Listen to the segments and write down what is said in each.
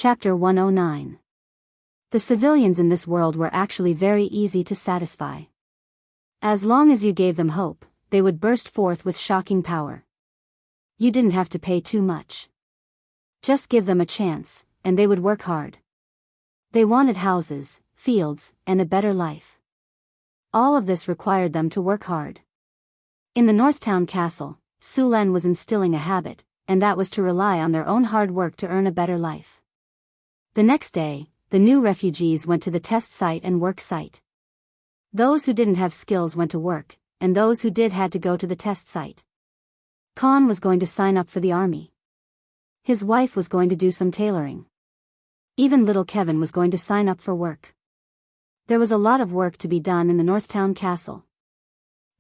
Chapter 109. The civilians in this world were actually very easy to satisfy. As long as you gave them hope, they would burst forth with shocking power. You didn't have to pay too much. Just give them a chance, and they would work hard. They wanted houses, fields, and a better life. All of this required them to work hard. In the Northtown Castle, Sulen was instilling a habit, and that was to rely on their own hard work to earn a better life. The next day, the new refugees went to the test site and work site. Those who didn't have skills went to work, and those who did had to go to the test site. Khan was going to sign up for the army. His wife was going to do some tailoring. Even little Kevin was going to sign up for work. There was a lot of work to be done in the Northtown Castle.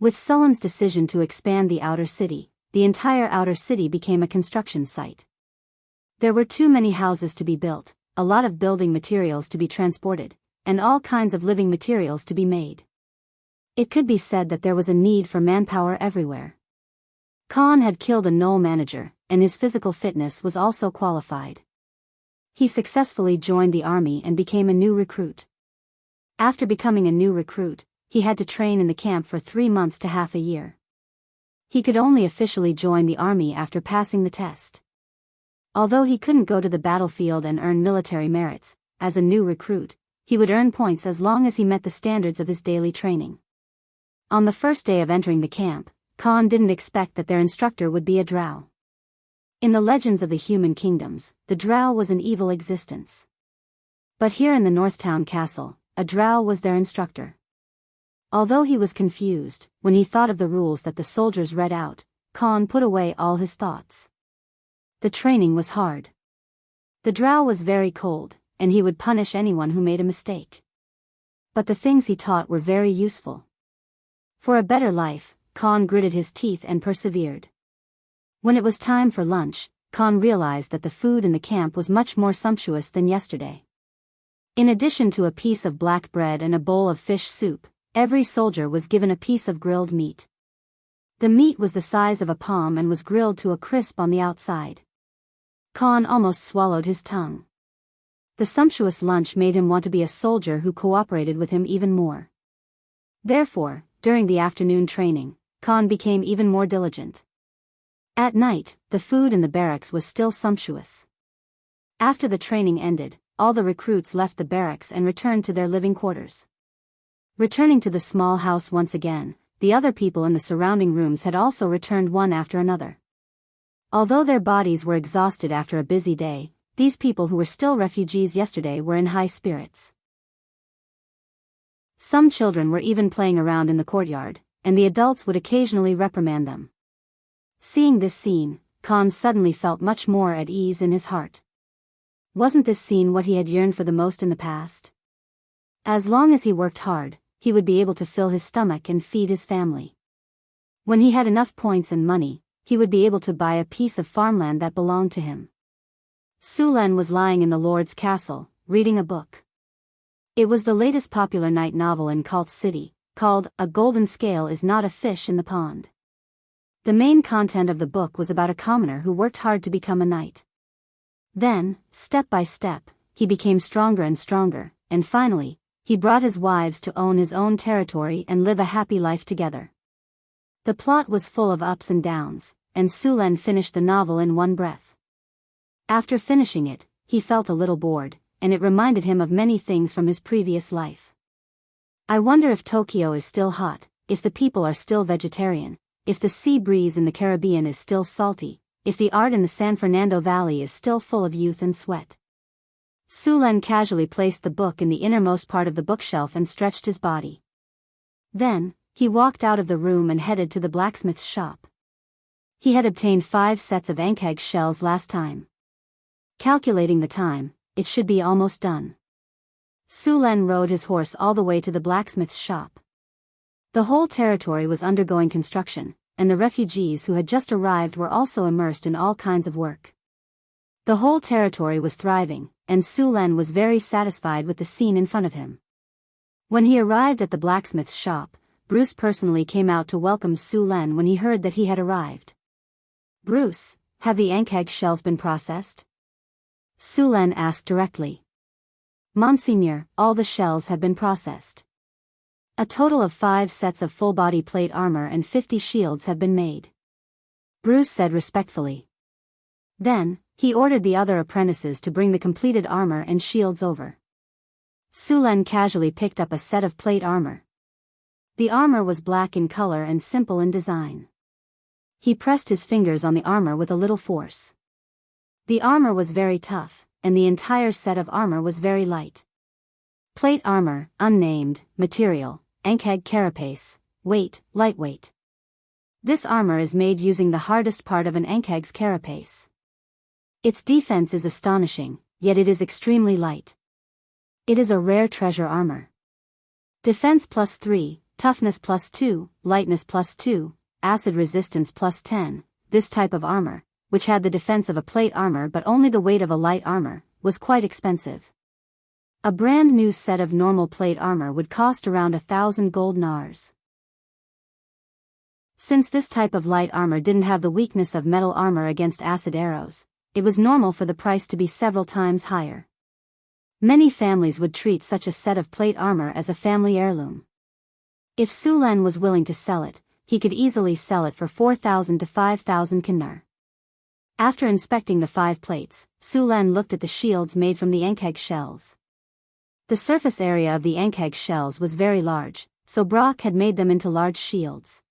With Sulen's decision to expand the outer city, the entire outer city became a construction site. There were too many houses to be built, a lot of building materials to be transported, and all kinds of living materials to be made. It could be said that there was a need for manpower everywhere. Khan had killed a knoll manager, and his physical fitness was also qualified. He successfully joined the army and became a new recruit. After becoming a new recruit, he had to train in the camp for 3 months to half a year. He could only officially join the army after passing the test. Although he couldn't go to the battlefield and earn military merits, as a new recruit, he would earn points as long as he met the standards of his daily training. On the first day of entering the camp, Khan didn't expect that their instructor would be a drow. In the legends of the human kingdoms, the drow was an evil existence. But here in the Northtown Castle, a drow was their instructor. Although he was confused, when he thought of the rules that the soldiers read out, Khan put away all his thoughts. The training was hard. The drow was very cold, and he would punish anyone who made a mistake. But the things he taught were very useful. For a better life, Khan gritted his teeth and persevered. When it was time for lunch, Khan realized that the food in the camp was much more sumptuous than yesterday. In addition to a piece of black bread and a bowl of fish soup, every soldier was given a piece of grilled meat. The meat was the size of a palm and was grilled to a crisp on the outside. Khan almost swallowed his tongue. The sumptuous lunch made him want to be a soldier who cooperated with him even more. Therefore, during the afternoon training, Khan became even more diligent. At night, the food in the barracks was still sumptuous. After the training ended, all the recruits left the barracks and returned to their living quarters. Returning to the small house once again, the other people in the surrounding rooms had also returned one after another. Although their bodies were exhausted after a busy day, these people who were still refugees yesterday were in high spirits. Some children were even playing around in the courtyard, and the adults would occasionally reprimand them. Seeing this scene, Khan suddenly felt much more at ease in his heart. Wasn't this scene what he had yearned for the most in the past? As long as he worked hard, he would be able to fill his stomach and feed his family. When he had enough points and money, he would be able to buy a piece of farmland that belonged to him. Sulen was lying in the Lord's castle, reading a book. It was the latest popular night novel in Cult City, called A Golden Scale Is Not a Fish in the Pond. The main content of the book was about a commoner who worked hard to become a knight. Then, step by step, he became stronger and stronger, and finally, he brought his wives to own his own territory and live a happy life together. The plot was full of ups and downs, and Sulen finished the novel in one breath. After finishing it, he felt a little bored, and it reminded him of many things from his previous life. I wonder if Tokyo is still hot, if the people are still vegetarian, if the sea breeze in the Caribbean is still salty, if the art in the San Fernando Valley is still full of youth and sweat. Sulen casually placed the book in the innermost part of the bookshelf and stretched his body. Then, he walked out of the room and headed to the blacksmith's shop. He had obtained 5 sets of Enchanting shells last time. Calculating the time, it should be almost done. Sulen rode his horse all the way to the blacksmith's shop. The whole territory was undergoing construction, and the refugees who had just arrived were also immersed in all kinds of work. The whole territory was thriving, and Sulen was very satisfied with the scene in front of him. When he arrived at the blacksmith's shop, Bruce personally came out to welcome Sulen when he heard that he had arrived. "Bruce, have the Enchanting shells been processed?" Sulen asked directly. Monseigneur, all the shells have been processed. A total of 5 sets of full-body plate armor and 50 shields have been made. Bruce said respectfully. Then, he ordered the other apprentices to bring the completed armor and shields over. Sulen casually picked up a set of plate armor. The armor was black in color and simple in design. He pressed his fingers on the armor with a little force. The armor was very tough, and the entire set of armor was very light. Plate armor, unnamed, material, Enchanting carapace, weight, lightweight. This armor is made using the hardest part of an Enchanting's carapace. Its defense is astonishing, yet it is extremely light. It is a rare treasure armor. Defense +3, toughness +2, lightness +2, acid resistance +10. This type of armor, which had the defense of a plate armor but only the weight of a light armor, was quite expensive. A brand new set of normal plate armor would cost around 1,000 gold nars. Since this type of light armor didn't have the weakness of metal armor against acid arrows, it was normal for the price to be several times higher. Many families would treat such a set of plate armor as a family heirloom. If Sulen was willing to sell it, he could easily sell it for 4,000 to 5,000 kinar. After inspecting the 5 plates, Sulen looked at the shields made from the Enchanting shells. The surface area of the Enchanting shells was very large, so Brock had made them into large shields.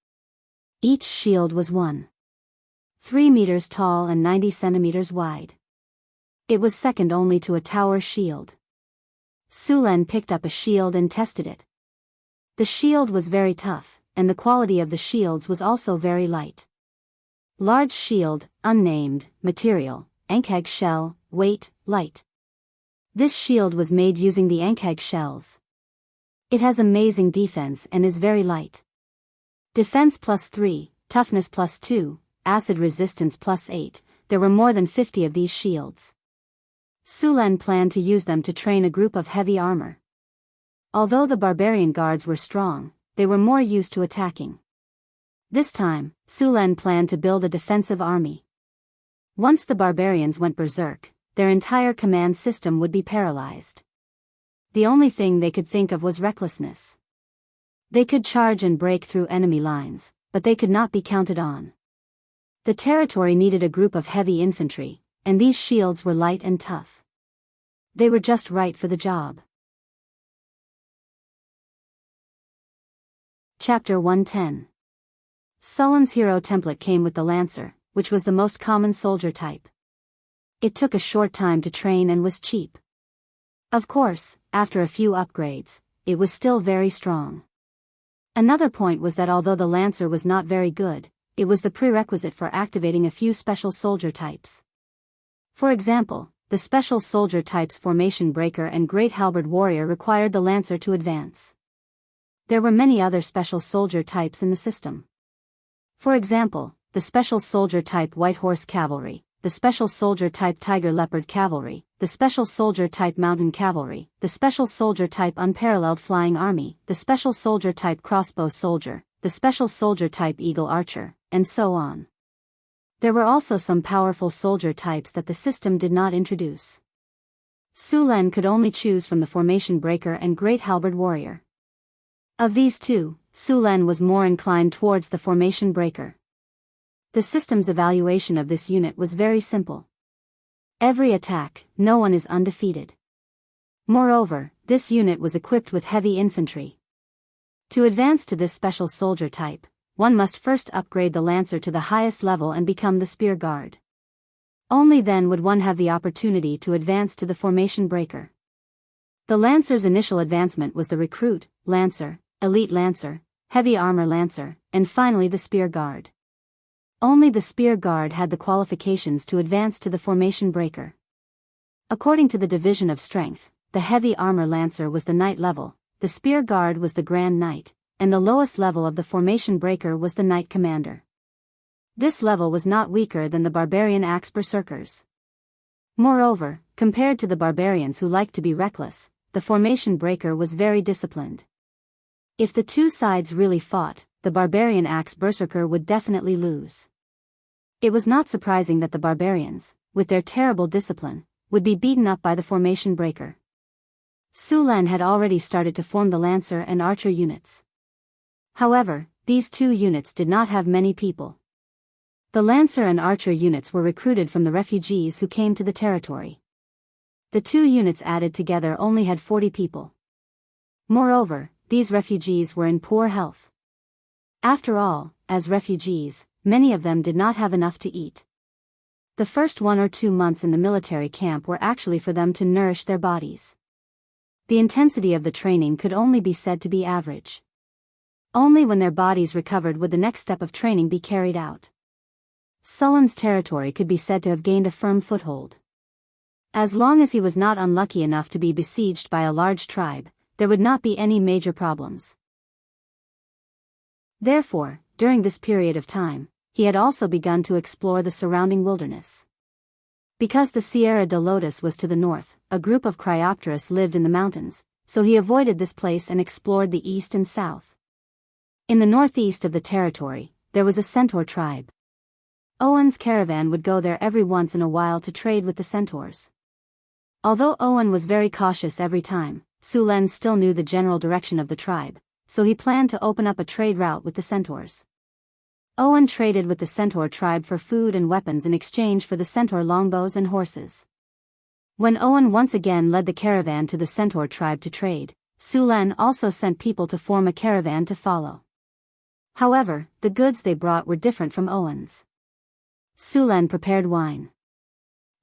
Each shield was 1.3 meters tall and 90 centimeters wide. It was second only to a tower shield. Sulen picked up a shield and tested it. The shield was very tough, and the quality of the shields was also very light. Large shield, unnamed, material, Enchanting shell, weight, light. This shield was made using the Enchanting shells. It has amazing defense and is very light. Defense +3, toughness +2, acid resistance +8, there were more than 50 of these shields. Sulen planned to use them to train a group of heavy armor. Although the barbarian guards were strong, they were more used to attacking. This time, Sulen planned to build a defensive army. Once the barbarians went berserk, their entire command system would be paralyzed. The only thing they could think of was recklessness. They could charge and break through enemy lines, but they could not be counted on. The territory needed a group of heavy infantry, and these shields were light and tough. They were just right for the job. Chapter 110. Sulen's hero template came with the Lancer, which was the most common soldier type. It took a short time to train and was cheap. Of course, after a few upgrades, it was still very strong. Another point was that although the Lancer was not very good, it was the prerequisite for activating a few special soldier types. For example, the special soldier types Formation Breaker and Great Halberd Warrior required the Lancer to advance. There were many other special soldier types in the system. For example, the special soldier type White Horse Cavalry, the special soldier type Tiger Leopard Cavalry, the special soldier type Mountain Cavalry, the special soldier type Unparalleled Flying Army, the special soldier type Crossbow Soldier, the special soldier type Eagle Archer, and so on. There were also some powerful soldier types that the system did not introduce. Sulen could only choose from the Formation Breaker and Great Halberd Warrior. Of these two, Sulen was more inclined towards the Formation Breaker. The system's evaluation of this unit was very simple. Every attack, no one is undefeated. Moreover, this unit was equipped with heavy infantry. To advance to this special soldier type, one must first upgrade the Lancer to the highest level and become the Spear Guard. Only then would one have the opportunity to advance to the Formation Breaker. The Lancer's initial advancement was the Recruit, Lancer, Elite Lancer, Heavy Armor Lancer, and finally the Spear Guard. Only the Spear Guard had the qualifications to advance to the Formation Breaker. According to the division of strength, the Heavy Armor Lancer was the Knight level, the Spear Guard was the Grand Knight, and the lowest level of the Formation Breaker was the Knight Commander. This level was not weaker than the Barbarian Axe Berserkers. Moreover, compared to the barbarians who liked to be reckless, the Formation Breaker was very disciplined. If the two sides really fought, the Barbarian Axe Berserker would definitely lose. It was not surprising that the barbarians, with their terrible discipline, would be beaten up by the formation breaker. Sulan had already started to form the Lancer and Archer units. However, these two units did not have many people. The Lancer and Archer units were recruited from the refugees who came to the territory. The two units added together only had 40 people. Moreover, these refugees were in poor health. After all, as refugees, many of them did not have enough to eat. The first 1 or 2 months in the military camp were actually for them to nourish their bodies. The intensity of the training could only be said to be average. Only when their bodies recovered would the next step of training be carried out. Sulan's territory could be said to have gained a firm foothold. As long as he was not unlucky enough to be besieged by a large tribe, there would not be any major problems. Therefore, during this period of time, he had also begun to explore the surrounding wilderness. Because the Sierra de Lotus was to the north, a group of Cryopteris lived in the mountains, so he avoided this place and explored the east and south. In the northeast of the territory, there was a centaur tribe. Owen's caravan would go there every once in a while to trade with the centaurs. Although Owen was very cautious every time, Sulan still knew the general direction of the tribe, so he planned to open up a trade route with the centaurs. Owen traded with the centaur tribe for food and weapons in exchange for the centaur longbows and horses. When Owen once again led the caravan to the centaur tribe to trade, Sulan also sent people to form a caravan to follow. However, the goods they brought were different from Owen's. Sulan prepared wine.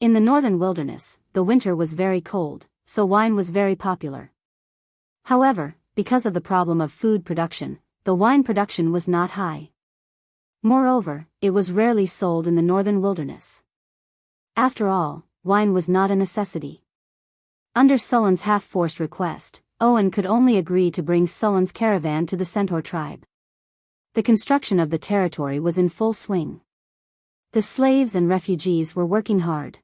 In the northern wilderness, the winter was very cold, so wine was very popular. However, because of the problem of food production, the wine production was not high. Moreover, it was rarely sold in the northern wilderness. After all, wine was not a necessity. Under Sulan's half-forced request, Owen could only agree to bring Sulan's caravan to the centaur tribe. The construction of the territory was in full swing. The slaves and refugees were working hard.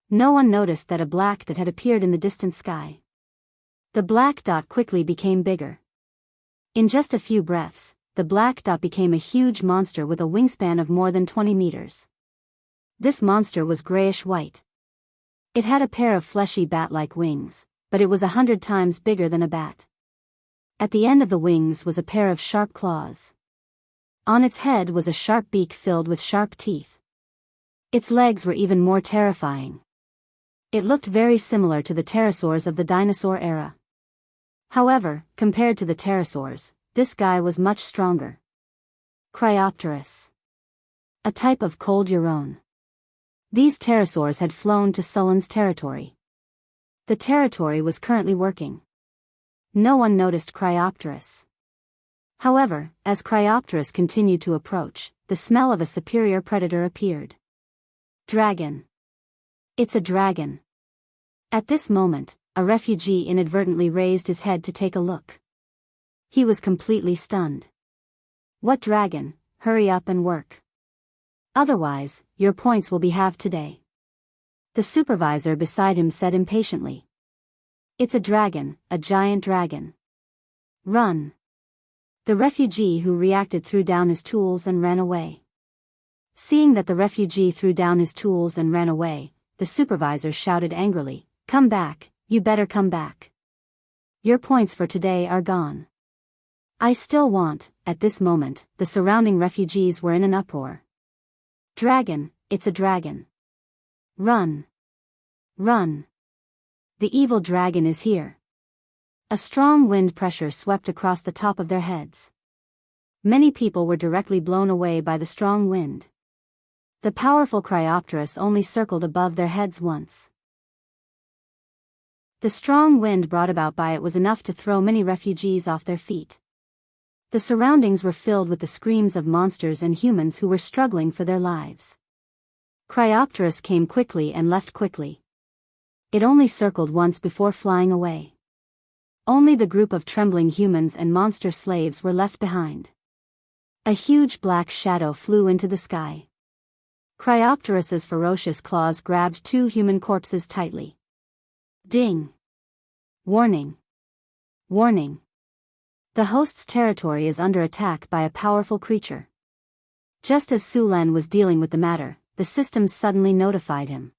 No one noticed that a black dot had appeared in the distant sky. The black dot quickly became bigger. In just a few breaths, the black dot became a huge monster with a wingspan of more than 20 meters. This monster was grayish-white. It had a pair of fleshy bat-like wings, but it was 100 times bigger than a bat. At the end of the wings was a pair of sharp claws. On its head was a sharp beak filled with sharp teeth. Its legs were even more terrifying. It looked very similar to the pterosaurs of the dinosaur era. However, compared to the pterosaurs, this guy was much stronger. Cryopteris. A type of cold Euron. These pterosaurs had flown to Sulan's territory. The territory was currently working. No one noticed Cryopteris. However, as Cryopteris continued to approach, the smell of a superior predator appeared. Dragon. It's a dragon. At this moment, a refugee inadvertently raised his head to take a look. He was completely stunned. What dragon? Hurry up and work. Otherwise, your points will be halved today. The supervisor beside him said impatiently. It's a dragon, a giant dragon. Run. The refugee who reacted threw down his tools and ran away. Seeing that the refugee threw down his tools and ran away, the supervisor shouted angrily, "Come back, you better come back. Your points for today are gone." I still want, at this moment, the surrounding refugees were in an uproar. Dragon, it's a dragon. Run. Run. The evil dragon is here. A strong wind pressure swept across the top of their heads. Many people were directly blown away by the strong wind. The powerful Cryopteris only circled above their heads once. The strong wind brought about by it was enough to throw many refugees off their feet. The surroundings were filled with the screams of monsters and humans who were struggling for their lives. Cryopteris came quickly and left quickly. It only circled once before flying away. Only the group of trembling humans and monster slaves were left behind. A huge black shadow flew into the sky. Cryopteris's ferocious claws grabbed 2 human corpses tightly. Ding! Warning! Warning! The host's territory is under attack by a powerful creature. Just as Sulan was dealing with the matter, the system suddenly notified him.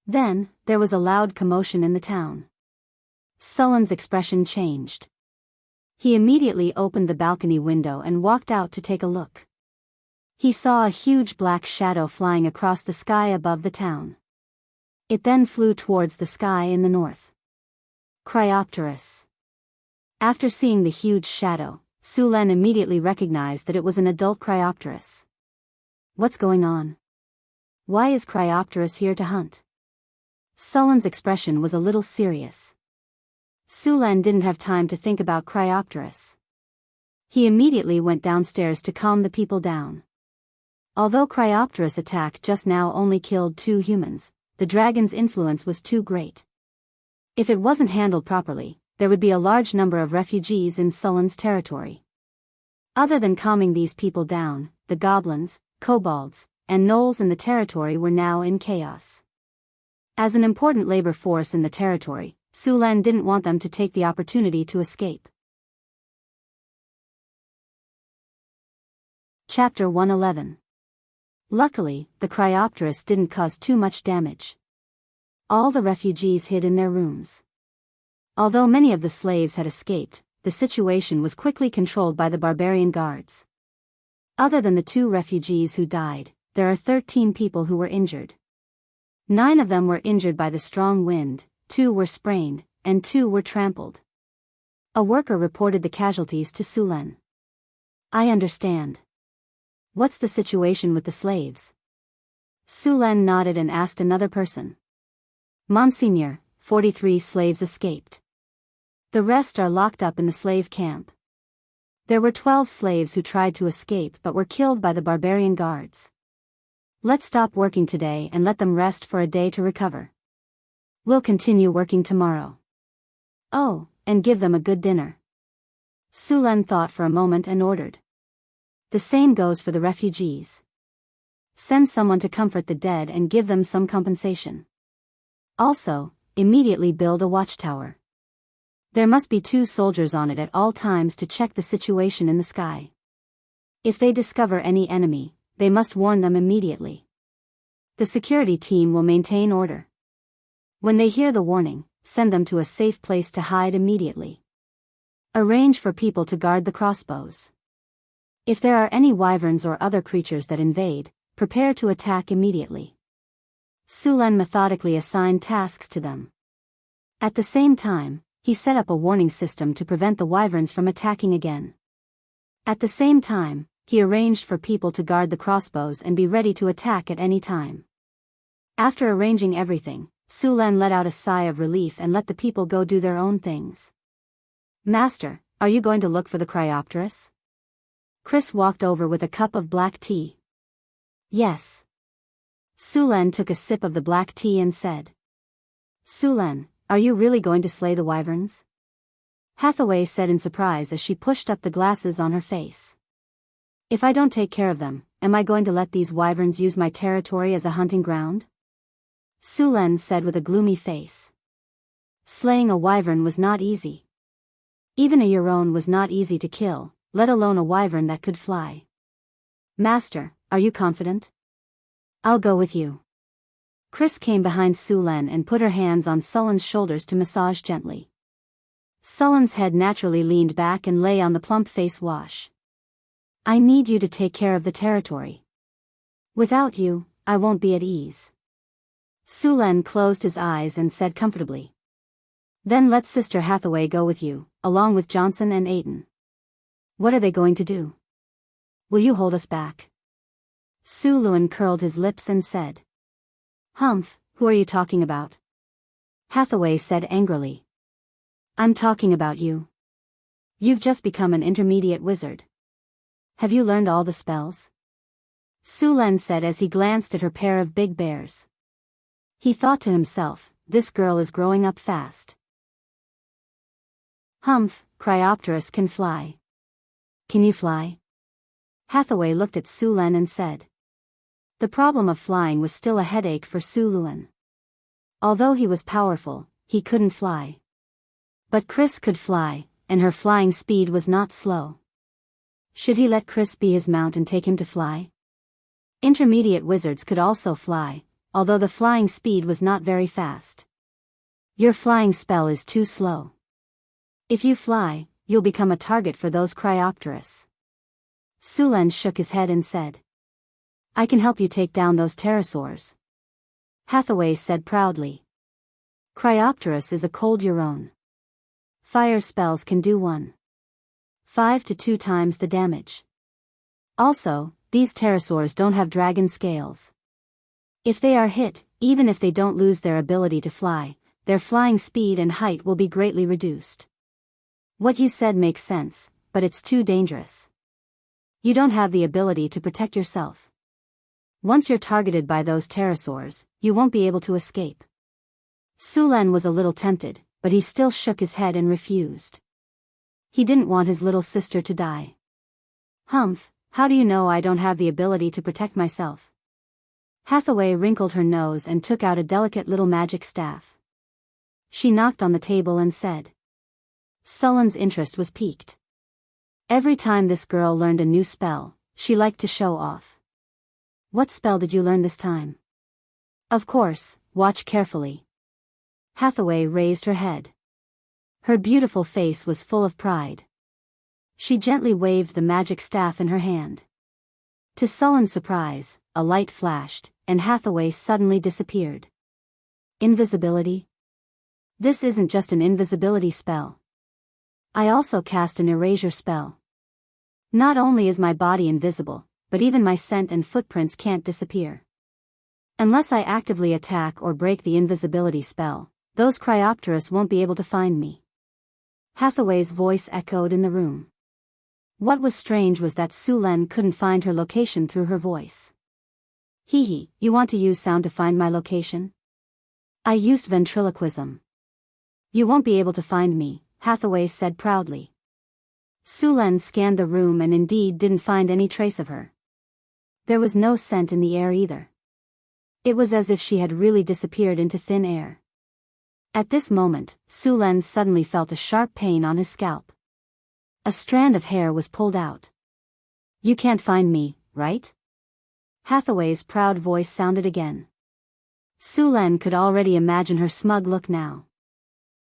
Then, there was a loud commotion in the town. Sullen's expression changed. He immediately opened the balcony window and walked out to take a look. He saw a huge black shadow flying across the sky above the town. It then flew towards the sky in the north. Cryopteris. After seeing the huge shadow, Sulen immediately recognized that it was an adult Cryopteris. What's going on? Why is Cryopteris here to hunt? Sullen's expression was a little serious. Sulen didn't have time to think about Cryopteris. He immediately went downstairs to calm the people down. Although Cryopteris' attack just now only killed 2 humans, the dragon's influence was too great. If it wasn't handled properly, there would be a large number of refugees in Sullen's territory. Other than calming these people down, the goblins, kobolds, and gnolls in the territory were now in chaos. As an important labor force in the territory, Sulen didn't want them to take the opportunity to escape. Chapter 111. Luckily, the Cryopteris didn't cause too much damage. All the refugees hid in their rooms. Although many of the slaves had escaped, the situation was quickly controlled by the barbarian guards. Other than the 2 refugees who died, there are 13 people who were injured. 9 of them were injured by the strong wind, 2 were sprained, and 2 were trampled. A worker reported the casualties to Sulen. I understand. What's the situation with the slaves? Sulen nodded and asked another person. Monsignor, 43 slaves escaped. The rest are locked up in the slave camp. There were 12 slaves who tried to escape but were killed by the barbarian guards. Let's stop working today and let them rest for a day to recover. We'll continue working tomorrow. Oh, and give them a good dinner. Sulen thought for a moment and ordered. The same goes for the refugees. Send someone to comfort the dead and give them some compensation. Also, immediately build a watchtower. There must be 2 soldiers on it at all times to check the situation in the sky. If they discover any enemy, they must warn them immediately. The security team will maintain order. When they hear the warning, send them to a safe place to hide immediately. Arrange for people to guard the crossbows. If there are any wyverns or other creatures that invade, prepare to attack immediately. Sulen methodically assigned tasks to them. At the same time, he set up a warning system to prevent the wyverns from attacking again. At the same time, he arranged for people to guard the crossbows and be ready to attack at any time. After arranging everything, Sulen let out a sigh of relief and let the people go do their own things. Master, are you going to look for the Cryopteris? Chris walked over with a cup of black tea. Yes. Sulen took a sip of the black tea and said. Sulen, are you really going to slay the wyverns? Hathaway said in surprise as she pushed up the glasses on her face. If I don't take care of them, am I going to let these wyverns use my territory as a hunting ground? Sulen said with a gloomy face. Slaying a wyvern was not easy. Even a Euron was not easy to kill, let alone a wyvern that could fly. Master, are you confident? I'll go with you. Chris came behind Sulen and put her hands on Sullen's shoulders to massage gently. Sullen's head naturally leaned back and lay on the plump face wash. I need you to take care of the territory. Without you, I won't be at ease. Sulen closed his eyes and said comfortably. Then let Sister Hathaway go with you, along with Johnson and Aidan. What are they going to do? Will you hold us back? Suluan curled his lips and said. Humph, who are you talking about? Hathaway said angrily. I'm talking about you. You've just become an intermediate wizard. Have you learned all the spells? Sulen said as he glanced at her pair of big bears. He thought to himself, this girl is growing up fast. Humph, Cryopteris can fly. Can you fly? Hathaway looked at Sulen and said. The problem of flying was still a headache for Suluan. Although he was powerful, he couldn't fly. But Chris could fly, and her flying speed was not slow. Should he let Chris be his mount and take him to fly? Intermediate wizards could also fly, although the flying speed was not very fast. Your flying spell is too slow. If you fly, you'll become a target for those Cryopteris. Sulen shook his head and said. I can help you take down those pterosaurs. Hathaway said proudly. Cryopteris is a cold your own. Fire spells can do 1.5 to 2 times the damage. Also, these pterosaurs don't have dragon scales. If they are hit, even if they don't lose their ability to fly, their flying speed and height will be greatly reduced. What you said makes sense, but it's too dangerous. You don't have the ability to protect yourself. Once you're targeted by those pterosaurs, you won't be able to escape. Sulen was a little tempted, but he still shook his head and refused. He didn't want his little sister to die. Humph, how do you know I don't have the ability to protect myself? Hathaway wrinkled her nose and took out a delicate little magic staff. She knocked on the table and said. Sulen's interest was piqued. Every time this girl learned a new spell, she liked to show off. What spell did you learn this time? Of course, watch carefully. Hathaway raised her head. Her beautiful face was full of pride. She gently waved the magic staff in her hand. To Sulen's surprise, a light flashed, and Hathaway suddenly disappeared. Invisibility? This isn't just an invisibility spell. I also cast an erasure spell. Not only is my body invisible, but even my scent and footprints can't disappear. Unless I actively attack or break the invisibility spell, those Cryopteris won't be able to find me. Hathaway's voice echoed in the room. What was strange was that Sulen couldn't find her location through her voice. Hee, you want to use sound to find my location? I used ventriloquism. You won't be able to find me, Hathaway said proudly. Sulen scanned the room and indeed didn't find any trace of her. There was no scent in the air either. It was as if she had really disappeared into thin air. At this moment, Sulen suddenly felt a sharp pain on his scalp. A strand of hair was pulled out. You can't find me, right? Hathaway's proud voice sounded again. Sulen could already imagine her smug look now.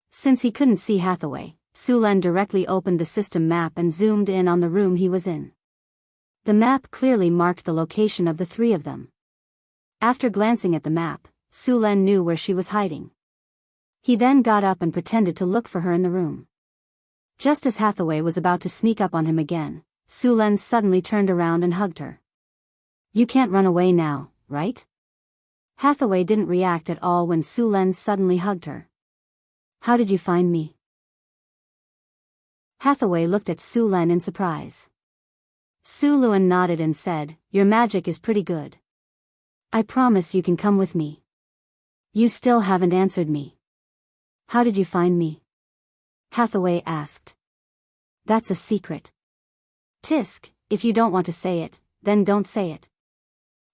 Since he couldn't see Hathaway, Sulen directly opened the system map and zoomed in on the room he was in. The map clearly marked the location of the 3 of them. After glancing at the map, Sulen knew where she was hiding. He then got up and pretended to look for her in the room. Just as Hathaway was about to sneak up on him again, Sulen suddenly turned around and hugged her. You can't run away now, right? Hathaway didn't react at all when Sulen suddenly hugged her. How did you find me? Hathaway looked at Sulen in surprise. Sulen nodded and said, Your magic is pretty good. I promise you can come with me. You still haven't answered me. How did you find me? Hathaway asked. That's a secret. Tisk, if you don't want to say it, then don't say it.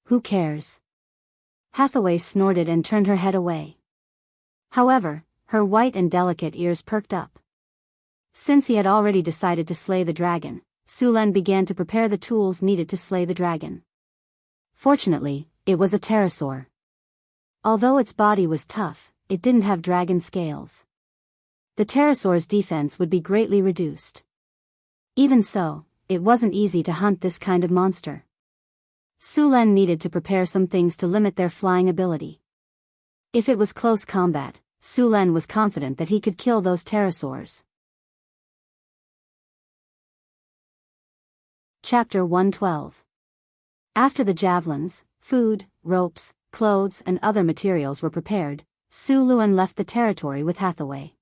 Who cares? Hathaway snorted and turned her head away. However, her white and delicate ears perked up. Since he had already decided to slay the dragon, Sulen began to prepare the tools needed to slay the dragon. Fortunately, it was a pterosaur. Although its body was tough, it didn't have dragon scales. The pterosaur's defense would be greatly reduced. Even so, it wasn't easy to hunt this kind of monster. Sulen needed to prepare some things to limit their flying ability. If it was close combat, Sulen was confident that he could kill those pterosaurs. Chapter 112. After the javelins, food, ropes, clothes and other materials were prepared, Sulen left the territory with Hathaway.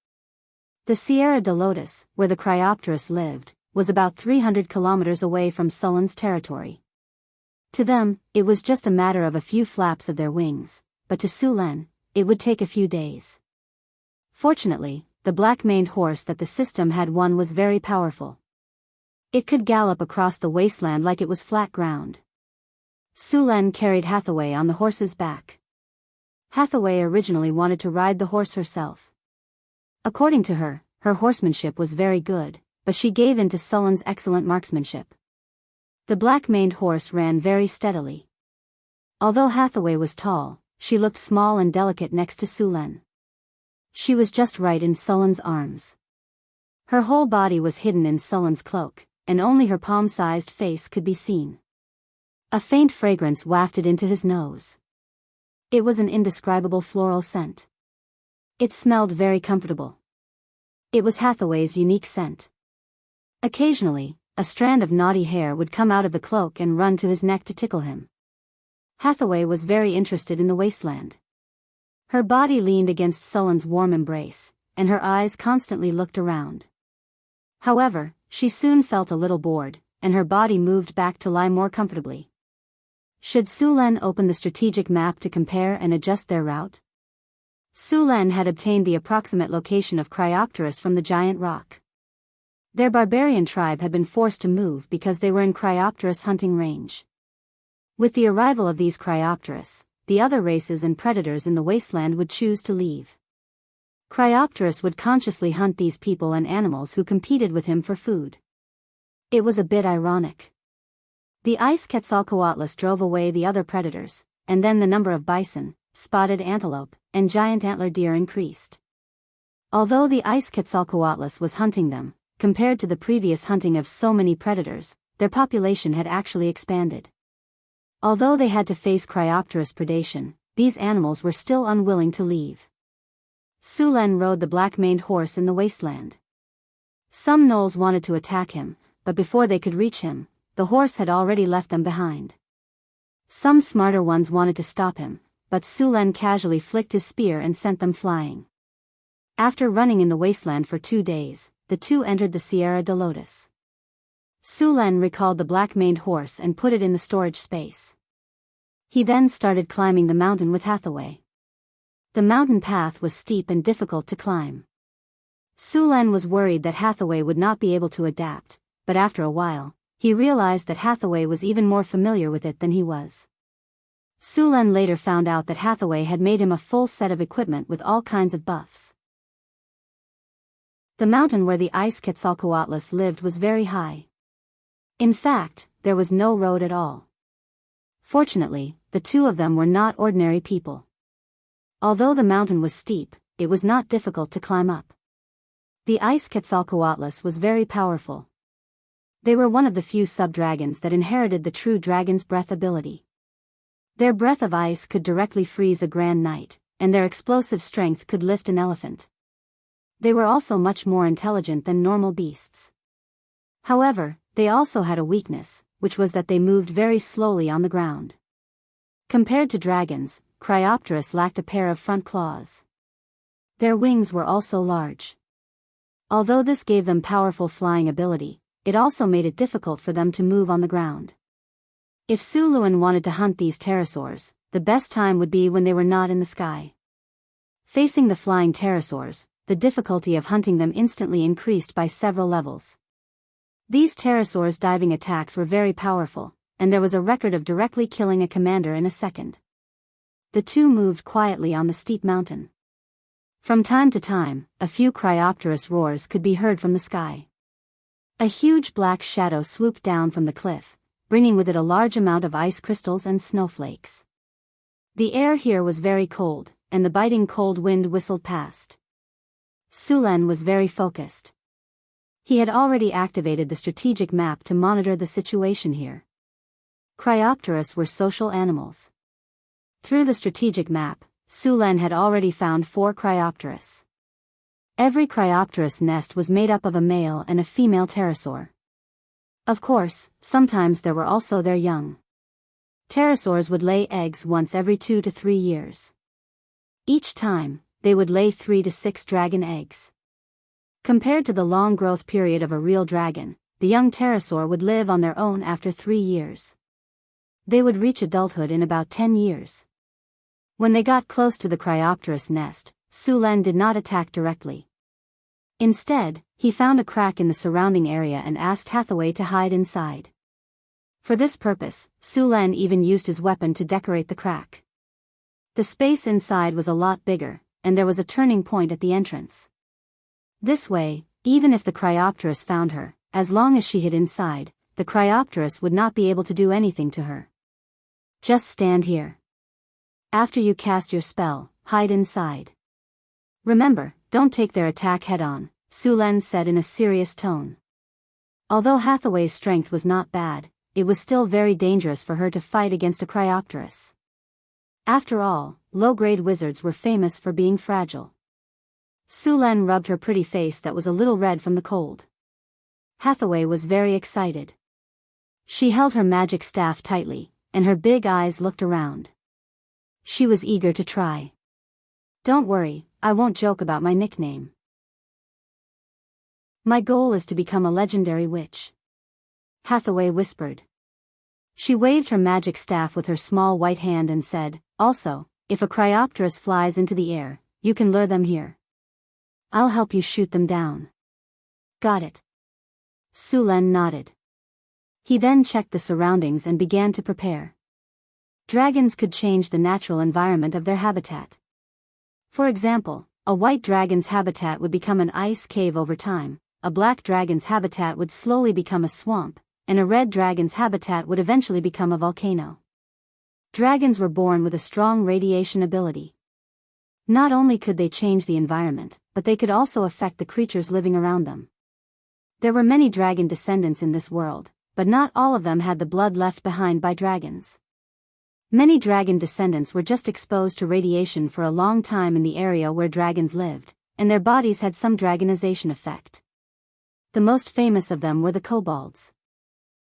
The Sierra de Lotus, where the Cryopteris lived, was about 300 kilometers away from Sulen's territory. To them, it was just a matter of a few flaps of their wings, but to Sulen, it would take a few days. Fortunately, the black-maned horse that the system had won was very powerful. It could gallop across the wasteland like it was flat ground. Sulen carried Hathaway on the horse's back. Hathaway originally wanted to ride the horse herself. According to her, her horsemanship was very good, but she gave in to Sulen's excellent marksmanship. The black-maned horse ran very steadily. Although Hathaway was tall, she looked small and delicate next to Sulen. She was just right in Sulen's arms. Her whole body was hidden in Sulen's cloak, and only her palm-sized face could be seen. A faint fragrance wafted into his nose. It was an indescribable floral scent. It smelled very comfortable. It was Hathaway's unique scent. Occasionally, a strand of naughty hair would come out of the cloak and run to his neck to tickle him. Hathaway was very interested in the wasteland. Her body leaned against Sulen's warm embrace, and her eyes constantly looked around. However, she soon felt a little bored, and her body moved back to lie more comfortably. Should Sulen open the strategic map to compare and adjust their route? Sulen had obtained the approximate location of Cryopteris from the giant rock. Their barbarian tribe had been forced to move because they were in Cryopteris hunting range. With the arrival of these Cryopteris, the other races and predators in the wasteland would choose to leave. Cryopteris would consciously hunt these people and animals who competed with him for food. It was a bit ironic. The ice Quetzalcoatlus drove away the other predators, and then the number of bison, spotted antelope, and giant antler deer increased. Although the ice Quetzalcoatlus was hunting them, compared to the previous hunting of so many predators, their population had actually expanded. Although they had to face Cryopteris predation, these animals were still unwilling to leave. Sulen rode the black-maned horse in the wasteland. Some gnolls wanted to attack him, but before they could reach him, the horse had already left them behind. Some smarter ones wanted to stop him, but Sulen casually flicked his spear and sent them flying. After running in the wasteland for 2 days, the two entered the Sierra de Lotus. Sulen recalled the black-maned horse and put it in the storage space. He then started climbing the mountain with Hathaway. The mountain path was steep and difficult to climb. Sulen was worried that Hathaway would not be able to adapt, but after a while, he realized that Hathaway was even more familiar with it than he was. Sulen later found out that Hathaway had made him a full set of equipment with all kinds of buffs. The mountain where the ice Quetzalcoatlus lived was very high. In fact, there was no road at all. Fortunately, the two of them were not ordinary people. Although the mountain was steep, it was not difficult to climb up. The ice Quetzalcoatlus was very powerful. They were one of the few sub-dragons that inherited the true dragon's breath ability. Their breath of ice could directly freeze a grand knight, and their explosive strength could lift an elephant. They were also much more intelligent than normal beasts. However, they also had a weakness, which was that they moved very slowly on the ground. Compared to dragons, Cryopteris lacked a pair of front claws. Their wings were also large. Although this gave them powerful flying ability, it also made it difficult for them to move on the ground. If Suluan wanted to hunt these pterosaurs, the best time would be when they were not in the sky. Facing the flying pterosaurs, the difficulty of hunting them instantly increased by several levels. These pterosaurs' diving attacks were very powerful, and there was a record of directly killing a commander in a second. The two moved quietly on the steep mountain. From time to time, a few Cryopteris roars could be heard from the sky. A huge black shadow swooped down from the cliff, bringing with it a large amount of ice crystals and snowflakes. The air here was very cold, and the biting cold wind whistled past. Sulen was very focused. He had already activated the strategic map to monitor the situation here. Cryopteris were social animals. Through the strategic map, Sulen had already found 4 Cryopteris. Every Cryopteris nest was made up of a male and a female pterosaur. Of course, sometimes there were also their young. Pterosaurs would lay eggs once every 2 to 3 years. Each time, they would lay 3 to 6 dragon eggs. Compared to the long growth period of a real dragon, the young pterosaur would live on their own after 3 years. They would reach adulthood in about 10 years. When they got close to the Cryopteris nest, Sulen did not attack directly. Instead, he found a crack in the surrounding area and asked Hathaway to hide inside. For this purpose, Sulen even used his weapon to decorate the crack. The space inside was a lot bigger, and there was a turning point at the entrance. This way, even if the Cryopteris found her, as long as she hid inside, the Cryopteris would not be able to do anything to her. Just stand here. After you cast your spell, hide inside. Remember, don't take their attack head-on, Su-Len said in a serious tone. Although Hathaway's strength was not bad, it was still very dangerous for her to fight against a Cryopterus. After all, low-grade wizards were famous for being fragile. Su-Len rubbed her pretty face that was a little red from the cold. Hathaway was very excited. She held her magic staff tightly, and her big eyes looked around. She was eager to try. Don't worry, I won't joke about my nickname. My goal is to become a legendary witch. Hathaway whispered. She waved her magic staff with her small white hand and said, also, if a Cryopterus flies into the air, you can lure them here. I'll help you shoot them down. Got it. Su-Len nodded. He then checked the surroundings and began to prepare. Dragons could change the natural environment of their habitat. For example, a white dragon's habitat would become an ice cave over time, a black dragon's habitat would slowly become a swamp, and a red dragon's habitat would eventually become a volcano. Dragons were born with a strong radiation ability. Not only could they change the environment, but they could also affect the creatures living around them. There were many dragon descendants in this world, but not all of them had the blood left behind by dragons. Many dragon descendants were just exposed to radiation for a long time in the area where dragons lived, and their bodies had some dragonization effect. The most famous of them were the kobolds.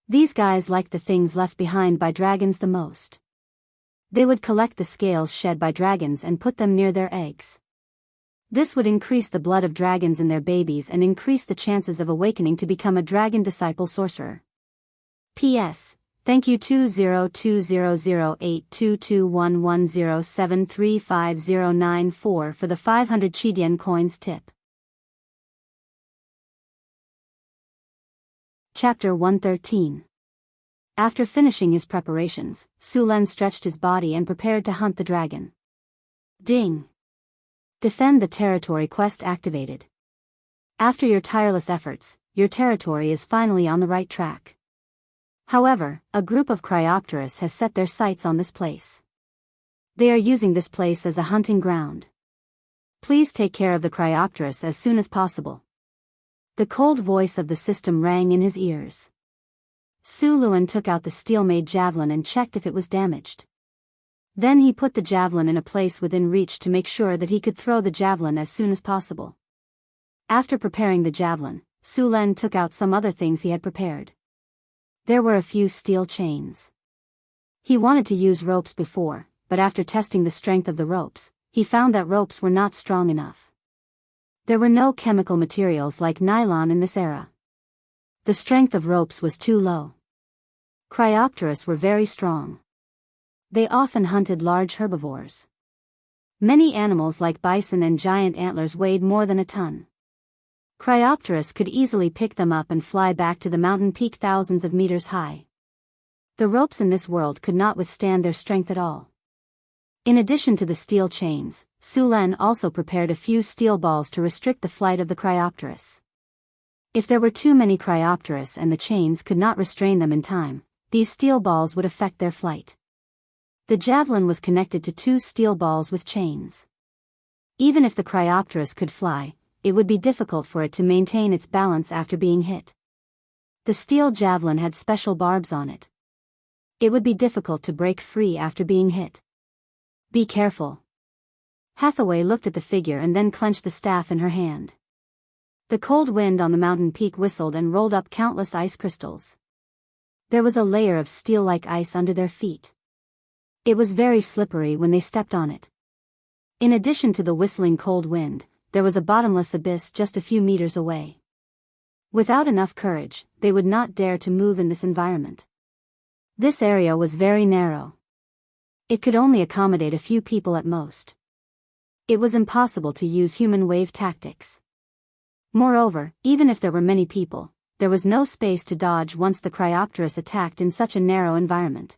These guys liked the things left behind by dragons the most. They would collect the scales shed by dragons and put them near their eggs. This would increase the blood of dragons in their babies and increase the chances of awakening to become a dragon disciple sorcerer. P.S. Thank you 20200822110735094 for the 500 Chidian coins tip. Chapter 113. After finishing his preparations, Su-Len stretched his body and prepared to hunt the dragon. Ding! Defend the territory quest activated. After your tireless efforts, your territory is finally on the right track. However, a group of Cryopterus has set their sights on this place. They are using this place as a hunting ground. Please take care of the Cryopterus as soon as possible. The cold voice of the system rang in his ears. Su-Len took out the steel-made javelin and checked if it was damaged. Then he put the javelin in a place within reach to make sure that he could throw the javelin as soon as possible. After preparing the javelin, Su-Len took out some other things he had prepared. There were a few steel chains. He wanted to use ropes before, but after testing the strength of the ropes, he found that ropes were not strong enough. There were no chemical materials like nylon in this era. The strength of ropes was too low. Cryopterus were very strong. They often hunted large herbivores. Many animals like bison and giant antlers weighed more than a ton. Cryopterus could easily pick them up and fly back to the mountain peak thousands of meters high. The ropes in this world could not withstand their strength at all. In addition to the steel chains, Su-Len also prepared a few steel balls to restrict the flight of the Cryopterus. If there were too many Cryopterus and the chains could not restrain them in time, these steel balls would affect their flight. The javelin was connected to two steel balls with chains. Even if the Cryopterus could fly, it would be difficult for it to maintain its balance after being hit. The steel javelin had special barbs on it. It would be difficult to break free after being hit. Be careful. Hathaway looked at the figure and then clenched the staff in her hand. The cold wind on the mountain peak whistled and rolled up countless ice crystals. There was a layer of steel-like ice under their feet. It was very slippery when they stepped on it. In addition to the whistling cold wind, there was a bottomless abyss just a few meters away. Without enough courage, they would not dare to move in this environment. This area was very narrow. It could only accommodate a few people at most. It was impossible to use human wave tactics. Moreover, even if there were many people, there was no space to dodge once the Cryopterus attacked in such a narrow environment.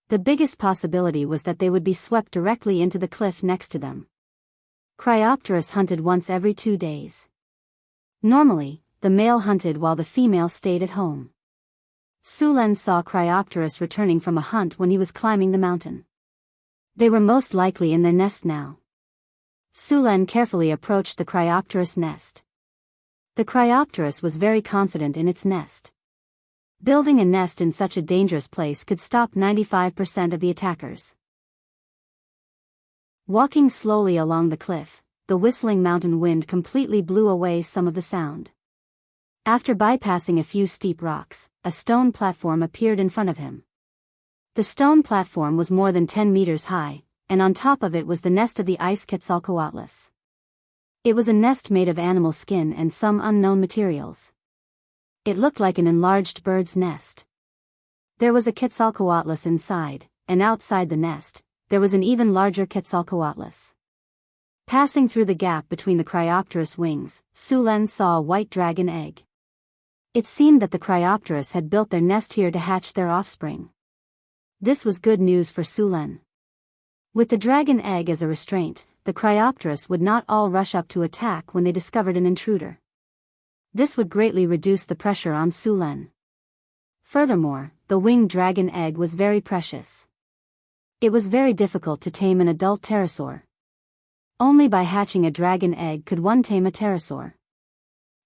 The biggest possibility was that they would be swept directly into the cliff next to them. Cryopterus hunted once every 2 days. Normally, the male hunted while the female stayed at home. Su-Len saw Cryopterus returning from a hunt when he was climbing the mountain. They were most likely in their nest now. Sulen carefully approached the Cryopteris nest. The Cryopteris was very confident in its nest. Building a nest in such a dangerous place could stop 95% of the attackers. Walking slowly along the cliff, the whistling mountain wind completely blew away some of the sound. After bypassing a few steep rocks, a stone platform appeared in front of him. The stone platform was more than 10 meters high, and on top of it was the nest of the ice Quetzalcoatlus. It was a nest made of animal skin and some unknown materials. It looked like an enlarged bird's nest. There was a Quetzalcoatlus inside, and outside the nest, there was an even larger Quetzalcoatlus. Passing through the gap between the Cryopteris wings, Sulen saw a white dragon egg. It seemed that the Cryopteris had built their nest here to hatch their offspring. This was good news for Sulen. With the dragon egg as a restraint, the Cryopteris would not all rush up to attack when they discovered an intruder. This would greatly reduce the pressure on Sulen. Furthermore, the winged dragon egg was very precious. It was very difficult to tame an adult pterosaur. Only by hatching a dragon egg could one tame a pterosaur.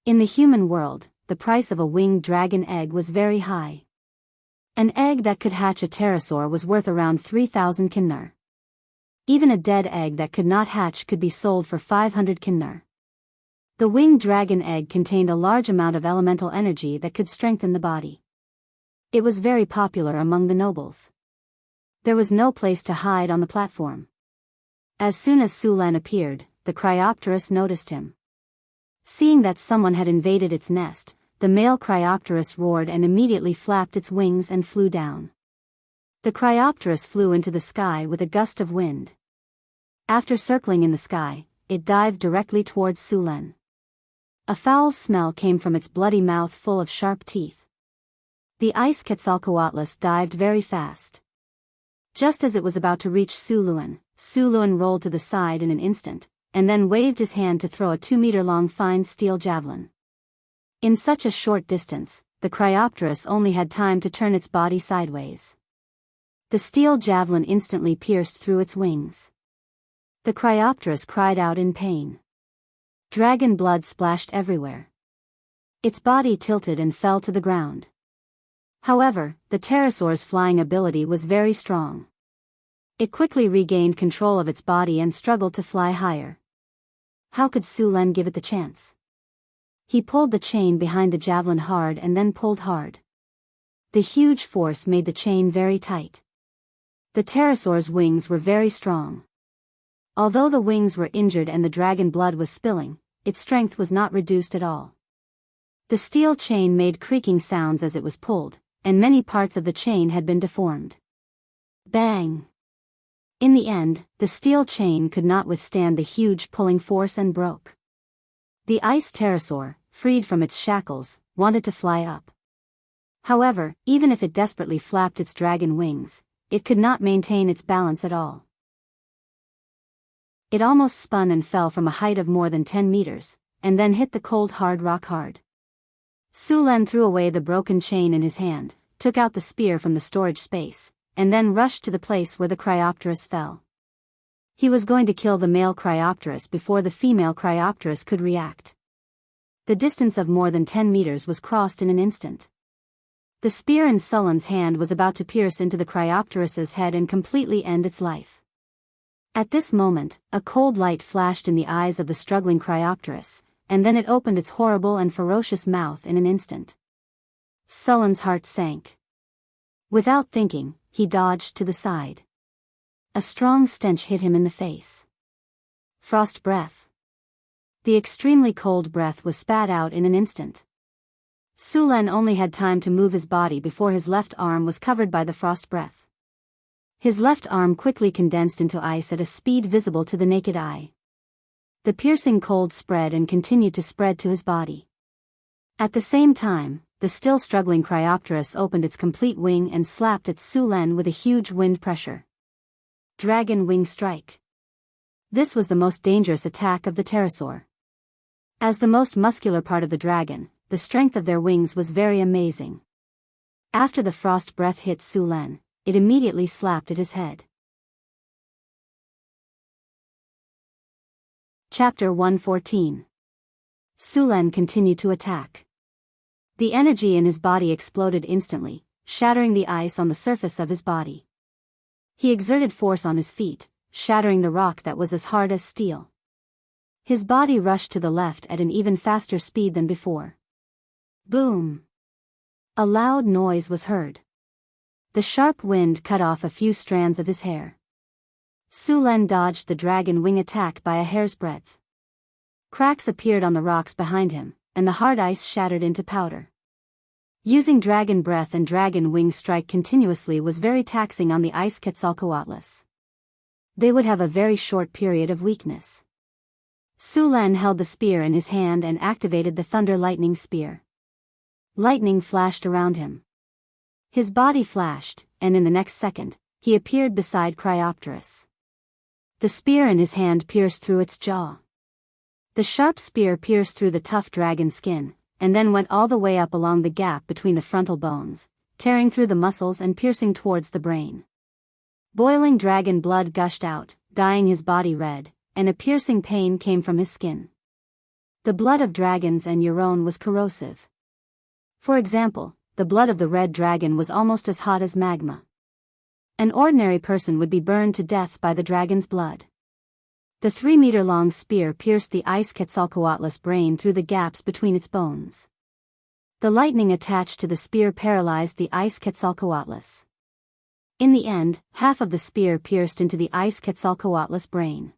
In the human world, the price of a winged dragon egg was very high. An egg that could hatch a pterosaur was worth around 3,000 kinnar. Even a dead egg that could not hatch could be sold for 500 kinnar. The winged dragon egg contained a large amount of elemental energy that could strengthen the body. It was very popular among the nobles. There was no place to hide on the platform. As soon as Sulen appeared, the Cryopteris noticed him. Seeing that someone had invaded its nest, the male Cryopteris roared and immediately flapped its wings and flew down. The Cryopteris flew into the sky with a gust of wind. After circling in the sky, it dived directly towards Sulen. A foul smell came from its bloody mouth full of sharp teeth. The ice Quetzalcoatlus dived very fast. Just as it was about to reach Sulen rolled to the side in an instant, and then waved his hand to throw a 2-meter-long fine steel javelin. In such a short distance, the Cryopteris only had time to turn its body sideways. The steel javelin instantly pierced through its wings. The Cryopteris cried out in pain. Dragon blood splashed everywhere. Its body tilted and fell to the ground. However, the pterosaur's flying ability was very strong. It quickly regained control of its body and struggled to fly higher. How could Sulen give it the chance? He pulled the chain behind the javelin hard and then pulled hard. The huge force made the chain very tight. The pterosaur's wings were very strong. Although the wings were injured and the dragon blood was spilling, its strength was not reduced at all. The steel chain made creaking sounds as it was pulled, and many parts of the chain had been deformed. Bang! In the end, the steel chain could not withstand the huge pulling force and broke. The ice pterosaur, freed from its shackles, wanted to fly up. However, even if it desperately flapped its dragon wings, it could not maintain its balance at all. It almost spun and fell from a height of more than 10 meters, and then hit the cold hard rock hard. Sulen threw away the broken chain in his hand, took out the spear from the storage space, and then rushed to the place where the Cryopteris fell. He was going to kill the male Cryopteris before the female Cryopteris could react. The distance of more than 10 meters was crossed in an instant. The spear in Sulen's hand was about to pierce into the Cryopteris's head and completely end its life. At this moment, a cold light flashed in the eyes of the struggling Cryopteris, and then it opened its horrible and ferocious mouth in an instant. Sulen's heart sank. Without thinking, he dodged to the side. A strong stench hit him in the face. Frost breath. The extremely cold breath was spat out in an instant. Sulen only had time to move his body before his left arm was covered by the frost breath. His left arm quickly condensed into ice at a speed visible to the naked eye. The piercing cold spread and continued to spread to his body. At the same time, the still struggling Cryopteris opened its complete wing and slapped at Sulen with a huge wind pressure. Dragon wing strike. This was the most dangerous attack of the pterosaur. As the most muscular part of the dragon, the strength of their wings was very amazing. After the frost breath hit Sulen, it immediately slapped at his head. Chapter 114. Sulen continued to attack. The energy in his body exploded instantly, shattering the ice on the surface of his body. He exerted force on his feet, shattering the rock that was as hard as steel. His body rushed to the left at an even faster speed than before. Boom! A loud noise was heard. The sharp wind cut off a few strands of his hair. Sulen dodged the dragon wing attack by a hair's breadth. Cracks appeared on the rocks behind him, and the hard ice shattered into powder. Using dragon breath and dragon wing strike continuously was very taxing on the ice Quetzalcoatlus. They would have a very short period of weakness. Sulen held the spear in his hand and activated the thunder lightning spear. Lightning flashed around him. His body flashed, and in the next second, he appeared beside Cryopteris. The spear in his hand pierced through its jaw. The sharp spear pierced through the tough dragon skin, and then went all the way up along the gap between the frontal bones, tearing through the muscles and piercing towards the brain. Boiling dragon blood gushed out, dyeing his body red, and a piercing pain came from his skin. The blood of dragons and Euron was corrosive. For example, the blood of the red dragon was almost as hot as magma. An ordinary person would be burned to death by the dragon's blood. The 3-meter-long spear pierced the ice Quetzalcoatlus brain through the gaps between its bones. The lightning attached to the spear paralyzed the ice Quetzalcoatlus. In the end, half of the spear pierced into the ice Quetzalcoatlus brain.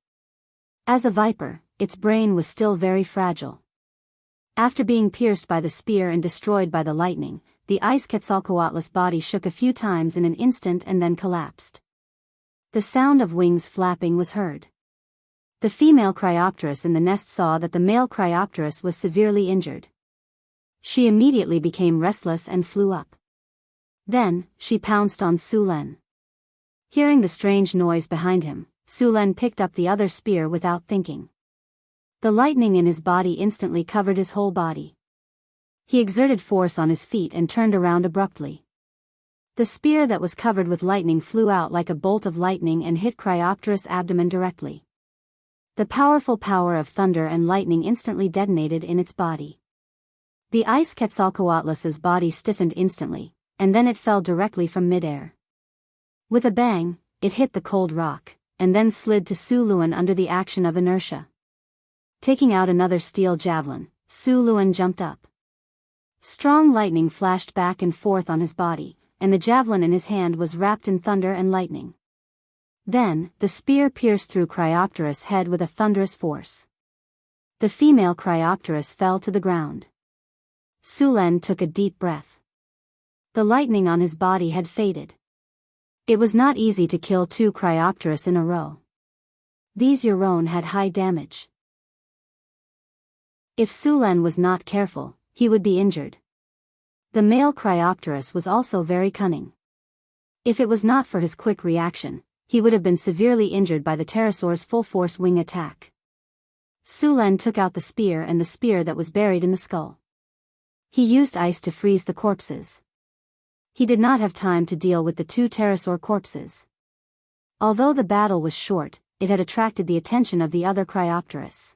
As a viper, its brain was still very fragile. After being pierced by the spear and destroyed by the lightning, the ice Quetzalcoatlus body shook a few times in an instant and then collapsed. The sound of wings flapping was heard. The female Cryopteris in the nest saw that the male Cryopteris was severely injured. She immediately became restless and flew up. Then, she pounced on Sulen. Hearing the strange noise behind him, Sulen picked up the other spear without thinking. The lightning in his body instantly covered his whole body. He exerted force on his feet and turned around abruptly. The spear that was covered with lightning flew out like a bolt of lightning and hit Cryopteris' abdomen directly. The powerful power of thunder and lightning instantly detonated in its body. The ice Quetzalcoatlus's body stiffened instantly, and then it fell directly from midair. With a bang, it hit the cold rock, and then slid to Sulen under the action of inertia. Taking out another steel javelin, Sulen jumped up. Strong lightning flashed back and forth on his body, and the javelin in his hand was wrapped in thunder and lightning. Then, the spear pierced through Cryopteris' head with a thunderous force. The female Cryopteris fell to the ground. Sulen took a deep breath. The lightning on his body had faded. It was not easy to kill 2 Cryopteris in a row. These Euron had high damage. If Sulen was not careful, he would be injured. The male Cryopteris was also very cunning. If it was not for his quick reaction, he would have been severely injured by the pterosaur's full-force wing attack. Sulen took out the spear and the spear that was buried in the skull. He used ice to freeze the corpses. He did not have time to deal with the 2 pterosaur corpses. Although the battle was short, it had attracted the attention of the other Cryopteris.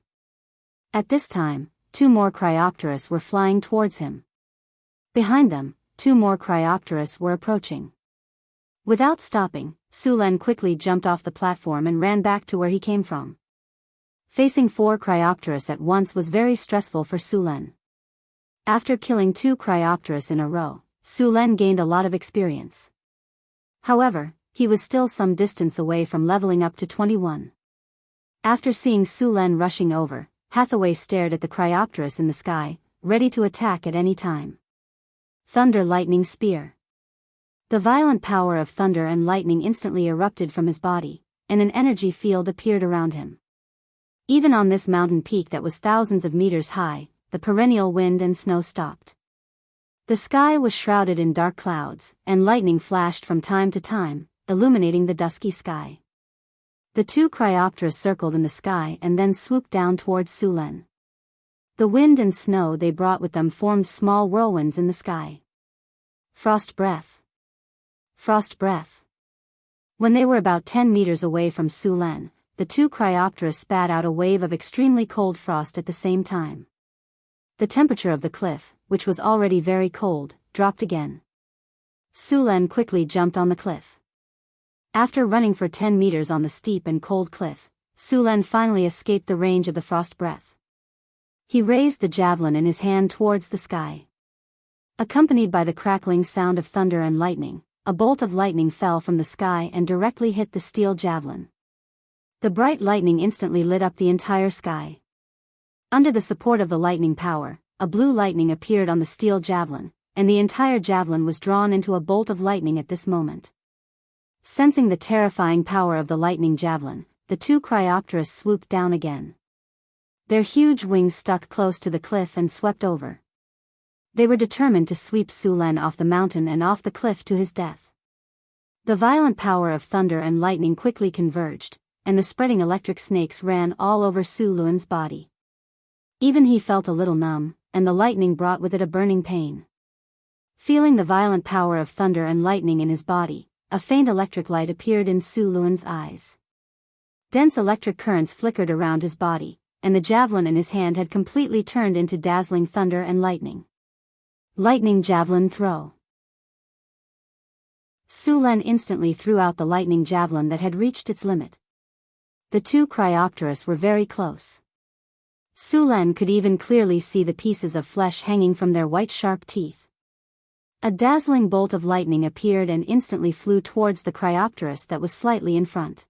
At this time, 2 more Cryopteris were flying towards him. Behind them, 2 more Cryopteris were approaching. Without stopping, Sulen quickly jumped off the platform and ran back to where he came from. Facing 4 Cryopteris at once was very stressful for Sulen. After killing 2 Cryopteris in a row, Sulen gained a lot of experience. However, he was still some distance away from leveling up to 21. After seeing Sulen rushing over, Hathaway stared at the Cryopteris in the sky, ready to attack at any time. Thunder Lightning Spear. The violent power of thunder and lightning instantly erupted from his body, and an energy field appeared around him. Even on this mountain peak that was thousands of meters high, the perennial wind and snow stopped. The sky was shrouded in dark clouds, and lightning flashed from time to time, illuminating the dusky sky. The 2 Cryopteris circled in the sky and then swooped down towards Sulen. The wind and snow they brought with them formed small whirlwinds in the sky. Frost breath. Frost breath. When they were about 10 meters away from Sulen, the two Cryopteras spat out a wave of extremely cold frost at the same time. The temperature of the cliff, which was already very cold, dropped again. Sulen quickly jumped on the cliff. After running for 10 meters on the steep and cold cliff, Sulen finally escaped the range of the frost breath. He raised the javelin in his hand towards the sky. Accompanied by the crackling sound of thunder and lightning, a bolt of lightning fell from the sky and directly hit the steel javelin. The bright lightning instantly lit up the entire sky. Under the support of the lightning power, a blue lightning appeared on the steel javelin, and the entire javelin was drawn into a bolt of lightning at this moment. Sensing the terrifying power of the lightning javelin, the two Cryopteras swooped down again. Their huge wings stuck close to the cliff and swept over. They were determined to sweep Sulen off the mountain and off the cliff to his death. The violent power of thunder and lightning quickly converged, and the spreading electric snakes ran all over Sulen's body. Even he felt a little numb, and the lightning brought with it a burning pain. Feeling the violent power of thunder and lightning in his body, a faint electric light appeared in Sulen's eyes. Dense electric currents flickered around his body, and the javelin in his hand had completely turned into dazzling thunder and lightning. Lightning javelin throw. Sulen instantly threw out the lightning javelin that had reached its limit. The two Cryopteras were very close. Sulen could even clearly see the pieces of flesh hanging from their white sharp teeth. A dazzling bolt of lightning appeared and instantly flew towards the Cryopteras that was slightly in front.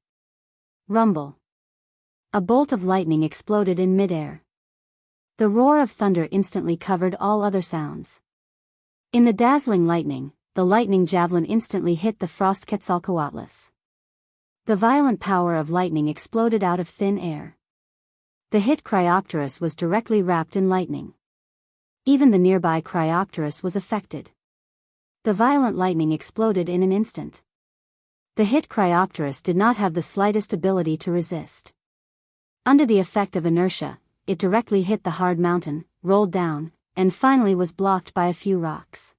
Rumble. A bolt of lightning exploded in midair. The roar of thunder instantly covered all other sounds. In the dazzling lightning, the lightning javelin instantly hit the frost Quetzalcoatlus. The violent power of lightning exploded out of thin air. The hit Cryopteras was directly wrapped in lightning. Even the nearby Cryopteras was affected. The violent lightning exploded in an instant. The hit Cryopteras did not have the slightest ability to resist. Under the effect of inertia, it directly hit the hard mountain, rolled down, and finally was blocked by a few rocks.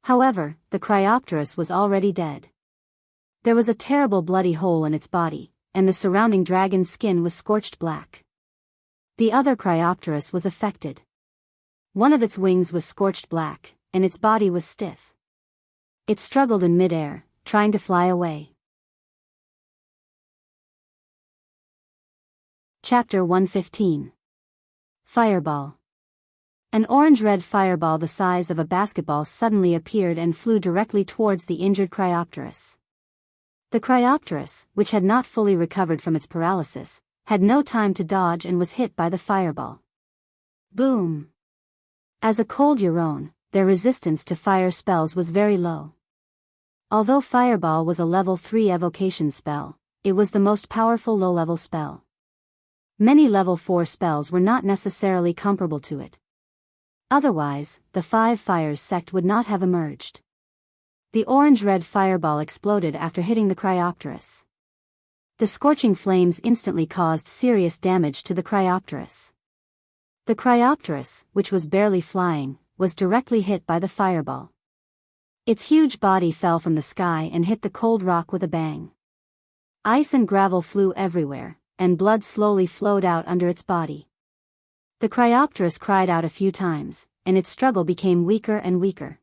However, the Cryopteras was already dead. There was a terrible bloody hole in its body, and the surrounding dragon's skin was scorched black. The other Cryopteras was affected. One of its wings was scorched black, and its body was stiff. It struggled in midair, trying to fly away. Chapter 115. Fireball. An orange-red fireball the size of a basketball suddenly appeared and flew directly towards the injured Cryopteras. The Cryopteras, which had not fully recovered from its paralysis, had no time to dodge and was hit by the fireball. Boom! As a cold Euron, their resistance to fire spells was very low. Although Fireball was a level 3 evocation spell, it was the most powerful low-level spell. Many level 4 spells were not necessarily comparable to it. Otherwise, the Five Fires sect would not have emerged. The orange-red fireball exploded after hitting the Cryopteras. The scorching flames instantly caused serious damage to the Cryopteras. The Cryopteras, which was barely flying, was directly hit by the fireball. Its huge body fell from the sky and hit the cold rock with a bang. Ice and gravel flew everywhere, and blood slowly flowed out under its body. The Cryopteras cried out a few times, and its struggle became weaker and weaker.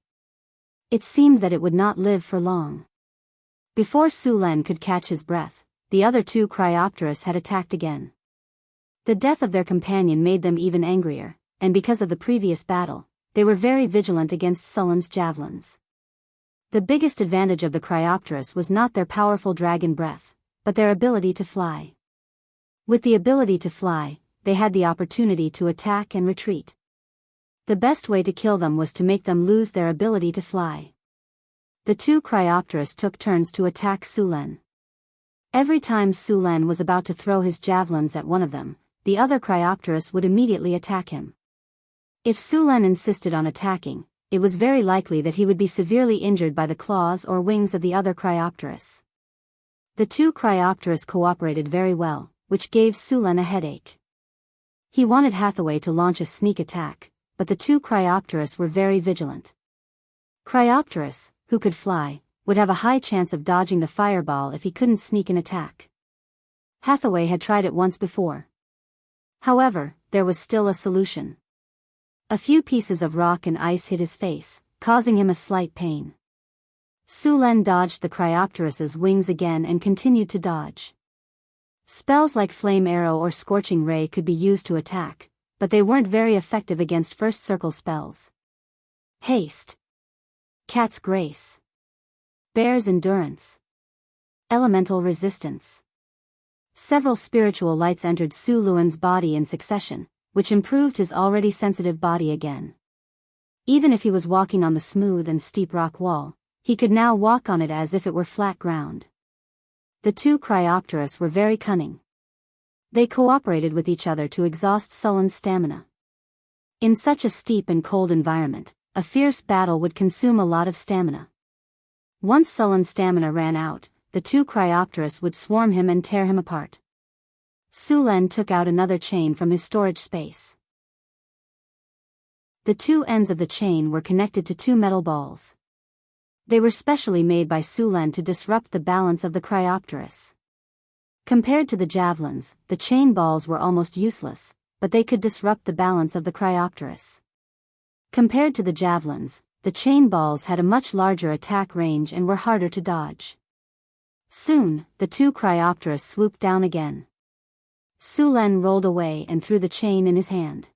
It seemed that it would not live for long. Before Sulen could catch his breath, the other two Cryopteras had attacked again. The death of their companion made them even angrier, and because of the previous battle, they were very vigilant against Sulen's javelins. The biggest advantage of the Cryopteras was not their powerful dragon breath, but their ability to fly. With the ability to fly, they had the opportunity to attack and retreat. The best way to kill them was to make them lose their ability to fly. The two Cryopteras took turns to attack Sulen. Every time Sulen was about to throw his javelins at one of them, the other Cryopteras would immediately attack him. If Sulen insisted on attacking, it was very likely that he would be severely injured by the claws or wings of the other Cryopteras. The two Cryopteras cooperated very well, which gave Sulen a headache. He wanted Hathaway to launch a sneak attack, but the two Cryopteras were very vigilant. Cryopteras, who could fly, would have a high chance of dodging the fireball if he couldn't sneak an attack. Hathaway had tried it once before. However, there was still a solution. A few pieces of rock and ice hit his face, causing him a slight pain. Su Len dodged the Cryopterus's wings again and continued to dodge. Spells like Flame Arrow or Scorching Ray could be used to attack, but they weren't very effective against First Circle spells. Haste. Cat's Grace. Bear's Endurance. Elemental Resistance. Several spiritual lights entered Su Luan's body in succession, which improved his already sensitive body again. Even if he was walking on the smooth and steep rock wall, he could now walk on it as if it were flat ground. The two Cryopterus were very cunning. They cooperated with each other to exhaust Sullen's stamina. In such a steep and cold environment, a fierce battle would consume a lot of stamina. Once Sullen's stamina ran out, the two Cryopterus would swarm him and tear him apart. Su Len took out another chain from his storage space. The two ends of the chain were connected to two metal balls. They were specially made by Su Len to disrupt the balance of the Cryopterus. Compared to the javelins, the chain balls were almost useless, but they could disrupt the balance of the Cryopterus. Compared to the javelins, the chain balls had a much larger attack range and were harder to dodge. Soon, the two Cryopterus swooped down again. Su Len rolled away and threw the chain in his hand.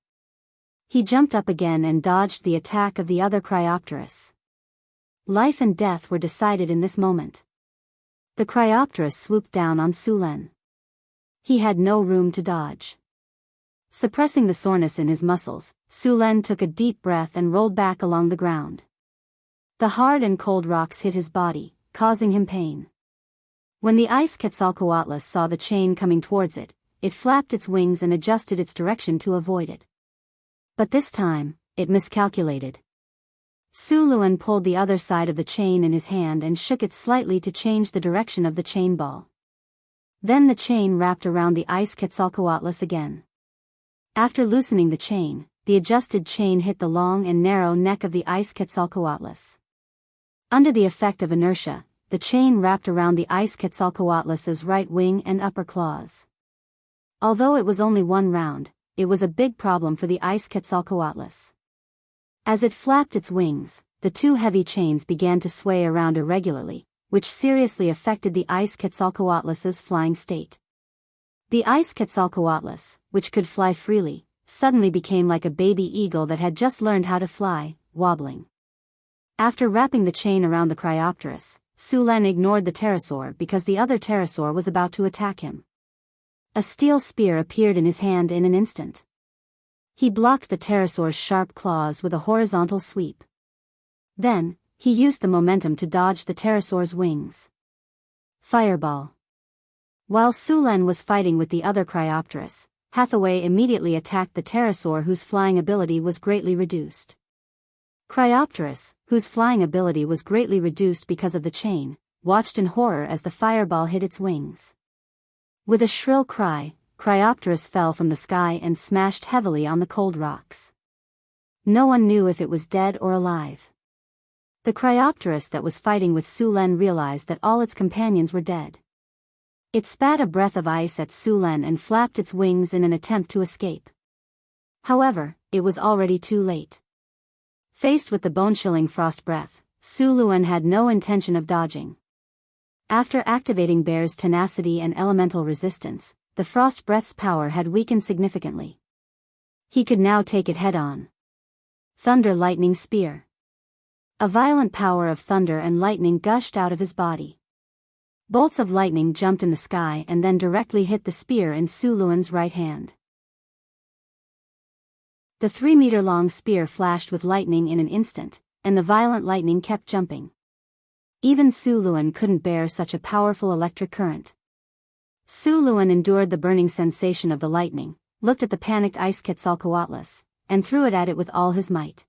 He jumped up again and dodged the attack of the other Cryopterus. Life and death were decided in this moment. The Cryopterus swooped down on Su Len. He had no room to dodge. Suppressing the soreness in his muscles, Su Len took a deep breath and rolled back along the ground. The hard and cold rocks hit his body, causing him pain. When the ice Quetzalcoatlus saw the chain coming towards it, it flapped its wings and adjusted its direction to avoid it. But this time, it miscalculated. Su Luan pulled the other side of the chain in his hand and shook it slightly to change the direction of the chain ball. Then the chain wrapped around the ice Quetzalcoatlus again. After loosening the chain, the adjusted chain hit the long and narrow neck of the ice Quetzalcoatlus. Under the effect of inertia, the chain wrapped around the ice Quetzalcoatlus's right wing and upper claws. Although it was only one round, it was a big problem for the ice Quetzalcoatlus. As it flapped its wings, the two heavy chains began to sway around irregularly, which seriously affected the ice Quetzalcoatlus's flying state. The ice Quetzalcoatlus, which could fly freely, suddenly became like a baby eagle that had just learned how to fly, wobbling. After wrapping the chain around the Cryopterus, Su Len ignored the pterosaur because the other pterosaur was about to attack him. A steel spear appeared in his hand in an instant. He blocked the pterosaur's sharp claws with a horizontal sweep. Then, he used the momentum to dodge the pterosaur's wings. Fireball. While Su Len was fighting with the other Cryopterus, Hathaway immediately attacked the pterosaur whose flying ability was greatly reduced. Cryopterus, whose flying ability was greatly reduced because of the chain, watched in horror as the fireball hit its wings. With a shrill cry, Cryopterus fell from the sky and smashed heavily on the cold rocks. No one knew if it was dead or alive. The Cryopterus that was fighting with Su Len realized that all its companions were dead. It spat a breath of ice at Su Len and flapped its wings in an attempt to escape. However, it was already too late. Faced with the bone-chilling frost breath, Su Luan had no intention of dodging. After activating Bear's tenacity and elemental resistance, the frost breath's power had weakened significantly. He could now take it head-on. Thunder Lightning Spear. A violent power of thunder and lightning gushed out of his body. Bolts of lightning jumped in the sky and then directly hit the spear in Su Luan's right hand. The 3-meter-long spear flashed with lightning in an instant, and the violent lightning kept jumping. Even Su Luan couldn't bear such a powerful electric current. Su Luan endured the burning sensation of the lightning, looked at the panicked ice Quetzalcoatlus, and threw it at it with all his might.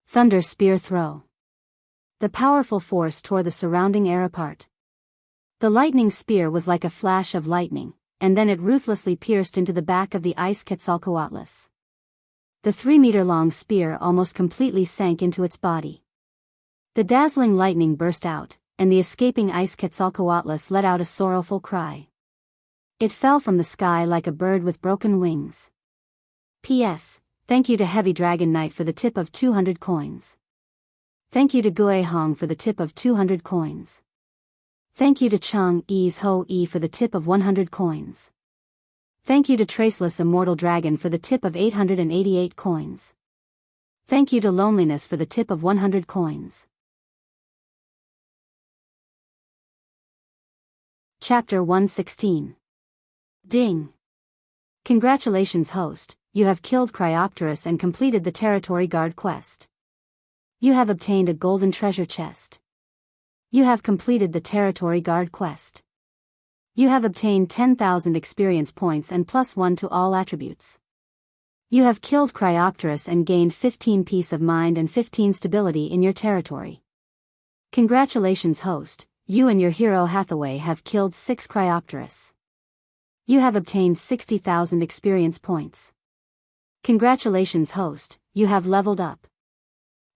Thunder Spear Throw. The powerful force tore the surrounding air apart. The lightning spear was like a flash of lightning, and then it ruthlessly pierced into the back of the ice Quetzalcoatlus. The 3-meter-long spear almost completely sank into its body. The dazzling lightning burst out, and the escaping ice Quetzalcoatlus let out a sorrowful cry. It fell from the sky like a bird with broken wings. P.S. Thank you to Heavy Dragon Knight for the tip of 200 coins. Thank you to Gue Hong for the tip of 200 coins. Thank you to Chung E's Ho E for the tip of 100 coins. Thank you to Traceless Immortal Dragon for the tip of 888 coins. Thank you to Loneliness for the tip of 100 coins. Chapter 116. Ding. Congratulations, host, you have killed Cryopterus and completed the Territory Guard quest. You have obtained a golden treasure chest. You have completed the Territory Guard quest. You have obtained 10,000 experience points and +1 to all attributes. You have killed Cryopterus and gained 15 peace of mind and 15 stability in your territory. Congratulations, host, you and your hero Hathaway have killed 6 Cryopterus. You have obtained 60,000 experience points. Congratulations, host, you have leveled up.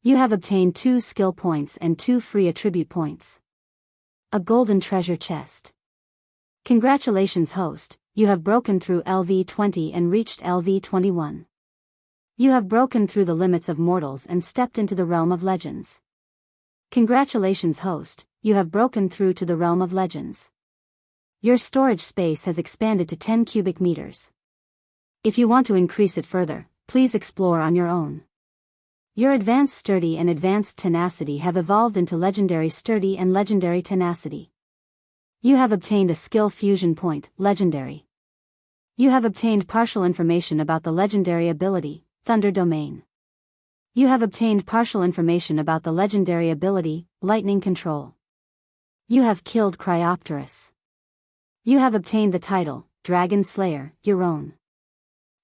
You have obtained 2 skill points and 2 free attribute points. A golden treasure chest. Congratulations, host, you have broken through LV20 and reached LV21. You have broken through the limits of mortals and stepped into the realm of legends. Congratulations, host, you have broken through to the realm of legends. Your storage space has expanded to 10 cubic meters. If you want to increase it further, please explore on your own. Your Advanced Sturdy and Advanced Tenacity have evolved into Legendary Sturdy and Legendary Tenacity. You have obtained a skill fusion point, Legendary. You have obtained partial information about the legendary ability, Thunder Domain. You have obtained partial information about the legendary ability, Lightning Control. You have killed Cryopterus. You have obtained the title, Dragon Slayer, your own.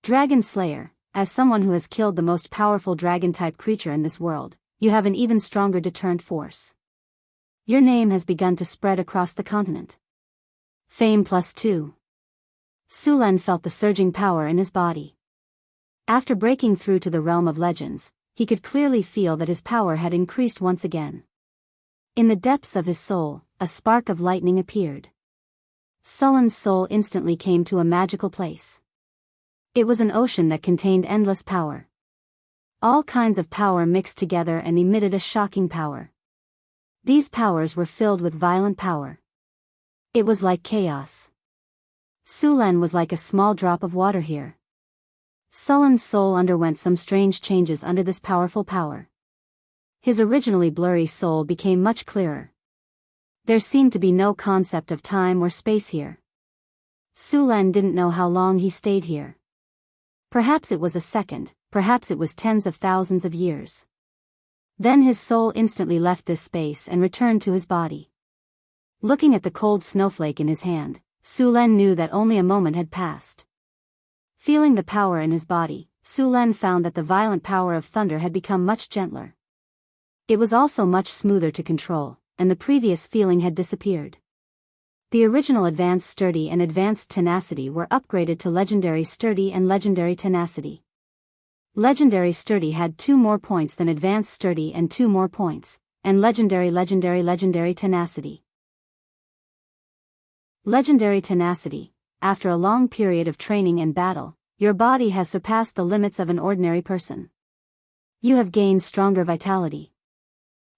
Dragon Slayer, as someone who has killed the most powerful dragon-type creature in this world, you have an even stronger deterrent force. Your name has begun to spread across the continent. Fame +2. Sulen felt the surging power in his body. After breaking through to the realm of legends, he could clearly feel that his power had increased once again. In the depths of his soul, a spark of lightning appeared. Sulen's soul instantly came to a magical place. It was an ocean that contained endless power. All kinds of power mixed together and emitted a shocking power. These powers were filled with violent power. It was like chaos. Sulen was like a small drop of water here. Sulen's soul underwent some strange changes under this powerful power. His originally blurry soul became much clearer. There seemed to be no concept of time or space here. Sulen didn't know how long he stayed here. Perhaps it was a second, perhaps it was tens of thousands of years. Then his soul instantly left this space and returned to his body. Looking at the cold snowflake in his hand, Sulen knew that only a moment had passed. Feeling the power in his body, Sulen found that the violent power of thunder had become much gentler. It was also much smoother to control, and the previous feeling had disappeared. The original Advanced Sturdy and Advanced Tenacity were upgraded to Legendary Sturdy and Legendary Tenacity. Legendary Sturdy had 2 more points than Advanced Sturdy and 2 more points, and Legendary Tenacity. Legendary Tenacity. After a long period of training and battle, your body has surpassed the limits of an ordinary person. You have gained stronger vitality.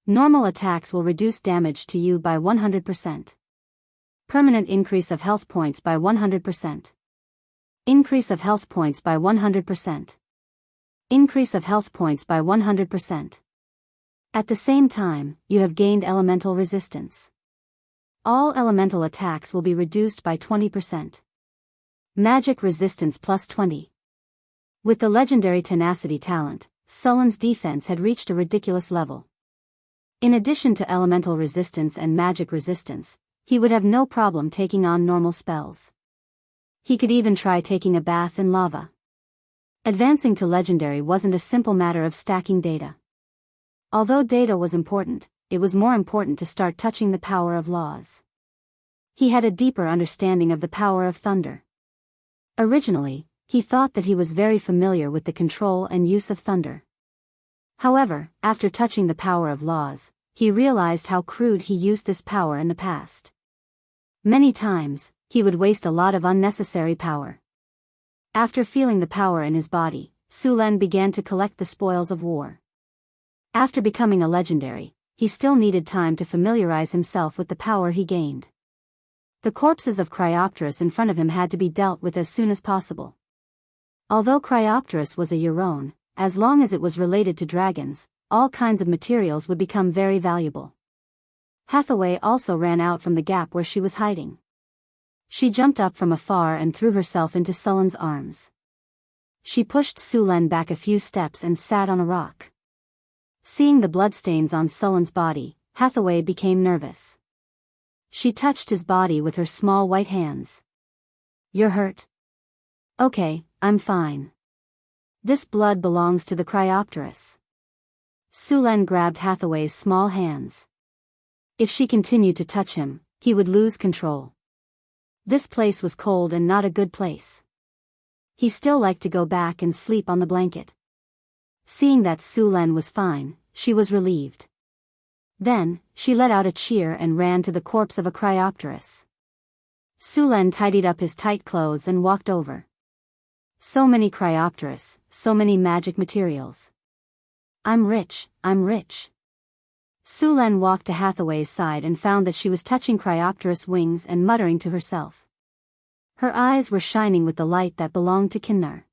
Normal attacks will reduce damage to you by 100%. Permanent increase of health points by 100%. Increase of health points by 100%. Increase of health points by 100%. At the same time, you have gained elemental resistance. All elemental attacks will be reduced by 20%. Magic resistance +20. With the Legendary Tenacity talent, Sulen's defense had reached a ridiculous level. In addition to elemental resistance and magic resistance, he would have no problem taking on normal spells. He could even try taking a bath in lava. Advancing to Legendary wasn't a simple matter of stacking data. Although data was important, it was more important to start touching the power of laws. He had a deeper understanding of the power of thunder. Originally, he thought that he was very familiar with the control and use of thunder. However, after touching the power of laws, he realized how crude he used this power in the past. Many times, he would waste a lot of unnecessary power. After feeling the power in his body, Su Len began to collect the spoils of war. After becoming a legendary, he still needed time to familiarize himself with the power he gained. The corpses of Cryopteris in front of him had to be dealt with as soon as possible. Although Cryopteris was a Euron, as long as it was related to dragons, all kinds of materials would become very valuable. Hathaway also ran out from the gap where she was hiding. She jumped up from afar and threw herself into Sullen's arms. She pushed Su Len back a few steps and sat on a rock. Seeing the bloodstains on Sullen's body, Hathaway became nervous. She touched his body with her small white hands. "You're hurt?" "Okay, I'm fine. This blood belongs to the Cryopteris." Su Len grabbed Hathaway's small hands. If she continued to touch him, he would lose control. This place was cold and not a good place. He still liked to go back and sleep on the blanket. Seeing that Su Len was fine, she was relieved. Then, she let out a cheer and ran to the corpse of a Cryopteris. Su Len tidied up his tight clothes and walked over. So many Cryopteris, so many magic materials. I'm rich, I'm rich." Su Len walked to Hathaway's side and found that she was touching Cryopteris' wings and muttering to herself. Her eyes were shining with the light that belonged to Kinnar.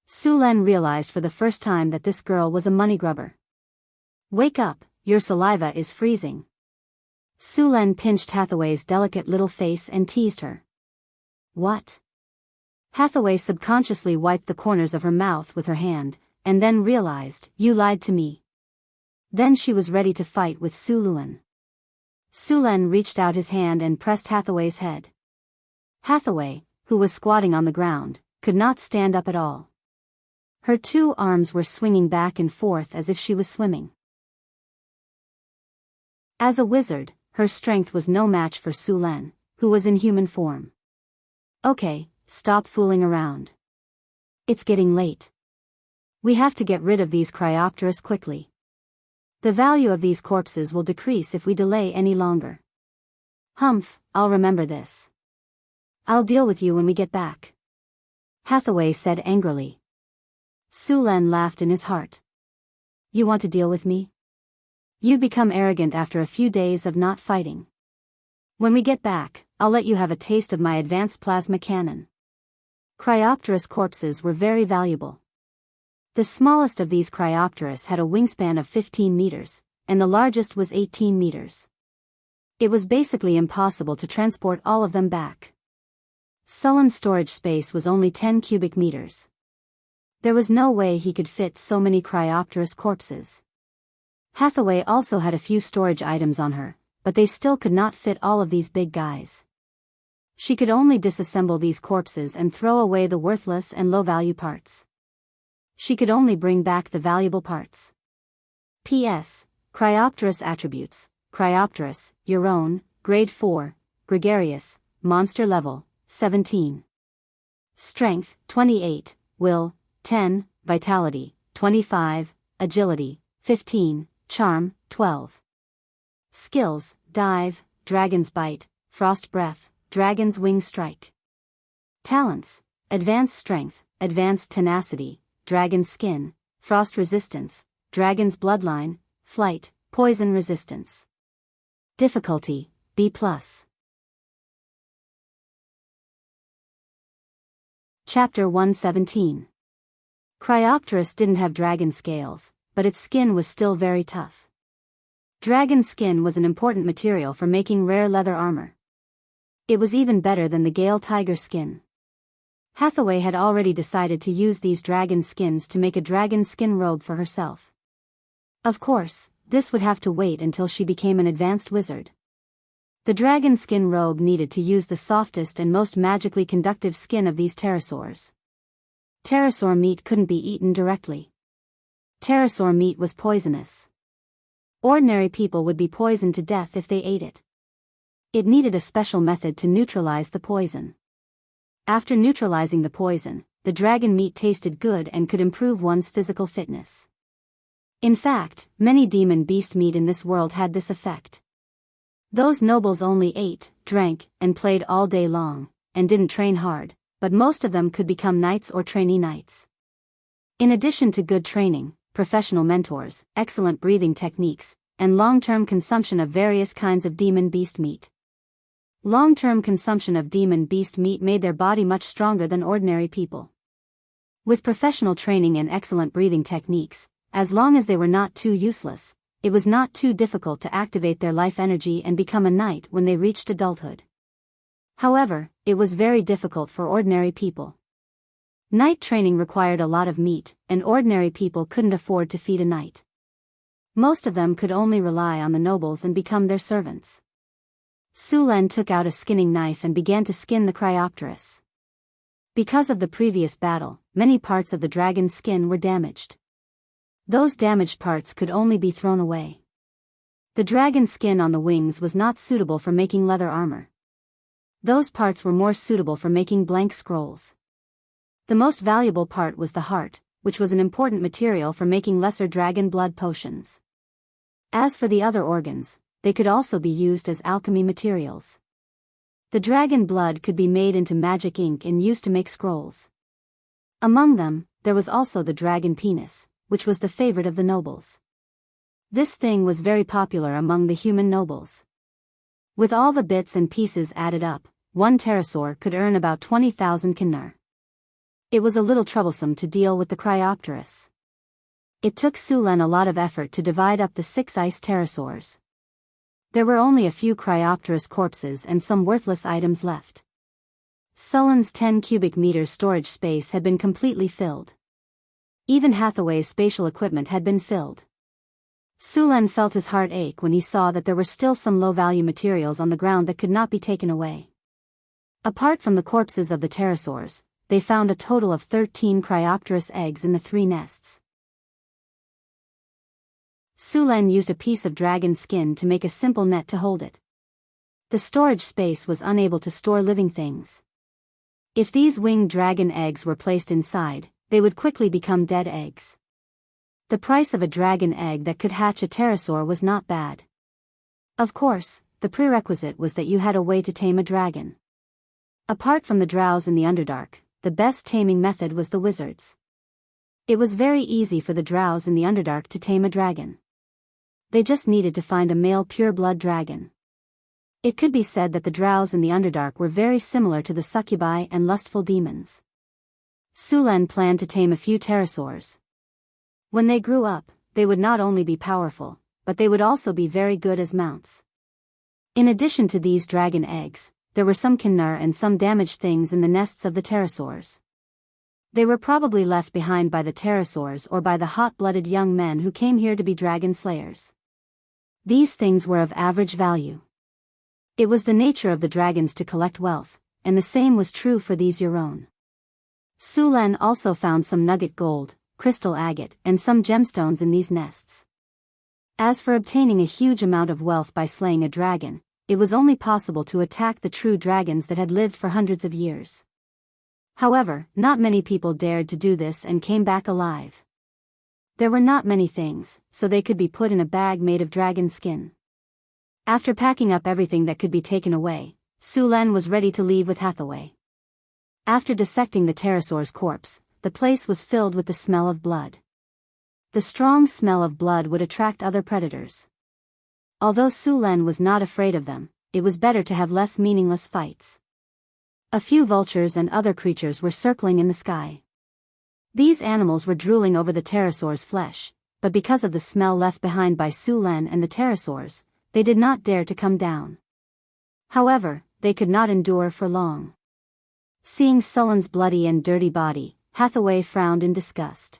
Su Len realized for the first time that this girl was a money grubber. "Wake up, your saliva is freezing." Su Len pinched Hathaway's delicate little face and teased her. "What?" Hathaway subconsciously wiped the corners of her mouth with her hand, and then realized, "You lied to me." Then she was ready to fight with Su Len. Su Len reached out his hand and pressed Hathaway's head. Hathaway, who was squatting on the ground, could not stand up at all. Her two arms were swinging back and forth as if she was swimming. As a wizard, her strength was no match for Su Len, who was in human form. "Okay, stop fooling around. It's getting late. We have to get rid of these Cryopteris quickly. The value of these corpses will decrease if we delay any longer." "Humph, I'll remember this. I'll deal with you when we get back," Hathaway said angrily. Su Len laughed in his heart. "You want to deal with me? You become arrogant after a few days of not fighting. When we get back, I'll let you have a taste of my advanced plasma cannon." Cryopteris corpses were very valuable. The smallest of these Cryopteris had a wingspan of 15 meters, and the largest was 18 meters. It was basically impossible to transport all of them back. Sullen's storage space was only 10 cubic meters. There was no way he could fit so many Cryopteris corpses. Hathaway also had a few storage items on her, but they still could not fit all of these big guys. She could only disassemble these corpses and throw away the worthless and low-value parts. She could only bring back the valuable parts. P.S. Cryopteris attributes: Cryopteris, Euron, Grade 4, Gregarious, Monster Level, 17. Strength, 28, Will, 10, Vitality, 25, Agility, 15, Charm, 12. Skills: Dive, Dragon's Bite, Frost Breath, Dragon's Wing Strike. Talents: Advanced Strength, Advanced Tenacity, Dragon's Skin, Frost Resistance, Dragon's Bloodline, Flight, Poison Resistance. Difficulty, B+. Chapter 117. Cryopteris didn't have dragon scales, but its skin was still very tough. Dragon skin was an important material for making rare leather armor. It was even better than the Gale tiger skin. Hathaway had already decided to use these dragon skins to make a dragon skin robe for herself. Of course, this would have to wait until she became an advanced wizard. The dragon skin robe needed to use the softest and most magically conductive skin of these pterosaurs. Pterosaur meat couldn't be eaten directly. Pterosaur meat was poisonous. Ordinary people would be poisoned to death if they ate it. It needed a special method to neutralize the poison. After neutralizing the poison, the dragon meat tasted good and could improve one's physical fitness. In fact, many demon beast meat in this world had this effect. Those nobles only ate, drank, and played all day long, and didn't train hard, but most of them could become knights or trainee knights. In addition to good training, professional mentors, excellent breathing techniques, and long-term consumption of various kinds of demon beast meat. Long-term consumption of demon beast meat made their body much stronger than ordinary people. With professional training and excellent breathing techniques, as long as they were not too useless, it was not too difficult to activate their life energy and become a knight when they reached adulthood. However, it was very difficult for ordinary people. Knight training required a lot of meat, and ordinary people couldn't afford to feed a knight. Most of them could only rely on the nobles and become their servants. Su Len took out a skinning knife and began to skin the Cryopterus. Because of the previous battle, many parts of the dragon's skin were damaged. Those damaged parts could only be thrown away. The dragon's skin on the wings was not suitable for making leather armor. Those parts were more suitable for making blank scrolls. The most valuable part was the heart, which was an important material for making lesser dragon blood potions. As for the other organs, they could also be used as alchemy materials. The dragon blood could be made into magic ink and used to make scrolls. Among them, there was also the dragon penis, which was the favorite of the nobles. This thing was very popular among the human nobles. With all the bits and pieces added up, one pterosaur could earn about 20,000 kinar. It was a little troublesome to deal with the Cryopterus. It took Su Len a lot of effort to divide up the 6 ice pterosaurs. There were only a few Cryopterus corpses and some worthless items left. Sullen's 10 cubic meters storage space had been completely filled. Even Hathaway's spatial equipment had been filled. Su Len felt his heart ache when he saw that there were still some low-value materials on the ground that could not be taken away. Apart from the corpses of the pterosaurs, they found a total of 13 Cryopterus eggs in the 3 nests. Su Len used a piece of dragon skin to make a simple net to hold it. The storage space was unable to store living things. If these winged dragon eggs were placed inside, they would quickly become dead eggs. The price of a dragon egg that could hatch a pterosaur was not bad. Of course, the prerequisite was that you had a way to tame a dragon. Apart from the drows in the Underdark, the best taming method was the wizards. It was very easy for the drows in the Underdark to tame a dragon. They just needed to find a male pure-blood dragon. It could be said that the drows in the Underdark were very similar to the succubi and lustful demons. Su Len planned to tame a few pterosaurs. When they grew up, they would not only be powerful, but they would also be very good as mounts. In addition to these dragon eggs, there were some kinar and some damaged things in the nests of the pterosaurs. They were probably left behind by the pterosaurs or by the hot-blooded young men who came here to be dragon slayers. These things were of average value. It was the nature of the dragons to collect wealth, and the same was true for these Euron. Su Len also found some nugget gold, crystal agate, and some gemstones in these nests. As for obtaining a huge amount of wealth by slaying a dragon, it was only possible to attack the true dragons that had lived for hundreds of years. However, not many people dared to do this and came back alive. There were not many things, so they could be put in a bag made of dragon skin. After packing up everything that could be taken away, Su Len was ready to leave with Hathaway. After dissecting the pterosaur's corpse, the place was filled with the smell of blood. The strong smell of blood would attract other predators. Although Su Len was not afraid of them, it was better to have less meaningless fights. A few vultures and other creatures were circling in the sky. These animals were drooling over the pterosaur's flesh, but because of the smell left behind by Su Len and the pterosaurs, they did not dare to come down. However, they could not endure for long. Seeing Sullen's bloody and dirty body, Hathaway frowned in disgust.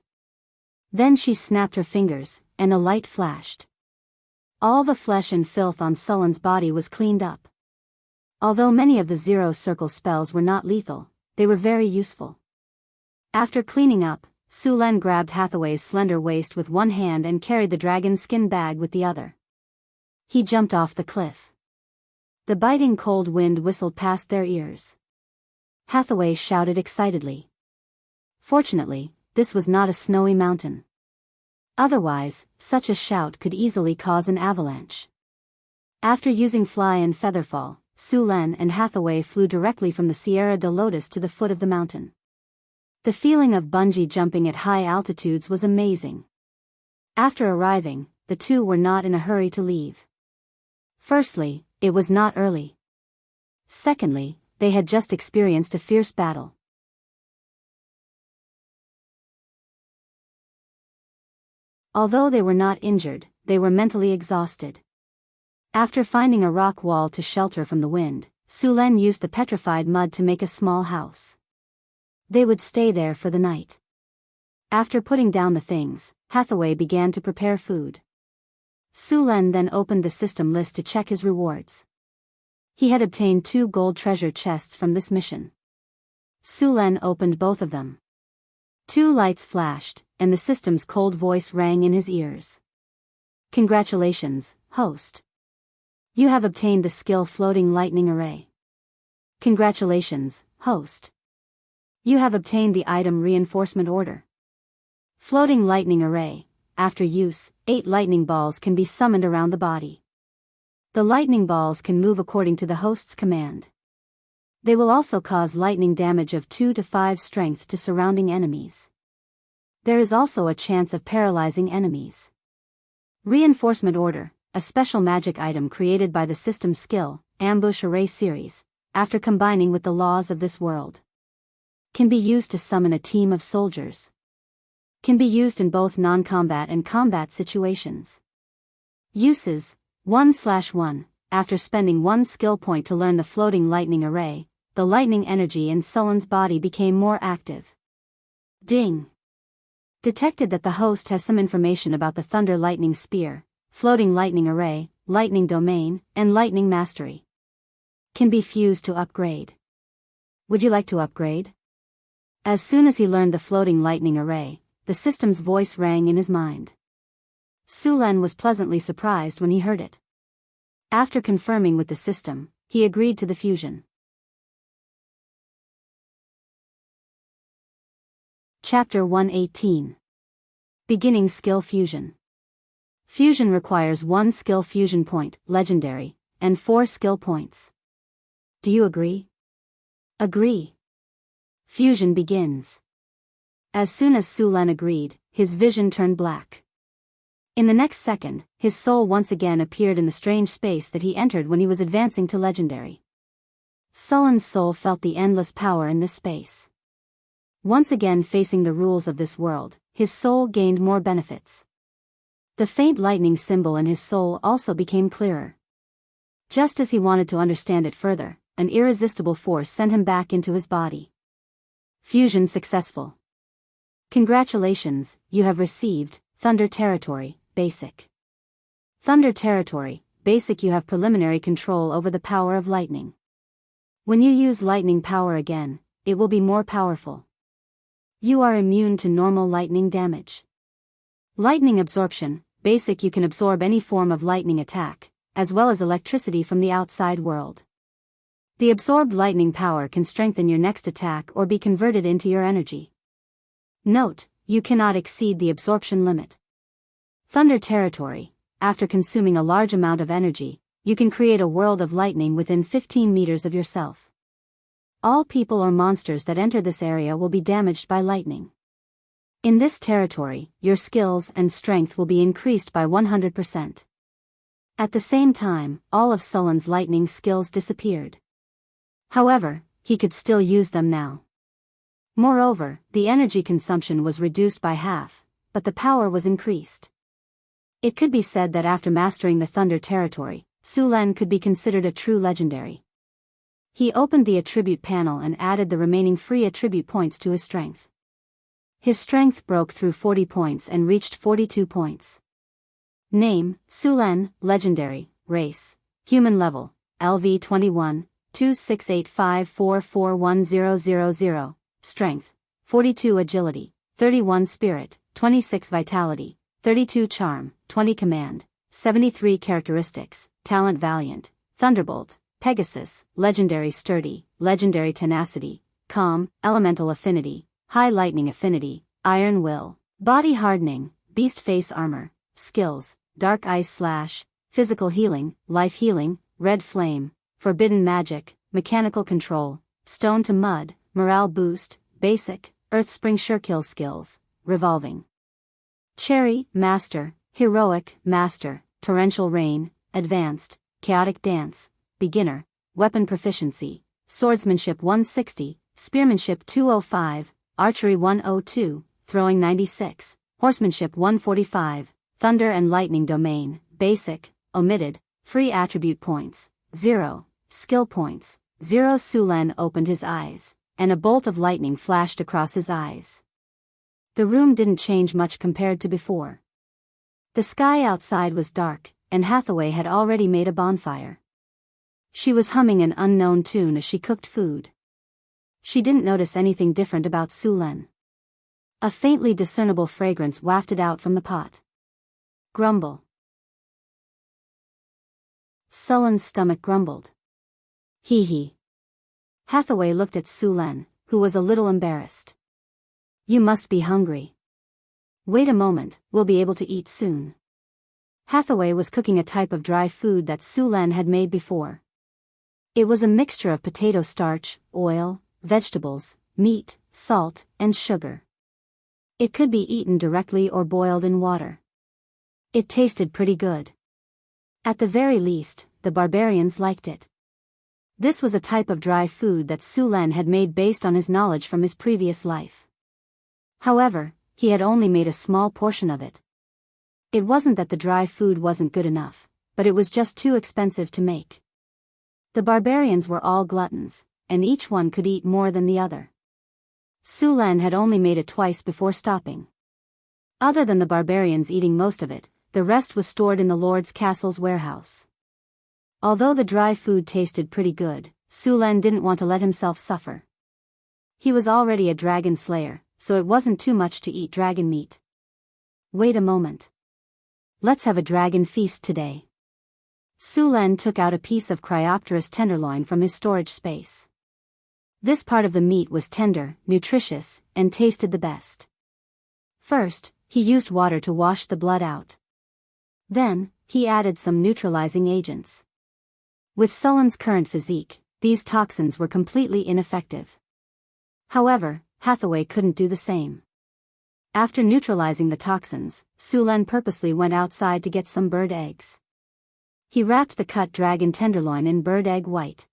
Then she snapped her fingers, and a light flashed. All the flesh and filth on Sullen's body was cleaned up. Although many of the Zero Circle spells were not lethal, they were very useful. After cleaning up, Su Len grabbed Hathaway's slender waist with one hand and carried the dragon skin bag with the other. He jumped off the cliff. The biting cold wind whistled past their ears. Hathaway shouted excitedly. Fortunately, this was not a snowy mountain. Otherwise, such a shout could easily cause an avalanche. After using Fly and Featherfall, Su Len and Hathaway flew directly from the Sierra de Lotus to the foot of the mountain. The feeling of bungee jumping at high altitudes was amazing. After arriving, the two were not in a hurry to leave. Firstly, it was not early. Secondly, they had just experienced a fierce battle. Although they were not injured, they were mentally exhausted. After finding a rock wall to shelter from the wind, Su Len used the petrified mud to make a small house. They would stay there for the night. After putting down the things, Hathaway began to prepare food. Su Len then opened the system list to check his rewards. He had obtained 2 gold treasure chests from this mission. Su Len opened both of them. 2 lights flashed, and the system's cold voice rang in his ears. Congratulations, host. You have obtained the skill Floating Lightning Array. Congratulations, host. You have obtained the item Reinforcement Order. Floating Lightning Array. After use, 8 lightning balls can be summoned around the body. The lightning balls can move according to the host's command. They will also cause lightning damage of 2 to 5 strength to surrounding enemies. There is also a chance of paralyzing enemies. Reinforcement Order, a special magic item created by the system's skill, Ambush Array series, after combining with the laws of this world. Can be used to summon a team of soldiers. Can be used in both non-combat and combat situations. Uses: 1/1. After spending 1 skill point to learn the Floating Lightning Array, the lightning energy in Sullen's body became more active. Ding! Detected that the host has some information about the Thunder Lightning Spear, Floating Lightning Array, Lightning Domain, and Lightning Mastery. Can be fused to upgrade. Would you like to upgrade? As soon as he learned the Floating Lightning Array, the system's voice rang in his mind. Su Len was pleasantly surprised when he heard it. After confirming with the system, he agreed to the fusion. Chapter 118. Beginning Skill Fusion. Fusion requires 1 skill fusion point, legendary, and 4 skill points. Do you agree? Agree. Fusion begins. As soon as Su Len agreed, his vision turned black. In the next second, his soul once again appeared in the strange space that he entered when he was advancing to legendary. Sullen's soul felt the endless power in this space. Once again facing the rules of this world, his soul gained more benefits. The faint lightning symbol in his soul also became clearer. Just as he wanted to understand it further, an irresistible force sent him back into his body. Fusion successful. Congratulations, you have received Thunder Territory, Basic. Thunder Territory, Basic. You have preliminary control over the power of lightning. When you use lightning power again, it will be more powerful. You are immune to normal lightning damage. Lightning Absorption, Basic. You can absorb any form of lightning attack, as well as electricity from the outside world. The absorbed lightning power can strengthen your next attack or be converted into your energy. Note, you cannot exceed the absorption limit. Thunder Territory, after consuming a large amount of energy, you can create a world of lightning within 15 meters of yourself. All people or monsters that enter this area will be damaged by lightning. In this territory, your skills and strength will be increased by 100%. At the same time, all of Sullen's lightning skills disappeared. However, he could still use them now. Moreover, the energy consumption was reduced by half, but the power was increased. It could be said that after mastering the Thunder Territory, Su Len could be considered a true legendary. He opened the attribute panel and added the remaining free attribute points to his strength. His strength broke through 40 points and reached 42 points. Name, Su Len, Legendary, Race, Human Level, LV 21, 2685441000. Strength, 42 Agility, 31 Spirit, 26 Vitality, 32 Charm, 20 Command, 73 Characteristics, Talent Valiant, Thunderbolt, Pegasus, Legendary Sturdy, Legendary Tenacity, Calm, Elemental Affinity, High Lightning Affinity, Iron Will, Body Hardening, Beast Face Armor, Skills, Dark Ice Slash, physical healing, life healing, red flame, forbidden magic, mechanical control, stone to mud, morale boost, basic, earth spring sure kill skills, revolving. Cherry, master, heroic, master, torrential rain, advanced, chaotic dance, beginner, weapon proficiency, swordsmanship 160, spearmanship 205, archery 102, throwing 96, horsemanship 145, thunder and lightning domain, basic, omitted, free attribute points, 0, skill points, 0. Sulen opened his eyes, and a bolt of lightning flashed across his eyes. The room didn't change much compared to before. The sky outside was dark, and Hathaway had already made a bonfire. She was humming an unknown tune as she cooked food. She didn't notice anything different about Sulen. A faintly discernible fragrance wafted out from the pot. Grumble. Sulen's stomach grumbled. Hee hee. Hathaway looked at Sulen, who was a little embarrassed. You must be hungry. Wait a moment, we'll be able to eat soon. Hathaway was cooking a type of dry food that Sulen had made before. It was a mixture of potato starch, oil, vegetables, meat, salt, and sugar. It could be eaten directly or boiled in water. It tasted pretty good. At the very least, the barbarians liked it. This was a type of dry food that Sulen had made based on his knowledge from his previous life. However, he had only made a small portion of it. It wasn't that the dry food wasn't good enough, but it was just too expensive to make. The barbarians were all gluttons, and each one could eat more than the other. Sulen had only made it twice before stopping. Other than the barbarians eating most of it, the rest was stored in the Lord's castle's warehouse. Although the dry food tasted pretty good, Sulen didn't want to let himself suffer. He was already a dragon slayer, so it wasn't too much to eat dragon meat. Wait a moment. Let's have a dragon feast today. Sulen took out a piece of Cryopterus tenderloin from his storage space. This part of the meat was tender, nutritious, and tasted the best. First, he used water to wash the blood out. Then, he added some neutralizing agents. With Sulen's current physique, these toxins were completely ineffective. However, Hathaway couldn't do the same. After neutralizing the toxins, Sulen purposely went outside to get some bird eggs. He wrapped the cut dragon tenderloin in bird egg white.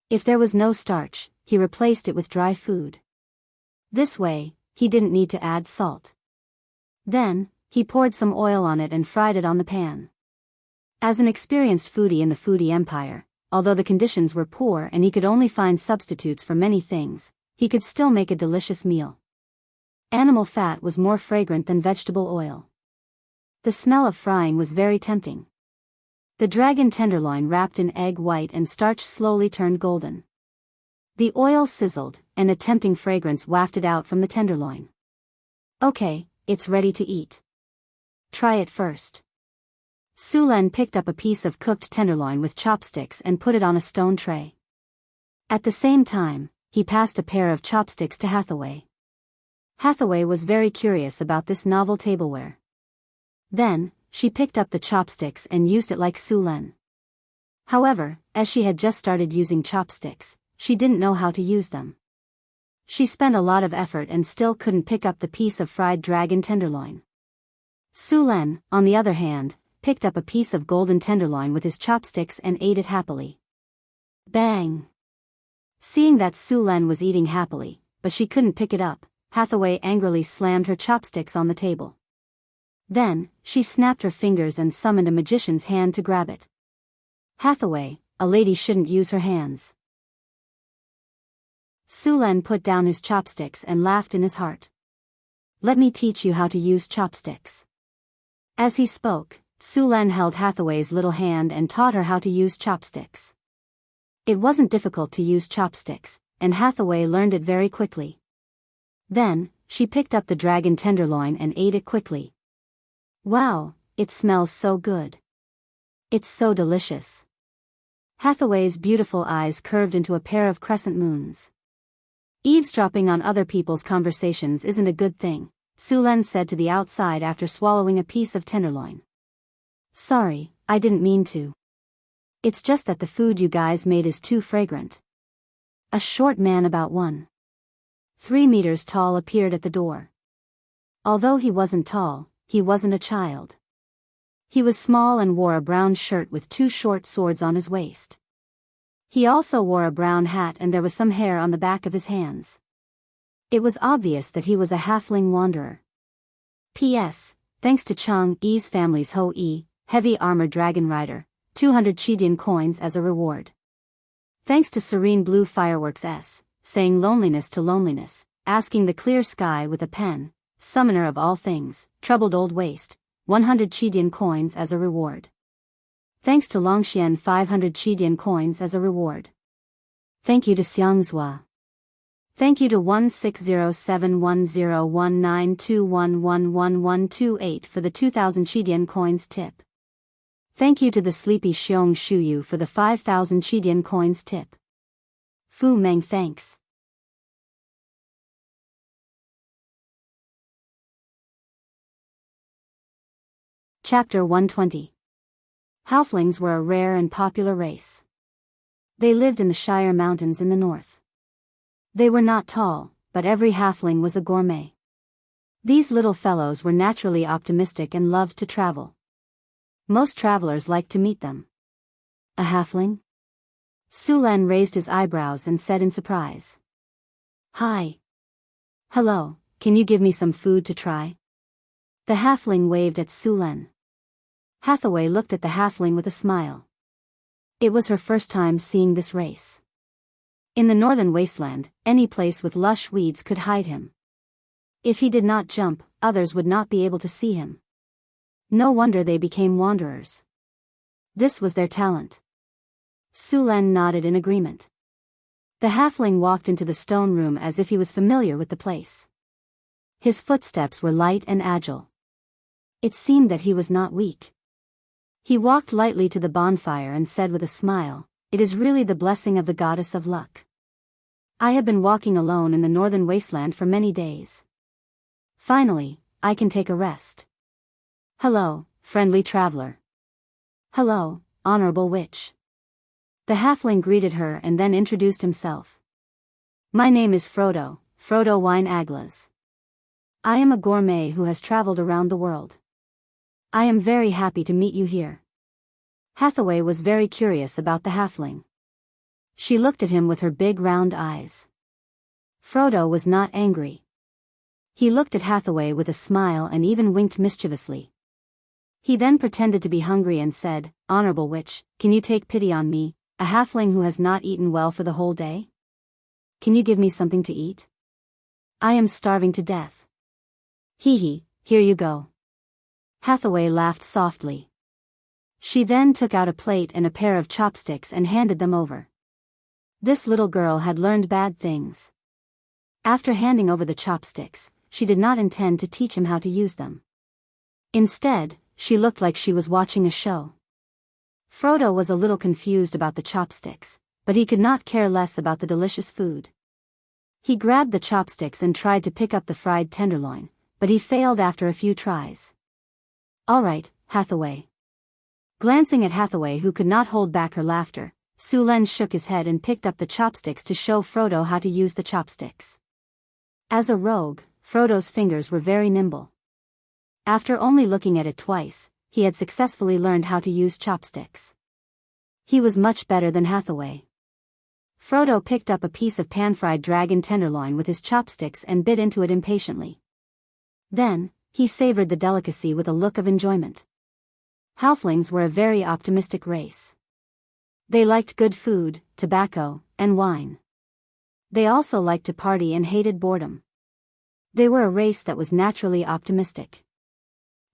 If there was no starch, he replaced it with dry food. This way, he didn't need to add salt. Then, he poured some oil on it and fried it on the pan. As an experienced foodie in the foodie empire, although the conditions were poor and he could only find substitutes for many things, he could still make a delicious meal. Animal fat was more fragrant than vegetable oil. The smell of frying was very tempting. The dragon tenderloin wrapped in egg white and starch slowly turned golden. The oil sizzled, and a tempting fragrance wafted out from the tenderloin. Okay, it's ready to eat. Try it first. Sulen picked up a piece of cooked tenderloin with chopsticks and put it on a stone tray. At the same time, he passed a pair of chopsticks to Hathaway. Hathaway was very curious about this novel tableware. Then, she picked up the chopsticks and used it like Sulen. However, as she had just started using chopsticks, she didn't know how to use them. She spent a lot of effort and still couldn't pick up the piece of fried dragon tenderloin. Sulen, on the other hand, picked up a piece of golden tenderloin with his chopsticks and ate it happily. Bang! Seeing that Sulen was eating happily, but she couldn't pick it up, Hathaway angrily slammed her chopsticks on the table. Then, she snapped her fingers and summoned a magician's hand to grab it. Hathaway, a lady shouldn't use her hands. Sulen put down his chopsticks and laughed in his heart. Let me teach you how to use chopsticks. As he spoke, Sulen held Hathaway's little hand and taught her how to use chopsticks. It wasn't difficult to use chopsticks, and Hathaway learned it very quickly. Then, she picked up the dragon tenderloin and ate it quickly. Wow, it smells so good. It's so delicious. Hathaway's beautiful eyes curved into a pair of crescent moons. Eavesdropping on other people's conversations isn't a good thing, Sulen said to the outside after swallowing a piece of tenderloin. Sorry, I didn't mean to. It's just that the food you guys made is too fragrant. A short man about 1.3 meters tall appeared at the door. Although he wasn't tall, he wasn't a child. He was small and wore a brown shirt with 2 short swords on his waist. He also wore a brown hat and there was some hair on the back of his hands. It was obvious that he was a halfling wanderer. P.S. Thanks to Chang Yi's family's Ho-E, heavy armored dragon rider, 200 Chidian coins as a reward. Thanks to Serene Blue Fireworks S, saying loneliness to loneliness, asking the clear sky with a pen, summoner of all things, troubled old waste, 100 Chidian coins as a reward. Thanks to Longxian 500 Chidian coins as a reward. Thank you to Xiangzhua. Thank you to 1607101921111128 for the 2000 Chidian coins tip. Thank you to the sleepy Xiong Shuyu for the 5000 Chidian coins tip. Fu Meng thanks. Chapter 120. Halflings were a rare and popular race. They lived in the Shire Mountains in the north. They were not tall, but every halfling was a gourmet. These little fellows were naturally optimistic and loved to travel. Most travelers liked to meet them. A halfling? Sulen raised his eyebrows and said in surprise. Hi. Hello, can you give me some food to try? The halfling waved at Sulen. Hathaway looked at the halfling with a smile. It was her first time seeing this race. In the northern wasteland, any place with lush weeds could hide him. If he did not jump, others would not be able to see him. No wonder they became wanderers. This was their talent. Sulen nodded in agreement. The halfling walked into the stone room as if he was familiar with the place. His footsteps were light and agile. It seemed that he was not weak. He walked lightly to the bonfire and said with a smile, "It is really the blessing of the goddess of luck. I have been walking alone in the northern wasteland for many days. Finally, I can take a rest. Hello, friendly traveler. Hello, honorable witch." The halfling greeted her and then introduced himself. "My name is Frodo Wine Aglas. I am a gourmet who has traveled around the world. I am very happy to meet you here." Hathaway was very curious about the halfling. She looked at him with her big round eyes. Frodo was not angry. He looked at Hathaway with a smile and even winked mischievously. He then pretended to be hungry and said, "Honorable witch, can you take pity on me, a halfling who has not eaten well for the whole day? Can you give me something to eat? I am starving to death." "Hee, here you go." Hathaway laughed softly. She then took out a plate and a pair of chopsticks and handed them over. This little girl had learned bad things. After handing over the chopsticks, she did not intend to teach him how to use them. Instead, she looked like she was watching a show. Frodo was a little confused about the chopsticks, but he could not care less about the delicious food. He grabbed the chopsticks and tried to pick up the fried tenderloin, but he failed after a few tries. "All right, Hathaway." Glancing at Hathaway, who could not hold back her laughter, Sulen shook his head and picked up the chopsticks to show Frodo how to use the chopsticks. As a rogue, Frodo's fingers were very nimble. After only looking at it twice, he had successfully learned how to use chopsticks. He was much better than Hathaway. Frodo picked up a piece of pan-fried dragon tenderloin with his chopsticks and bit into it impatiently. Then, he savored the delicacy with a look of enjoyment. Halflings were a very optimistic race. They liked good food, tobacco, and wine. They also liked to party and hated boredom. They were a race that was naturally optimistic.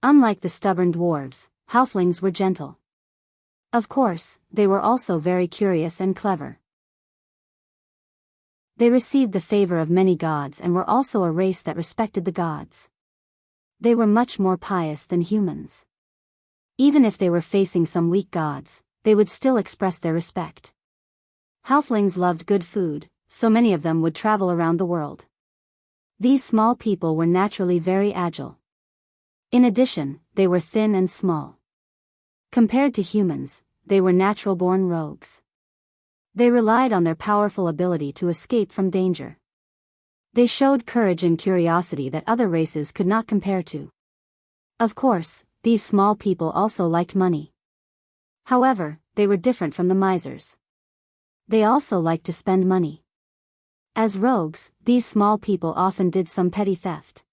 Unlike the stubborn dwarves, halflings were gentle. Of course, they were also very curious and clever. They received the favor of many gods and were also a race that respected the gods. They were much more pious than humans. Even if they were facing some weak gods, they would still express their respect. Halflings loved good food, so many of them would travel around the world. These small people were naturally very agile. In addition, they were thin and small. Compared to humans, they were natural-born rogues. They relied on their powerful ability to escape from danger. They showed courage and curiosity that other races could not compare to. Of course, these small people also liked money. However, they were different from the misers. They also liked to spend money. As rogues, these small people often did some petty theft.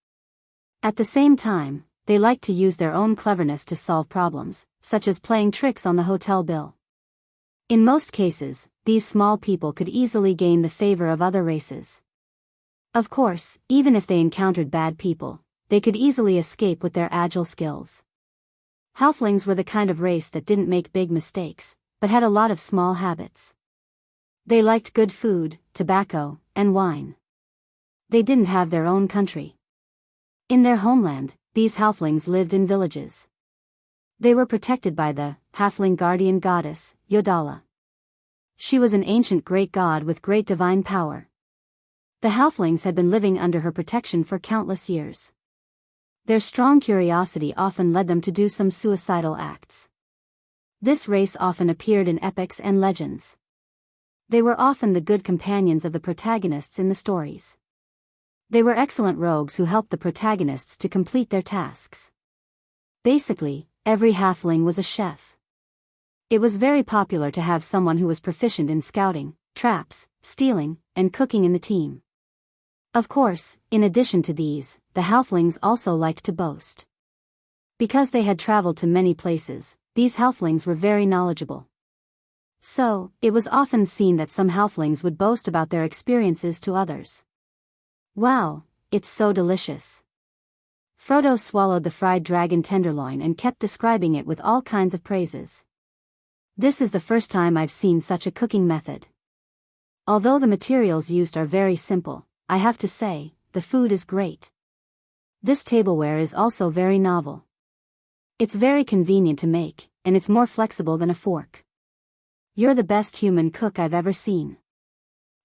At the same time, they liked to use their own cleverness to solve problems, such as playing tricks on the hotel bill. In most cases, these small people could easily gain the favor of other races. Of course, even if they encountered bad people, they could easily escape with their agile skills. Halflings were the kind of race that didn't make big mistakes, but had a lot of small habits. They liked good food, tobacco, and wine. They didn't have their own country. In their homeland, these halflings lived in villages. They were protected by the halfling guardian goddess, Yodala. She was an ancient great god with great divine power. The halflings had been living under her protection for countless years. Their strong curiosity often led them to do some suicidal acts. This race often appeared in epics and legends. They were often the good companions of the protagonists in the stories. They were excellent rogues who helped the protagonists to complete their tasks. Basically, every halfling was a chef. It was very popular to have someone who was proficient in scouting, traps, stealing, and cooking in the team. Of course, in addition to these, the halflings also liked to boast. Because they had traveled to many places, these halflings were very knowledgeable. So, it was often seen that some halflings would boast about their experiences to others. Wow, it's so delicious. Frodo swallowed the fried dragon tenderloin and kept describing it with all kinds of praises. This is the first time I've seen such a cooking method. Although the materials used are very simple, I have to say, the food is great. This tableware is also very novel. It's very convenient to make, and it's more flexible than a fork. You're the best human cook I've ever seen.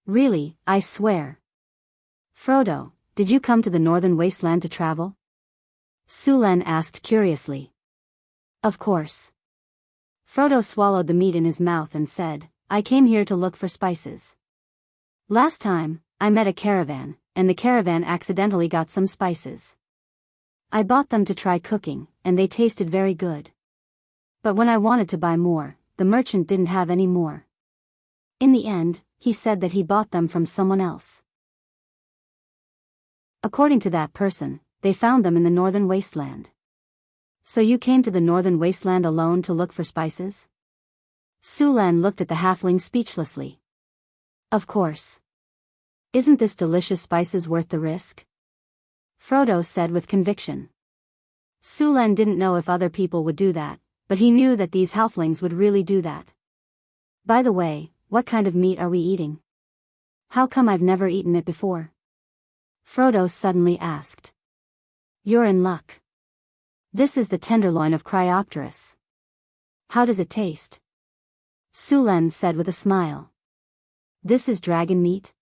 Really, I swear. Frodo, did you come to the northern wasteland to travel? Sulan asked curiously. Of course. Frodo swallowed the meat in his mouth and said, I came here to look for spices. Last time, I met a caravan, and the caravan accidentally got some spices. I bought them to try cooking, and they tasted very good. But when I wanted to buy more, the merchant didn't have any more. In the end, he said that he bought them from someone else. According to that person, they found them in the northern wasteland. So you came to the northern wasteland alone to look for spices? Sulan looked at the halfling speechlessly. Of course. Isn't this delicious spices worth the risk? Frodo said with conviction. Sulan didn't know if other people would do that, but he knew that these halflings would really do that. By the way, what kind of meat are we eating? How come I've never eaten it before? Frodo suddenly asked. You're in luck. This is the tenderloin of Cryopteris. How does it taste? Sulan said with a smile. This is dragon meat?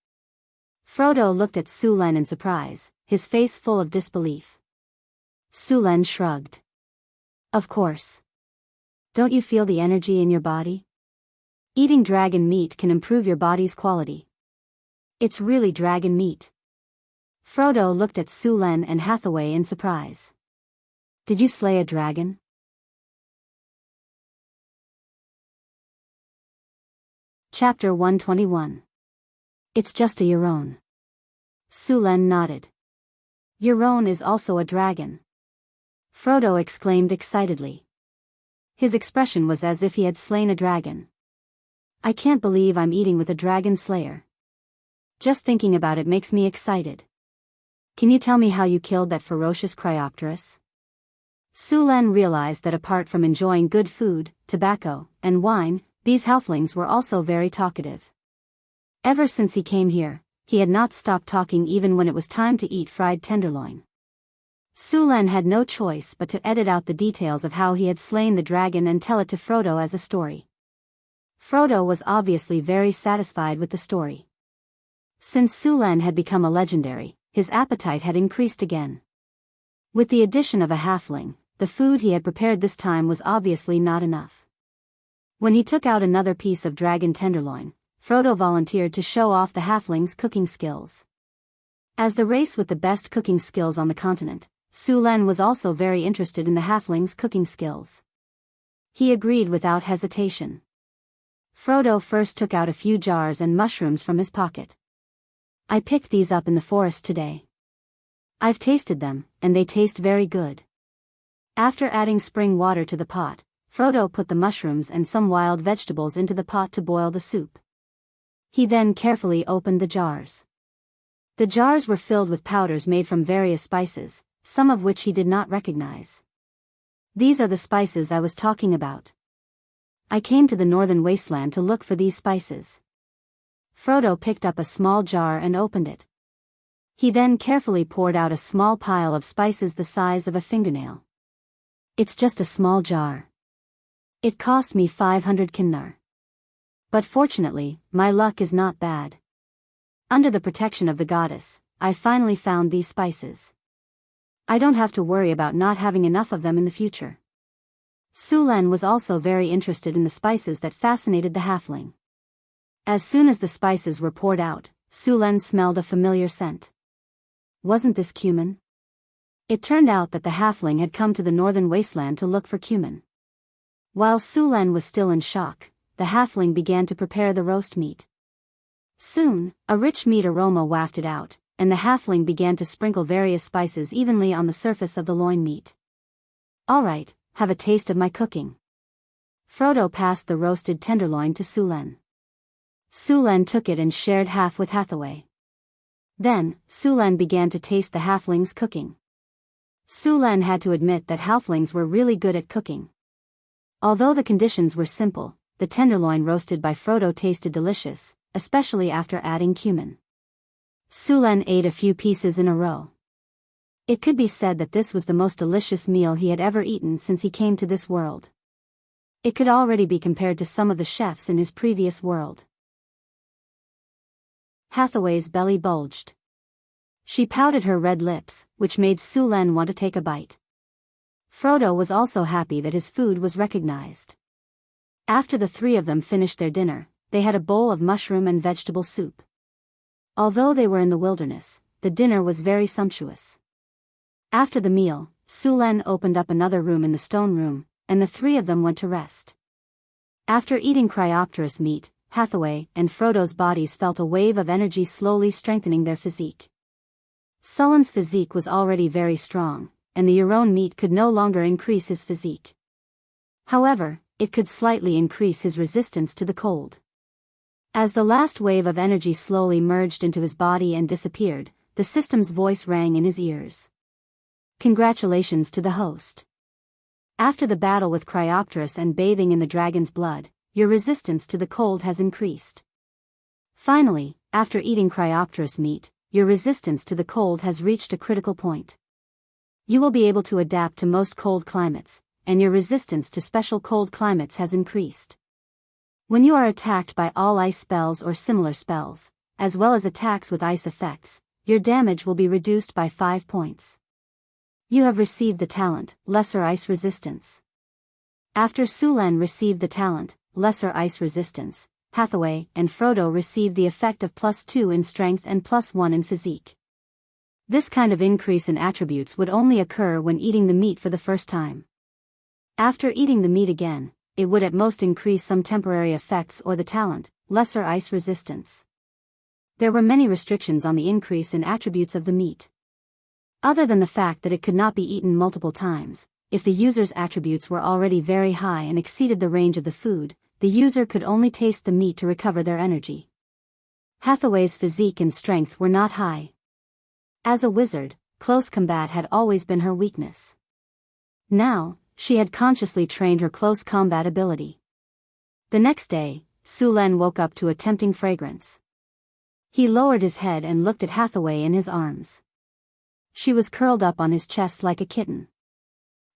Frodo looked at Sulan in surprise, his face full of disbelief. Sulan shrugged. Of course. Don't you feel the energy in your body? Eating dragon meat can improve your body's quality. It's really dragon meat. Frodo looked at Sulan and Hathaway in surprise. Did you slay a dragon? Chapter 121. It's just a Euron. Sulan nodded. Euron is also a dragon. Frodo exclaimed excitedly. His expression was as if he had slain a dragon. I can't believe I'm eating with a dragon slayer. Just thinking about it makes me excited. Can you tell me how you killed that ferocious Cryopteris? Sulan realized that apart from enjoying good food, tobacco, and wine, these halflings were also very talkative. Ever since he came here, he had not stopped talking even when it was time to eat fried tenderloin. Sulan had no choice but to edit out the details of how he had slain the dragon and tell it to Frodo as a story. Frodo was obviously very satisfied with the story. Since Sulan had become a legendary, his appetite had increased again. With the addition of a halfling, the food he had prepared this time was obviously not enough. When he took out another piece of dragon tenderloin, Frodo volunteered to show off the halfling's cooking skills. As the race with the best cooking skills on the continent, Sulen was also very interested in the halfling's cooking skills. He agreed without hesitation. Frodo first took out a few jars and mushrooms from his pocket. "I picked these up in the forest today. I've tasted them, and they taste very good." After adding spring water to the pot, Frodo put the mushrooms and some wild vegetables into the pot to boil the soup. He then carefully opened the jars. The jars were filled with powders made from various spices, some of which he did not recognize. "These are the spices I was talking about. I came to the northern wasteland to look for these spices." Frodo picked up a small jar and opened it. He then carefully poured out a small pile of spices the size of a fingernail. "It's just a small jar. It cost me 500 kinnar. But fortunately, my luck is not bad. Under the protection of the goddess, I finally found these spices. I don't have to worry about not having enough of them in the future." Sulen was also very interested in the spices that fascinated the halfling. As soon as the spices were poured out, Sulen smelled a familiar scent. Wasn't this cumin? It turned out that the halfling had come to the northern wasteland to look for cumin. While Sulen was still in shock, the halfling began to prepare the roast meat. Soon, a rich meat aroma wafted out, and the halfling began to sprinkle various spices evenly on the surface of the loin meat. "All right, have a taste of my cooking." Frodo passed the roasted tenderloin to Sulen. Sulen took it and shared half with Hathaway. Then, Sulen began to taste the halfling's cooking. Sulen had to admit that halflings were really good at cooking. Although the conditions were simple, the tenderloin roasted by Frodo tasted delicious, especially after adding cumin. Sulen ate a few pieces in a row. It could be said that this was the most delicious meal he had ever eaten since he came to this world. It could already be compared to some of the chefs in his previous world. Hathaway's belly bulged. She pouted her red lips, which made Sulen want to take a bite. Frodo was also happy that his food was recognized. After the three of them finished their dinner, they had a bowl of mushroom and vegetable soup. Although they were in the wilderness, the dinner was very sumptuous. After the meal, Sulen opened up another room in the stone room, and the three of them went to rest. After eating Cryopteris meat, Hathaway and Frodo's bodies felt a wave of energy slowly strengthening their physique. Sulen's physique was already very strong, and the Euron meat could no longer increase his physique. However, it could slightly increase his resistance to the cold. As the last wave of energy slowly merged into his body and disappeared, the system's voice rang in his ears. "Congratulations to the host. After the battle with Cryopteris and bathing in the dragon's blood, your resistance to the cold has increased. Finally, after eating Cryopteris meat, your resistance to the cold has reached a critical point. You will be able to adapt to most cold climates, and your resistance to special cold climates has increased. When you are attacked by all ice spells or similar spells, as well as attacks with ice effects, your damage will be reduced by 5 points. You have received the talent, Lesser Ice Resistance." After Sulen received the talent, Lesser Ice Resistance, Hathaway and Frodo received the effect of +2 in strength and +1 in physique. This kind of increase in attributes would only occur when eating the meat for the first time. After eating the meat again, it would at most increase some temporary effects or the talent, Lesser Ice Resistance. There were many restrictions on the increase in attributes of the meat. Other than the fact that it could not be eaten multiple times, if the user's attributes were already very high and exceeded the range of the food, the user could only taste the meat to recover their energy. Hathaway's physique and strength were not high. As a wizard, close combat had always been her weakness. Now, she had consciously trained her close combat ability. The next day, Sulen woke up to a tempting fragrance. He lowered his head and looked at Hathaway in his arms. She was curled up on his chest like a kitten.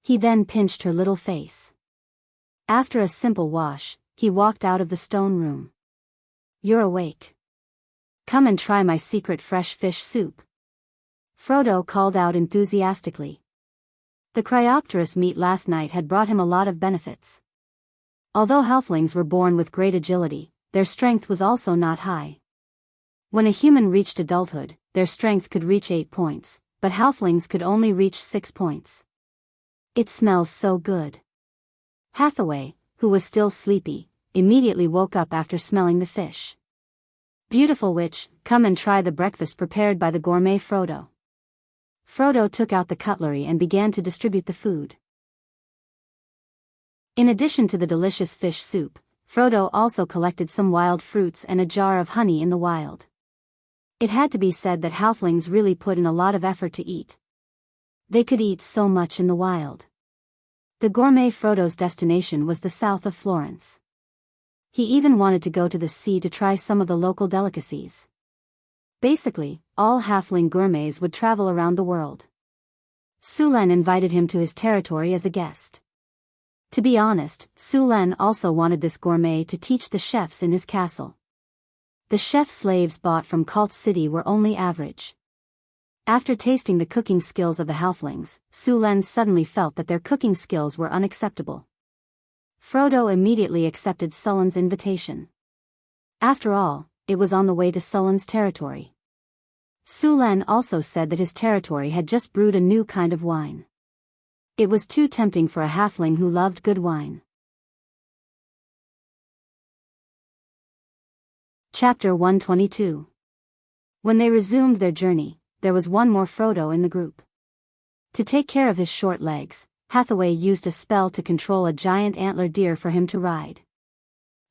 He then pinched her little face. After a simple wash, he walked out of the stone room. "You're awake. Come and try my secret fresh fish soup," Frodo called out enthusiastically. The Cryopteris meet last night had brought him a lot of benefits. Although halflings were born with great agility, their strength was also not high. When a human reached adulthood, their strength could reach 8 points, but halflings could only reach 6 points. It smells so good. Hathaway, who was still sleepy, immediately woke up after smelling the fish. Beautiful witch, come and try the breakfast prepared by the gourmet Frodo. Frodo took out the cutlery and began to distribute the food. In addition to the delicious fish soup, Frodo also collected some wild fruits and a jar of honey in the wild. It had to be said that halflings really put in a lot of effort to eat. They could eat so much in the wild. The gourmet Frodo's destination was the south of Florence. He even wanted to go to the sea to try some of the local delicacies. Basically, all halfling gourmets would travel around the world. Sulen invited him to his territory as a guest. To be honest, Sulen also wanted this gourmet to teach the chefs in his castle. The chef slaves bought from Cult City were only average. After tasting the cooking skills of the halflings, Sulen suddenly felt that their cooking skills were unacceptable. Frodo immediately accepted Sulen's invitation. After all, it was on the way to Sulen's territory. Sulen also said that his territory had just brewed a new kind of wine. It was too tempting for a halfling who loved good wine. Chapter 122. When they resumed their journey, there was one more Frodo in the group. To take care of his short legs, Hathaway used a spell to control a giant antler deer for him to ride.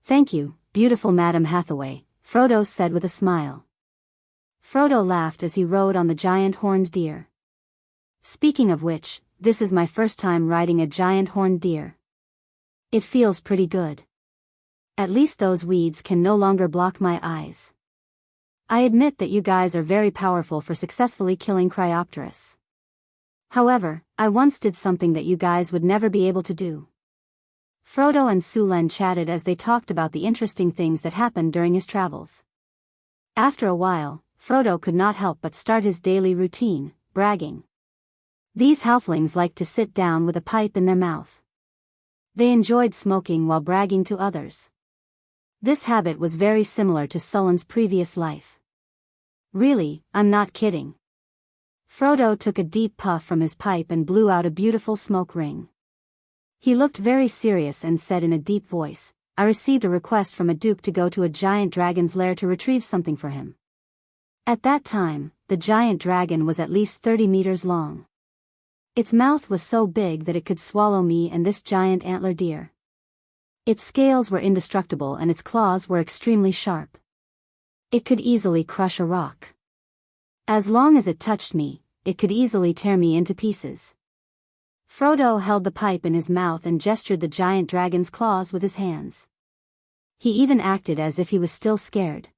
"Thank you, beautiful Madam Hathaway," Frodo said with a smile. Frodo laughed as he rode on the giant horned deer. "Speaking of which, this is my first time riding a giant horned deer. It feels pretty good. At least those weeds can no longer block my eyes. I admit that you guys are very powerful for successfully killing Cryopteris. However, I once did something that you guys would never be able to do." Frodo and Sulen chatted as they talked about the interesting things that happened during his travels. After a while, Frodo could not help but start his daily routine, bragging. These halflings liked to sit down with a pipe in their mouth. They enjoyed smoking while bragging to others. This habit was very similar to Sulen's previous life. "Really, I'm not kidding." Frodo took a deep puff from his pipe and blew out a beautiful smoke ring. He looked very serious and said in a deep voice, "I received a request from a duke to go to a giant dragon's lair to retrieve something for him." At that time, the giant dragon was at least 30 meters long. Its mouth was so big that it could swallow me and this giant antler deer. Its scales were indestructible and its claws were extremely sharp. It could easily crush a rock. As long as it touched me, it could easily tear me into pieces. Frodo held the pipe in his mouth and gestured the giant dragon's claws with his hands. He even acted as if he was still scared.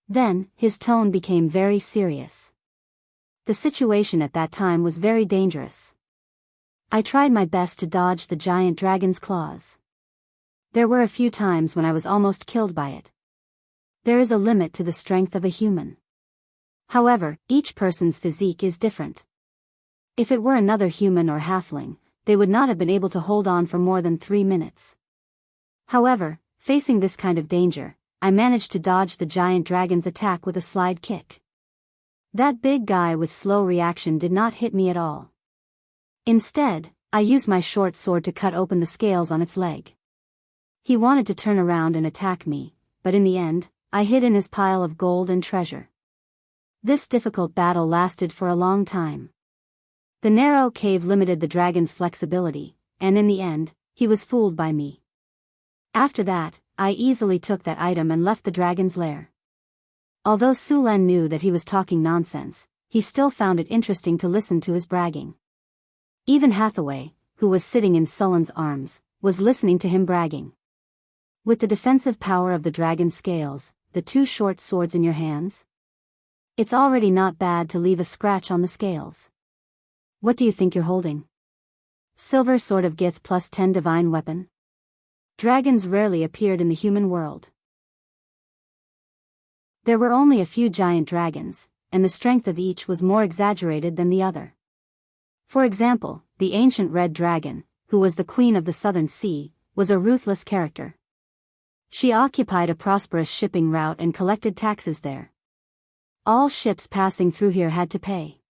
Then, his tone became very serious. The situation at that time was very dangerous. I tried my best to dodge the giant dragon's claws. There were a few times when I was almost killed by it. There is a limit to the strength of a human. However, each person's physique is different. If it were another human or halfling, they would not have been able to hold on for more than 3 minutes. However, facing this kind of danger, I managed to dodge the giant dragon's attack with a slide kick. That big guy with slow reaction did not hit me at all. Instead, I used my short sword to cut open the scales on its leg. He wanted to turn around and attack me, but in the end, I hid in his pile of gold and treasure. This difficult battle lasted for a long time. The narrow cave limited the dragon's flexibility, and in the end, he was fooled by me. After that, I easily took that item and left the dragon's lair. Although Sulen knew that he was talking nonsense, he still found it interesting to listen to his bragging. Even Hathaway, who was sitting in Sulen's arms, was listening to him bragging. With the defensive power of the dragon's scales, the 2 short swords in your hands, it's already not bad to leave a scratch on the scales. What do you think you're holding? Silver Sword of Gith plus 10 divine weapon? Dragons rarely appeared in the human world. There were only a few giant dragons, and the strength of each was more exaggerated than the other. For example, the ancient red dragon, who was the queen of the southern sea, was a ruthless character. She occupied a prosperous shipping route and collected taxes there. All ships passing through here had to pay.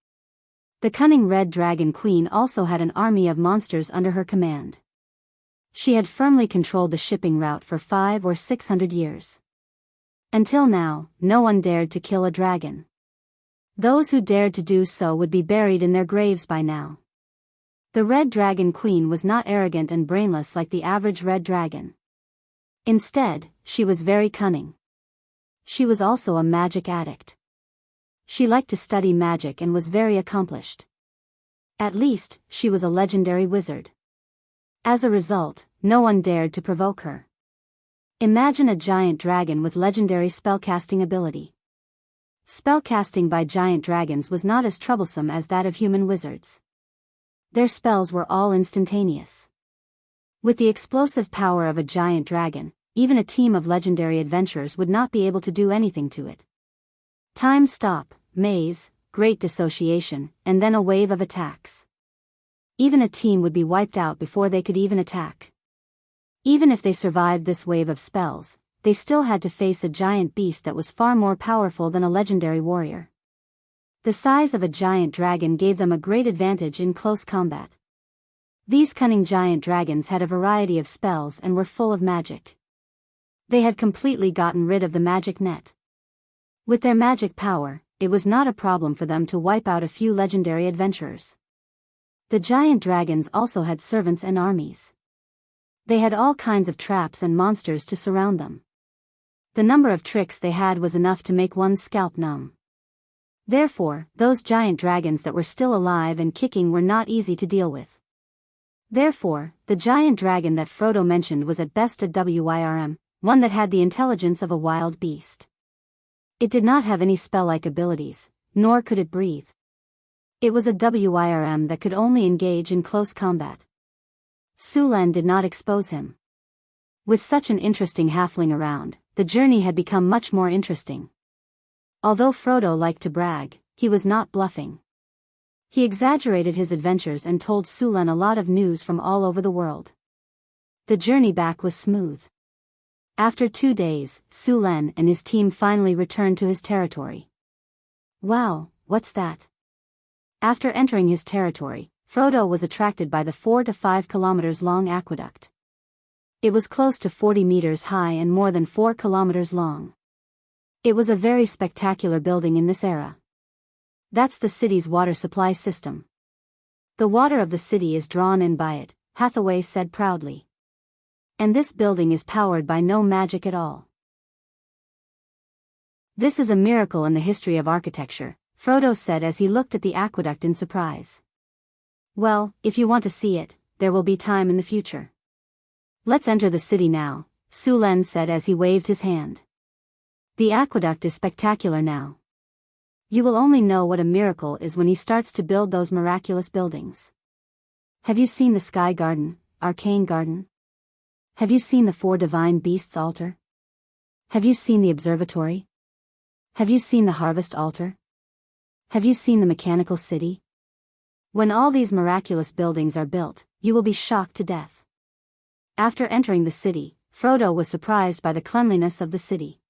The cunning red dragon queen also had an army of monsters under her command. She had firmly controlled the shipping route for 500 or 600 years. Until now, no one dared to kill a dragon. Those who dared to do so would be buried in their graves by now. The red dragon queen was not arrogant and brainless like the average red dragon. Instead, she was very cunning. She was also a magic addict. She liked to study magic and was very accomplished. At least, she was a legendary wizard. As a result, no one dared to provoke her. Imagine a giant dragon with legendary spellcasting ability. Spellcasting by giant dragons was not as troublesome as that of human wizards. Their spells were all instantaneous. With the explosive power of a giant dragon, even a team of legendary adventurers would not be able to do anything to it. Time stop, maze, great dissociation, and then a wave of attacks. Even a team would be wiped out before they could even attack. Even if they survived this wave of spells, they still had to face a giant beast that was far more powerful than a legendary warrior. The size of a giant dragon gave them a great advantage in close combat. These cunning giant dragons had a variety of spells and were full of magic. They had completely gotten rid of the magic net. With their magic power, it was not a problem for them to wipe out a few legendary adventurers. The giant dragons also had servants and armies. They had all kinds of traps and monsters to surround them. The number of tricks they had was enough to make one's scalp numb. Therefore, those giant dragons that were still alive and kicking were not easy to deal with. Therefore, the giant dragon that Frodo mentioned was at best a WIRM, one that had the intelligence of a wild beast. It did not have any spell-like abilities, nor could it breathe. It was a WIRM that could only engage in close combat. Sulan did not expose him. With such an interesting halfling around, the journey had become much more interesting. Although Frodo liked to brag, he was not bluffing. He exaggerated his adventures and told Sulan a lot of news from all over the world. The journey back was smooth. After 2 days, Sulan and his team finally returned to his territory. Wow, what's that? After entering his territory, Frodo was attracted by the 4 to 5 kilometers long aqueduct. It was close to 40 meters high and more than 4 kilometers long. It was a very spectacular building in this era. That's the city's water supply system. The water of the city is drawn in by it, Hathaway said proudly. And this building is powered by no magic at all. This is a miracle in the history of architecture, Frodo said as he looked at the aqueduct in surprise. Well, if you want to see it, there will be time in the future. Let's enter the city now, Sulan said as he waved his hand. The aqueduct is spectacular now. You will only know what a miracle is when he starts to build those miraculous buildings. Have you seen the Sky Garden, Arcane Garden? Have you seen the 4 divine beasts altar? Have you seen the observatory? Have you seen the harvest altar? Have you seen the mechanical city? When all these miraculous buildings are built, you will be shocked to death. After entering the city, Frodo was surprised by the cleanliness of the city.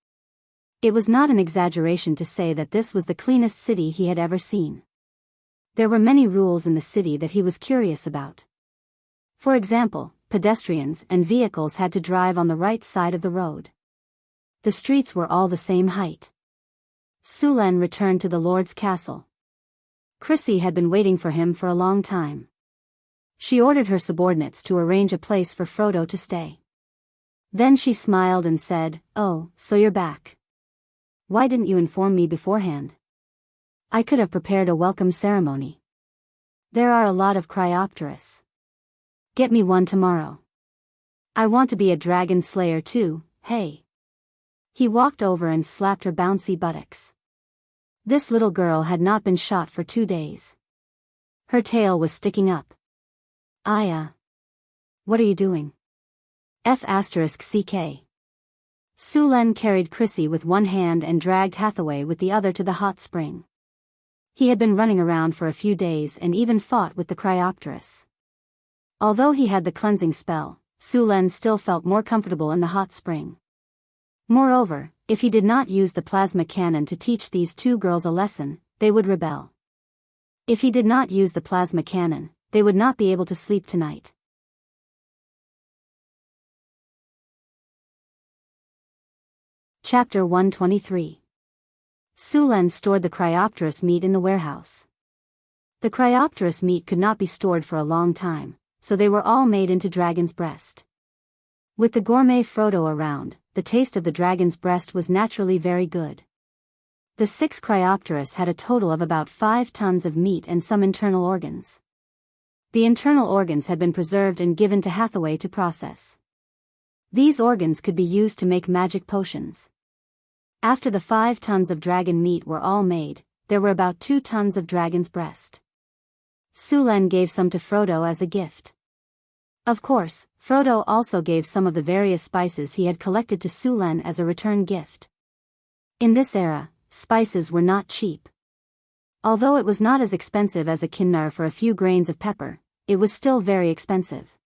It was not an exaggeration to say that this was the cleanest city he had ever seen. There were many rules in the city that he was curious about. For example, pedestrians and vehicles had to drive on the right side of the road. The streets were all the same height. Sulan returned to the Lord's castle. Chrissy had been waiting for him for a long time. She ordered her subordinates to arrange a place for Frodo to stay. Then she smiled and said, "Oh, so you're back. Why didn't you inform me beforehand? I could have prepared a welcome ceremony. There are a lot of Cryopteris. Get me one tomorrow. I want to be a dragon slayer too, hey." He walked over and slapped her bouncy buttocks. This little girl had not been shot for 2 days. Her tail was sticking up. What are you doing? F***CK. Sulan carried Chrissy with one hand and dragged Hathaway with the other to the hot spring. He had been running around for a few days and even fought with the Cryopterus. Although he had the cleansing spell, Sulen still felt more comfortable in the hot spring. Moreover, if he did not use the plasma cannon to teach these two girls a lesson, they would rebel. If he did not use the plasma cannon, they would not be able to sleep tonight. Chapter 123. Sulen stored the Cryopterus meat in the warehouse. The Cryopterus meat could not be stored for a long time, so they were all made into dragon's breast. With the gourmet Frodo around, the taste of the dragon's breast was naturally very good. The 6 Cryopterus had a total of about 5 tons of meat and some internal organs. The internal organs had been preserved and given to Hathaway to process. These organs could be used to make magic potions. After the 5 tons of dragon meat were all made, there were about 2 tons of dragon's breast. Sulen gave some to Frodo as a gift. Of course, Frodo also gave some of the various spices he had collected to Sulen as a return gift. In this era, spices were not cheap. Although it was not as expensive as a kinnar for a few grains of pepper, it was still very expensive.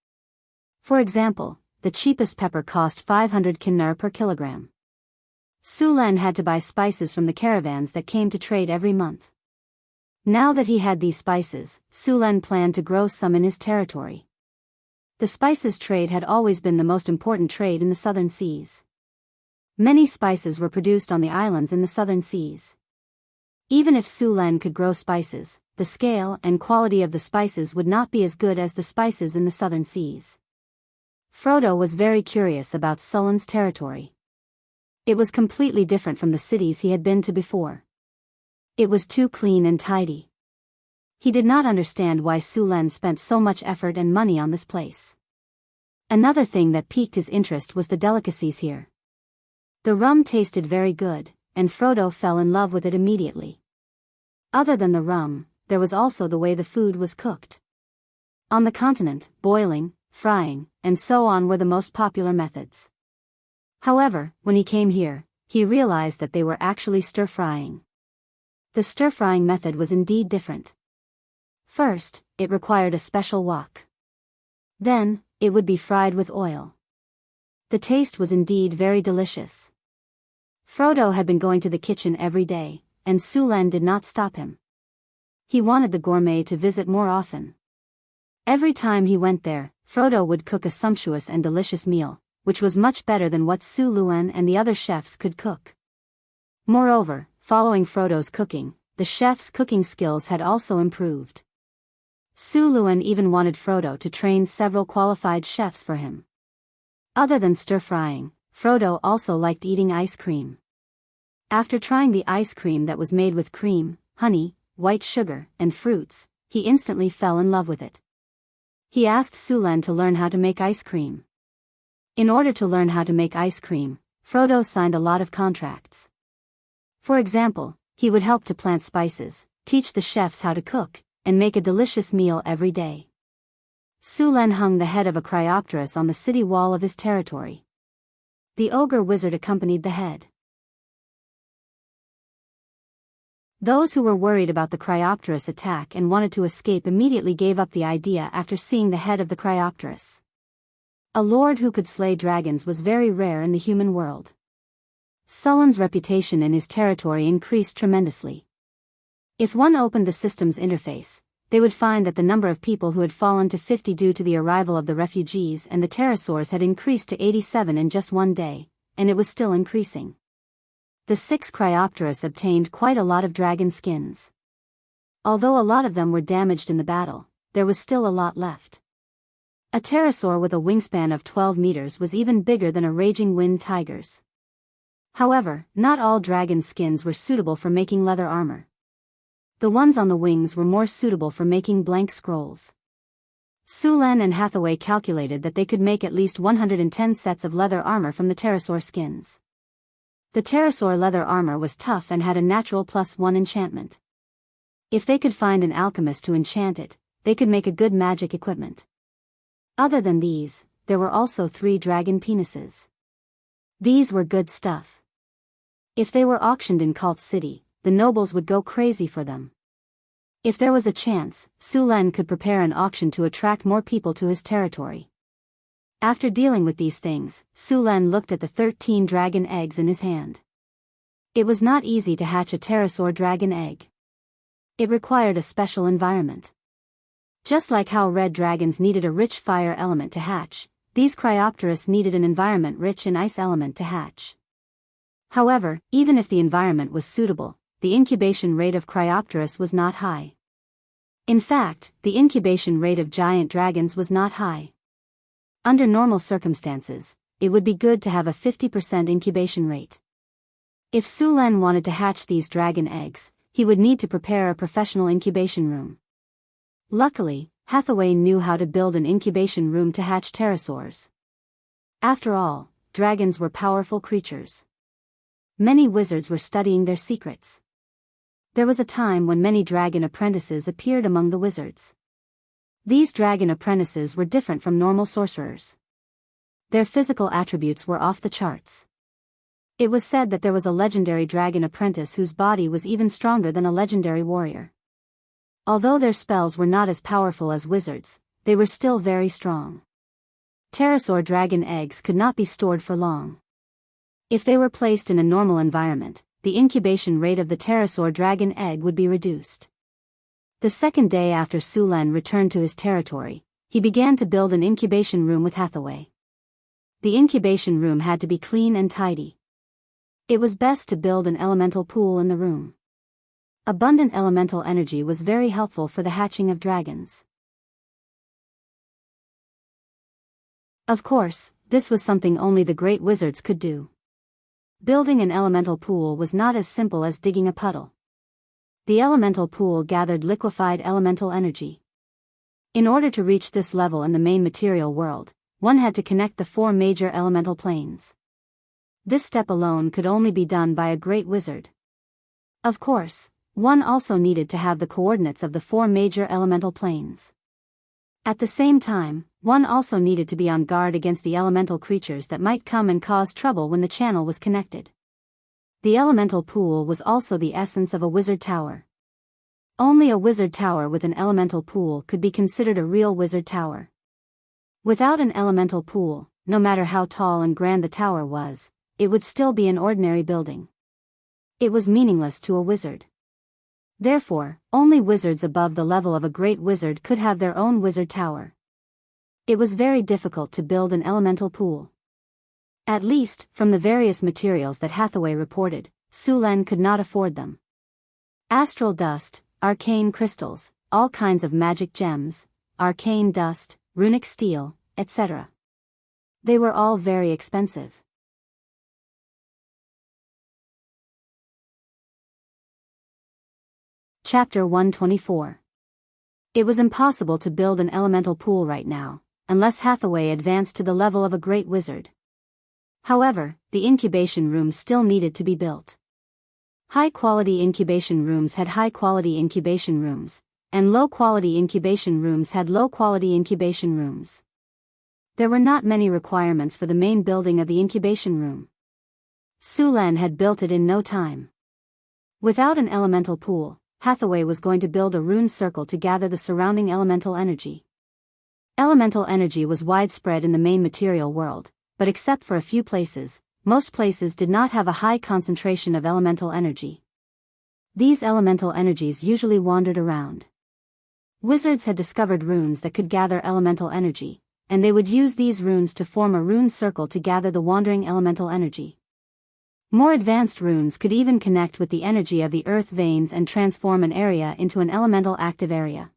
For example, the cheapest pepper cost 500 kinnar per kilogram. Sulen had to buy spices from the caravans that came to trade every month. Now that he had these spices, Sulen planned to grow some in his territory. The spices trade had always been the most important trade in the southern seas. Many spices were produced on the islands in the southern seas. Even if Sulen could grow spices, the scale and quality of the spices would not be as good as the spices in the southern seas. Frodo was very curious about Sulen's territory. It was completely different from the cities he had been to before. It was too clean and tidy. He did not understand why Sulen spent so much effort and money on this place. Another thing that piqued his interest was the delicacies here. The rum tasted very good, and Frodo fell in love with it immediately. Other than the rum, there was also the way the food was cooked. On the continent, boiling, frying, and so on were the most popular methods. However, when he came here, he realized that they were actually stir-frying. The stir-frying method was indeed different. First, it required a special wok. Then, it would be fried with oil. The taste was indeed very delicious. Frodo had been going to the kitchen every day, and Sulen did not stop him. He wanted the gourmet to visit more often. Every time he went there, Frodo would cook a sumptuous and delicious meal, which was much better than what Sulen and the other chefs could cook. Moreover, following Frodo's cooking, the chef's cooking skills had also improved. Sulen even wanted Frodo to train several qualified chefs for him. Other than stir-frying, Frodo also liked eating ice cream. After trying the ice cream that was made with cream, honey, white sugar, and fruits, he instantly fell in love with it. He asked Sulen to learn how to make ice cream. In order to learn how to make ice cream, Frodo signed a lot of contracts. For example, he would help to plant spices, teach the chefs how to cook, and make a delicious meal every day. Sulen hung the head of a Cryopterus on the city wall of his territory. The ogre wizard accompanied the head. Those who were worried about the Cryopterus attack and wanted to escape immediately gave up the idea after seeing the head of the Cryopterus. A lord who could slay dragons was very rare in the human world. Sulen's reputation in his territory increased tremendously. If one opened the system's interface, they would find that the number of people who had fallen to 50 due to the arrival of the refugees and the pterosaurs had increased to 87 in just one day, and it was still increasing. The 6 Cryopterus obtained quite a lot of dragon skins. Although a lot of them were damaged in the battle, there was still a lot left. A pterosaur with a wingspan of 12 meters was even bigger than a raging wind tiger's. However, not all dragon skins were suitable for making leather armor. The ones on the wings were more suitable for making blank scrolls. Sulen and Hathaway calculated that they could make at least 110 sets of leather armor from the pterosaur skins. The pterosaur leather armor was tough and had a natural +1 enchantment. If they could find an alchemist to enchant it, they could make a good magic equipment. Other than these, there were also 3 dragon penises. These were good stuff. If they were auctioned in Cult City, the nobles would go crazy for them. If there was a chance, Su Len could prepare an auction to attract more people to his territory. After dealing with these things, Su Len looked at the 13 dragon eggs in his hand. It was not easy to hatch a pterosaur dragon egg. It required a special environment. Just like how red dragons needed a rich fire element to hatch, these Cryopteris needed an environment rich in ice element to hatch. However, even if the environment was suitable, the incubation rate of Cryopteris was not high. In fact, the incubation rate of giant dragons was not high. Under normal circumstances, it would be good to have a 50% incubation rate. If Su Len wanted to hatch these dragon eggs, he would need to prepare a professional incubation room. Luckily, Hathaway knew how to build an incubation room to hatch pterosaurs. After all, dragons were powerful creatures. Many wizards were studying their secrets. There was a time when many dragon apprentices appeared among the wizards. These dragon apprentices were different from normal sorcerers. Their physical attributes were off the charts. It was said that there was a legendary dragon apprentice whose body was even stronger than a legendary warrior. Although their spells were not as powerful as wizards, they were still very strong. Pterosaur dragon eggs could not be stored for long. If they were placed in a normal environment, the incubation rate of the pterosaur dragon egg would be reduced. The second day after Su Len returned to his territory, he began to build an incubation room with Hathaway. The incubation room had to be clean and tidy. It was best to build an elemental pool in the room. Abundant elemental energy was very helpful for the hatching of dragons. Of course, this was something only the great wizards could do. Building an elemental pool was not as simple as digging a puddle. The elemental pool gathered liquefied elemental energy. In order to reach this level in the main material world, one had to connect the 4 major elemental planes. This step alone could only be done by a great wizard. Of course, one also needed to have the coordinates of the 4 major elemental planes. At the same time, one also needed to be on guard against the elemental creatures that might come and cause trouble when the channel was connected. The elemental pool was also the essence of a wizard tower. Only a wizard tower with an elemental pool could be considered a real wizard tower. Without an elemental pool, no matter how tall and grand the tower was, it would still be an ordinary building. It was meaningless to a wizard. Therefore, only wizards above the level of a great wizard could have their own wizard tower. It was very difficult to build an elemental pool. At least, from the various materials that Hathaway reported, Su Len could not afford them. Astral dust, arcane crystals, all kinds of magic gems, arcane dust, runic steel, etc. They were all very expensive. Chapter 124. It was impossible to build an elemental pool right now, unless Hathaway advanced to the level of a great wizard. However, the incubation room still needed to be built. High-quality incubation rooms had high-quality incubation rooms, and low-quality incubation rooms had low-quality incubation rooms. There were not many requirements for the main building of the incubation room. Su Len had built it in no time. Without an elemental pool, Hathaway was going to build a rune circle to gather the surrounding elemental energy. Elemental energy was widespread in the main material world, but except for a few places, most places did not have a high concentration of elemental energy. These elemental energies usually wandered around. Wizards had discovered runes that could gather elemental energy, and they would use these runes to form a rune circle to gather the wandering elemental energy. More advanced runes could even connect with the energy of the earth veins and transform an area into an elemental active area.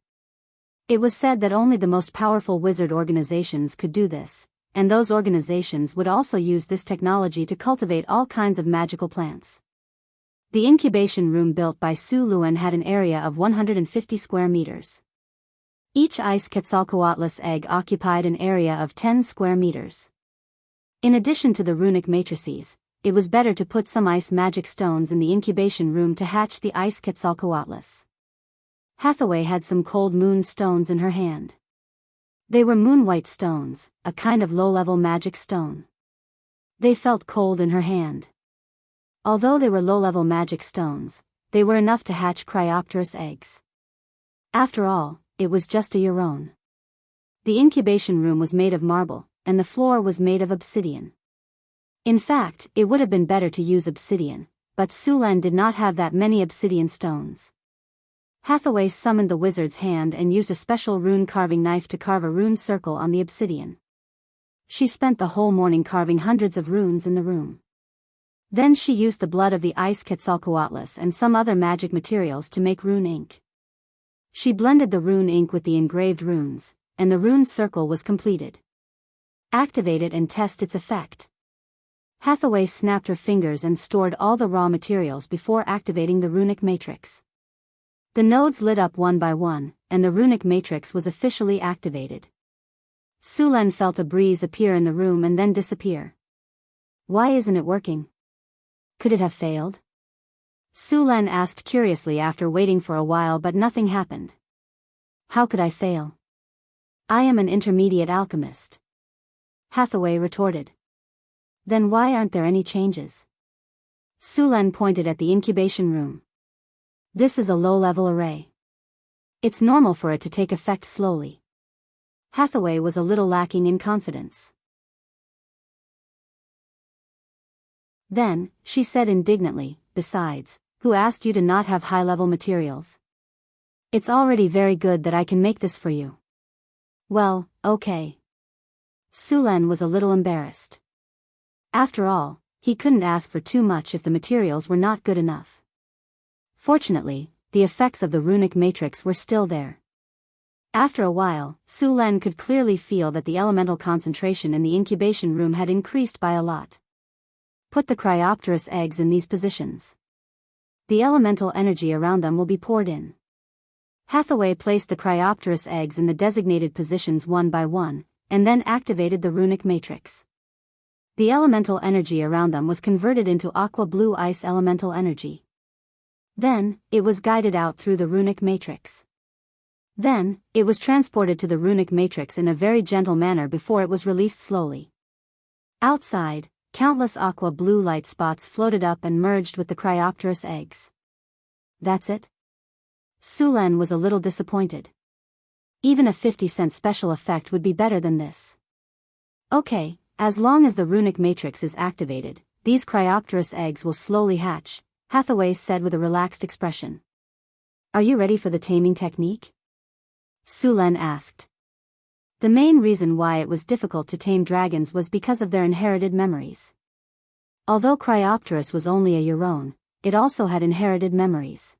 It was said that only the most powerful wizard organizations could do this, and those organizations would also use this technology to cultivate all kinds of magical plants. The incubation room built by Su Len had an area of 150 square meters. Each ice Quetzalcoatlus egg occupied an area of 10 square meters. In addition to the runic matrices, it was better to put some ice magic stones in the incubation room to hatch the ice Quetzalcoatlus. Hathaway had some cold moon stones in her hand. They were moon-white stones, a kind of low-level magic stone. They felt cold in her hand. Although they were low-level magic stones, they were enough to hatch Cryopteris eggs. After all, it was just a Euron. The incubation room was made of marble, and the floor was made of obsidian. In fact, it would have been better to use obsidian, but Sulan did not have that many obsidian stones. Hathaway summoned the wizard's hand and used a special rune carving knife to carve a rune circle on the obsidian. She spent the whole morning carving hundreds of runes in the room. Then she used the blood of the ice Quetzalcoatlus and some other magic materials to make rune ink. She blended the rune ink with the engraved runes, and the rune circle was completed. Activate it and test its effect. Hathaway snapped her fingers and stored all the raw materials before activating the runic matrix. The nodes lit up one by one, and the runic matrix was officially activated. Sulan felt a breeze appear in the room and then disappear. Why isn't it working? Could it have failed? Sulan asked curiously after waiting for a while, but nothing happened. How could I fail? I am an intermediate alchemist. Hathaway retorted. Then why aren't there any changes? Sulan pointed at the incubation room. This is a low-level array. It's normal for it to take effect slowly. Hathaway was a little lacking in confidence. Then, she said indignantly, besides, who asked you to not have high-level materials? It's already very good that I can make this for you. Well, okay. Sulan was a little embarrassed. After all, he couldn't ask for too much if the materials were not good enough. Fortunately, the effects of the runic matrix were still there. After a while, Sulan could clearly feel that the elemental concentration in the incubation room had increased by a lot. Put the Cryopterus eggs in these positions. The elemental energy around them will be poured in. Hathaway placed the Cryopterus eggs in the designated positions one by one, and then activated the runic matrix. The elemental energy around them was converted into aqua-blue ice elemental energy. Then, it was guided out through the runic matrix. Then, it was transported to the runic matrix in a very gentle manner before it was released slowly. Outside, countless aqua-blue light spots floated up and merged with the Cryopterus eggs. That's it? Sulan was a little disappointed. Even a 50-cent special effect would be better than this. Okay, as long as the runic matrix is activated, these Cryopterus eggs will slowly hatch, Hathaway said with a relaxed expression. Are you ready for the taming technique? Sulan asked. The main reason why it was difficult to tame dragons was because of their inherited memories. Although Cryopterus was only a Euron, it also had inherited memories.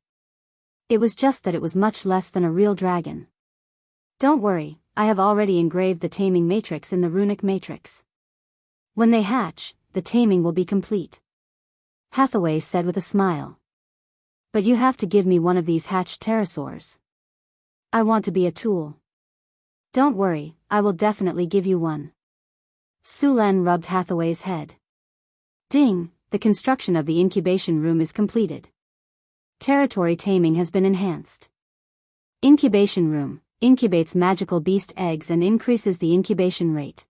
It was just that it was much less than a real dragon. Don't worry, I have already engraved the taming matrix in the runic matrix. When they hatch, the taming will be complete. Hathaway said with a smile. But you have to give me one of these hatched pterosaurs. I want to be a tool. Don't worry, I will definitely give you one. Sulan rubbed Hathaway's head. Ding, the construction of the incubation room is completed. Territory taming has been enhanced. Incubation room, incubates magical beast eggs and increases the incubation rate.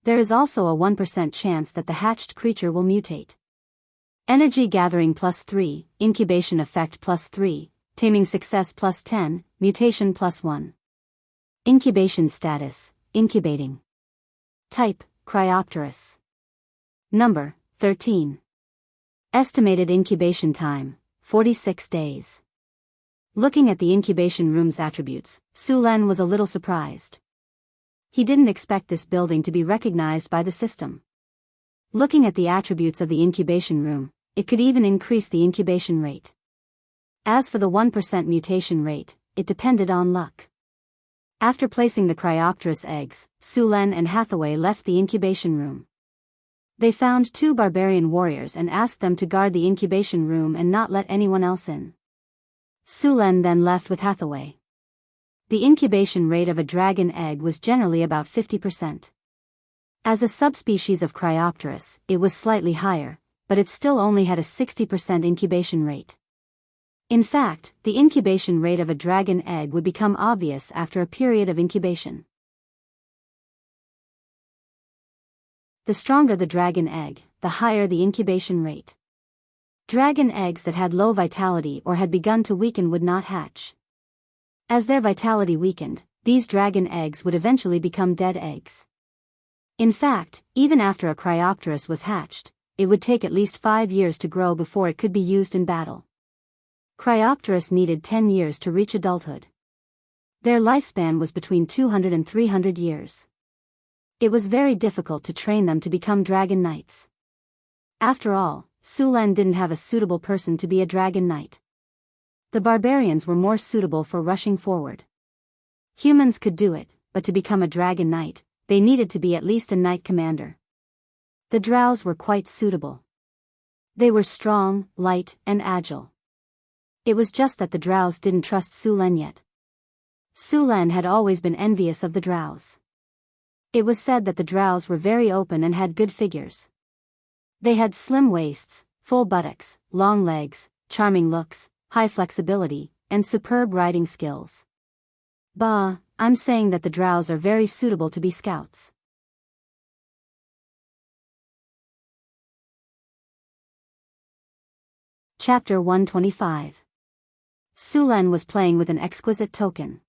There is also a 1% chance that the hatched creature will mutate. Energy gathering +3, incubation effect +3, taming success +10, mutation +1. Incubation status, incubating. Type, Cryopterus. Number, 13. Estimated incubation time, 46 days. Looking at the incubation room's attributes, Sulan was a little surprised. He didn't expect this building to be recognized by the system. Looking at the attributes of the incubation room, it could even increase the incubation rate. As for the 1% mutation rate, it depended on luck. After placing the Cryopterus eggs, Sulan and Hathaway left the incubation room. They found 2 barbarian warriors and asked them to guard the incubation room and not let anyone else in. Sulan then left with Hathaway. The incubation rate of a dragon egg was generally about 50%. As a subspecies of Cryopterus, it was slightly higher, but it still only had a 60% incubation rate. In fact, the incubation rate of a dragon egg would become obvious after a period of incubation. The stronger the dragon egg, the higher the incubation rate. Dragon eggs that had low vitality or had begun to weaken would not hatch. As their vitality weakened, these dragon eggs would eventually become dead eggs. In fact, even after a Cryopterus was hatched, it would take at least 5 years to grow before it could be used in battle. Cryopterus needed 10 years to reach adulthood. Their lifespan was between 200 and 300 years. It was very difficult to train them to become dragon knights. After all, Sulan didn't have a suitable person to be a dragon knight. The barbarians were more suitable for rushing forward. Humans could do it, but to become a dragon knight, they needed to be at least a knight commander. The drows were quite suitable. They were strong, light, and agile. It was just that the drows didn't trust Sulan yet. Sulan had always been envious of the drows. It was said that the drows were very open and had good figures. They had slim waists, full buttocks, long legs, charming looks, high flexibility, and superb riding skills. Bah, I'm saying that the drows are very suitable to be scouts. Chapter 125. Sulan was playing with an exquisite token.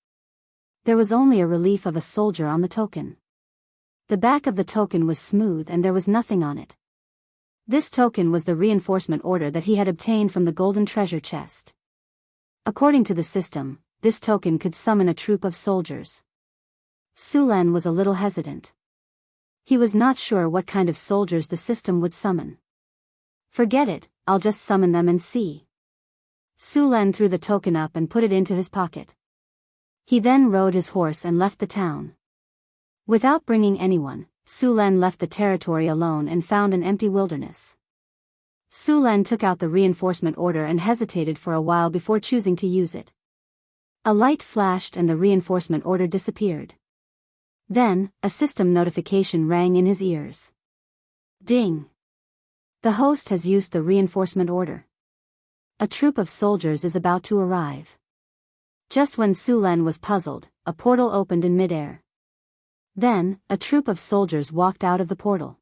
There was only a relief of a soldier on the token. The back of the token was smooth and there was nothing on it. This token was the reinforcement order that he had obtained from the golden treasure chest. According to the system, this token could summon a troop of soldiers. Sulan was a little hesitant. He was not sure what kind of soldiers the system would summon. Forget it, I'll just summon them and see. Sulan threw the token up and put it into his pocket. He then rode his horse and left the town. Without bringing anyone, Sulan left the territory alone and found an empty wilderness. Sulan took out the reinforcement order and hesitated for a while before choosing to use it. A light flashed and the reinforcement order disappeared. Then, a system notification rang in his ears. Ding! The host has used the reinforcement order. A troop of soldiers is about to arrive. Just when Sulan was puzzled, a portal opened in midair. Then, a troop of soldiers walked out of the portal.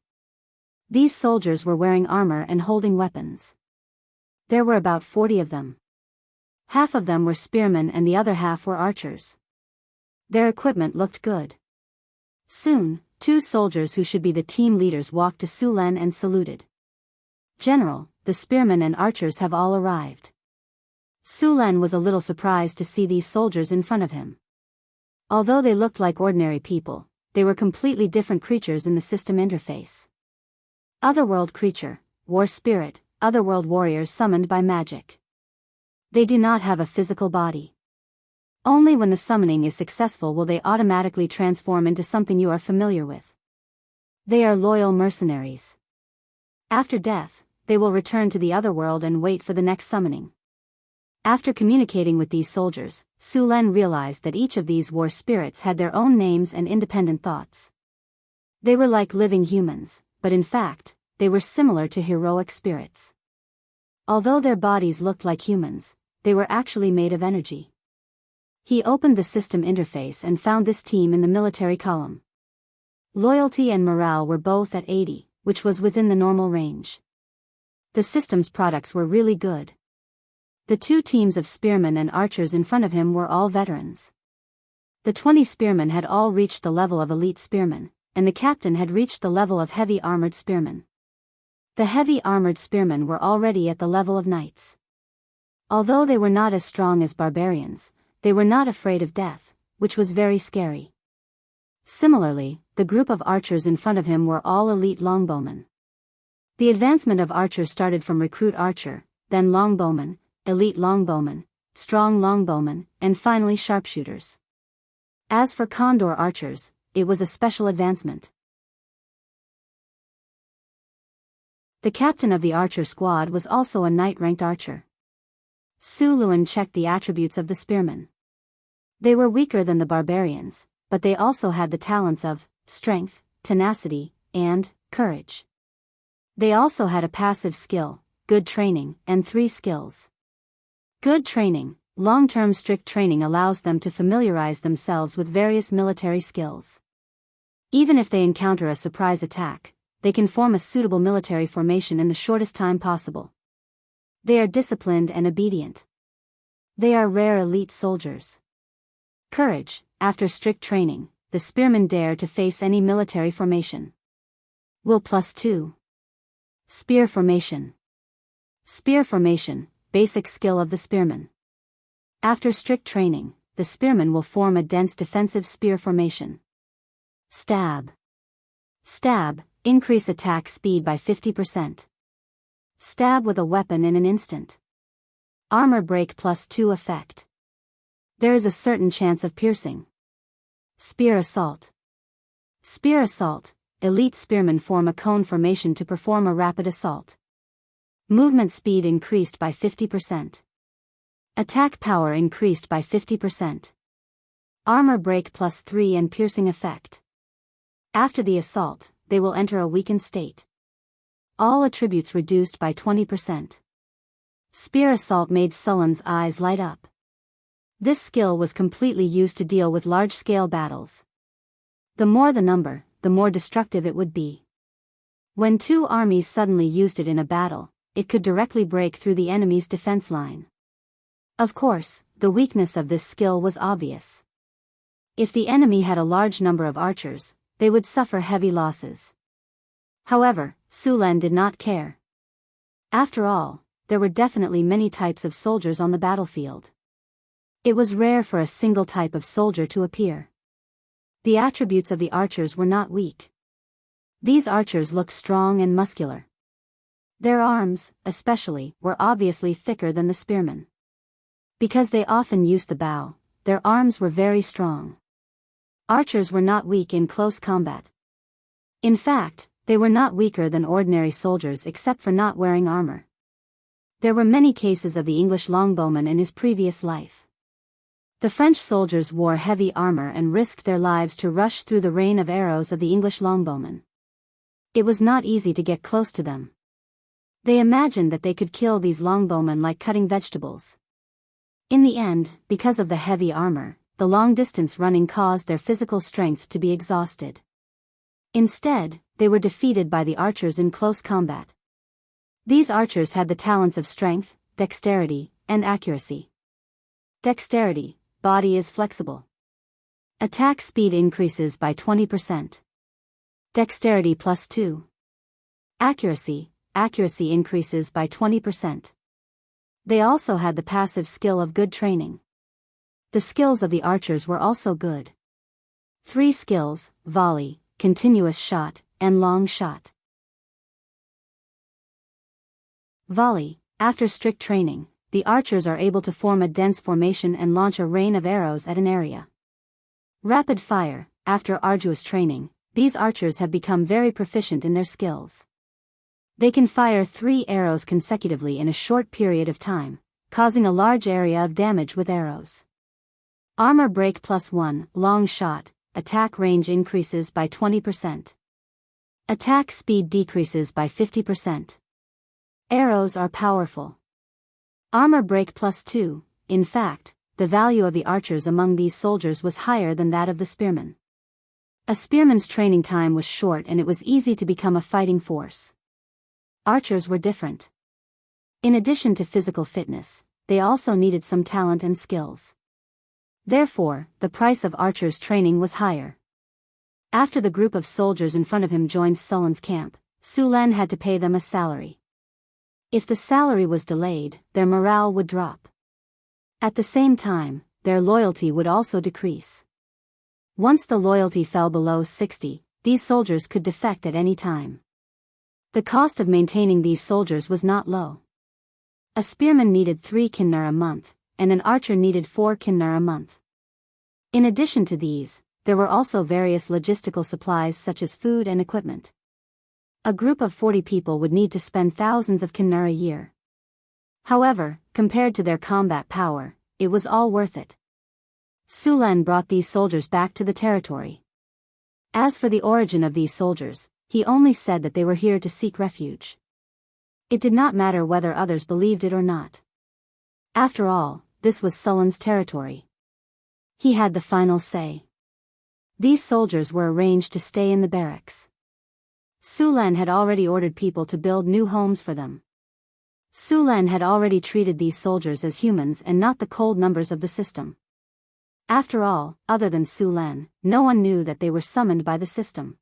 These soldiers were wearing armor and holding weapons. There were about 40 of them. Half of them were spearmen and the other half were archers. Their equipment looked good. Soon, 2 soldiers who should be the team leaders walked to Sulan and saluted. General, the spearmen and archers have all arrived. Sulan was a little surprised to see these soldiers in front of him. Although they looked like ordinary people, they were completely different creatures in the system interface. Otherworld creature, war spirit, otherworld warriors summoned by magic. They do not have a physical body. Only when the summoning is successful will they automatically transform into something you are familiar with. They are loyal mercenaries. After death, they will return to the otherworld and wait for the next summoning. After communicating with these soldiers, Sulan realized that each of these war spirits had their own names and independent thoughts. They were like living humans, but in fact, they were similar to heroic spirits. Although their bodies looked like humans, they were actually made of energy. He opened the system interface and found this team in the military column. Loyalty and morale were both at 80, which was within the normal range. The system's products were really good. The 2 teams of spearmen and archers in front of him were all veterans. The 20 spearmen had all reached the level of elite spearmen, and the captain had reached the level of heavy armored spearmen. The heavy armored spearmen were already at the level of knights. Although they were not as strong as barbarians, they were not afraid of death, which was very scary. Similarly, the group of archers in front of him were all elite longbowmen. The advancement of archers started from recruit archer, then longbowman, elite longbowman, strong longbowman, and finally sharpshooters. As for condor archers, it was a special advancement. The captain of the archer squad was also a knight-ranked archer. Suluan checked the attributes of the spearmen. They were weaker than the barbarians, but they also had the talents of strength, tenacity, and courage. They also had a passive skill, good training, and 3 skills. Good training, long-term strict training allows them to familiarize themselves with various military skills. Even if they encounter a surprise attack, they can form a suitable military formation in the shortest time possible. They are disciplined and obedient. They are rare elite soldiers. Courage. After strict training, the spearmen dare to face any military formation. Will +2. Spear formation. Spear formation, basic skill of the spearman. After strict training, the spearman will form a dense defensive spear formation. Stab. Stab, increase attack speed by 50%. Stab with a weapon in an instant. Armor break +2 effect. There is a certain chance of piercing. Spear assault. Spear assault, elite spearmen form a cone formation to perform a rapid assault. Movement speed increased by 50%. Attack power increased by 50%. Armor break +3 and piercing effect. After the assault, they will enter a weakened state. All attributes reduced by 20%. Spear assault made Sullen's eyes light up. This skill was completely used to deal with large-scale battles. The more the number, the more destructive it would be. When two armies suddenly used it in a battle, it could directly break through the enemy's defense line. Of course, the weakness of this skill was obvious. If the enemy had a large number of archers, they would suffer heavy losses. However, Sulen did not care. After all, there were definitely many types of soldiers on the battlefield. It was rare for a single type of soldier to appear. The attributes of the archers were not weak. These archers looked strong and muscular. Their arms, especially, were obviously thicker than the spearmen. Because they often used the bow, their arms were very strong. Archers were not weak in close combat. In fact, they were not weaker than ordinary soldiers except for not wearing armor. There were many cases of the English longbowman in his previous life. The French soldiers wore heavy armor and risked their lives to rush through the rain of arrows of the English longbowmen. It was not easy to get close to them. They imagined that they could kill these longbowmen like cutting vegetables. In the end, because of the heavy armor, the long-distance running caused their physical strength to be exhausted. Instead, they were defeated by the archers in close combat. These archers had the talents of strength, dexterity, and accuracy. Dexterity, body is flexible. Attack speed increases by 20%. Dexterity +2. Accuracy, accuracy increases by 20%. They also had the passive skill of good training. The skills of the archers were also good. 3 skills, volley, continuous shot, and long shot. Volley. After strict training, the archers are able to form a dense formation and launch a rain of arrows at an area. Rapid fire. After arduous training, these archers have become very proficient in their skills. They can fire 3 arrows consecutively in a short period of time, causing a large area of damage with arrows. Armor break +1, long shot, attack range increases by 20%. Attack speed decreases by 50%. Arrows are powerful. Armor break +2, in fact, the value of the archers among these soldiers was higher than that of the spearmen. A spearman's training time was short and it was easy to become a fighting force. Archers were different. In addition to physical fitness, they also needed some talent and skills. Therefore, the price of archers' training was higher. After the group of soldiers in front of him joined Sullen's camp, Sulen had to pay them a salary. If the salary was delayed, their morale would drop. At the same time, their loyalty would also decrease. Once the loyalty fell below 60, these soldiers could defect at any time. The cost of maintaining these soldiers was not low. A spearman needed 3 kinner a month, and an archer needed 4 kinner a month. In addition to these, there were also various logistical supplies such as food and equipment. A group of 40 people would need to spend thousands of kinner a year. However, compared to their combat power, it was all worth it. Sulen brought these soldiers back to the territory. As for the origin of these soldiers, he only said that they were here to seek refuge. It did not matter whether others believed it or not. After all, this was Sullen's territory. He had the final say. These soldiers were arranged to stay in the barracks. Sulen had already ordered people to build new homes for them. Sulen had already treated these soldiers as humans and not the cold numbers of the system. After all, other than Su Len, no one knew that they were summoned by the system.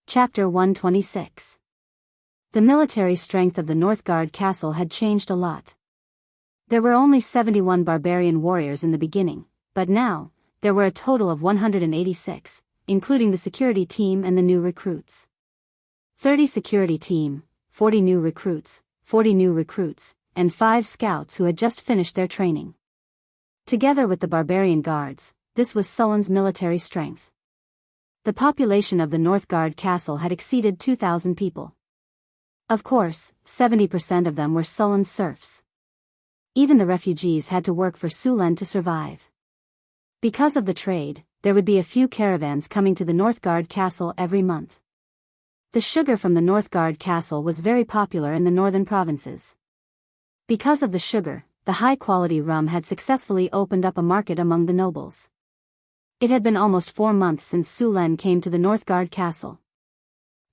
Chapter 126. The military strength of the Northgard castle had changed a lot. There were only 71 barbarian warriors in the beginning, but now, there were a total of 186, including the security team and the new recruits. 30 security team, 40 new recruits, 40 new recruits, and 5 scouts who had just finished their training. Together with the barbarian guards, this was Sullen's military strength. The population of the Northgard castle had exceeded 2,000 people. Of course, 70% of them were Sullen's serfs. Even the refugees had to work for Su Len to survive. Because of the trade, there would be a few caravans coming to the Northgard castle every month. The sugar from the Northgard castle was very popular in the northern provinces. Because of the sugar, the high-quality rum had successfully opened up a market among the nobles. It had been almost 4 months since Su Len came to the Northgard castle.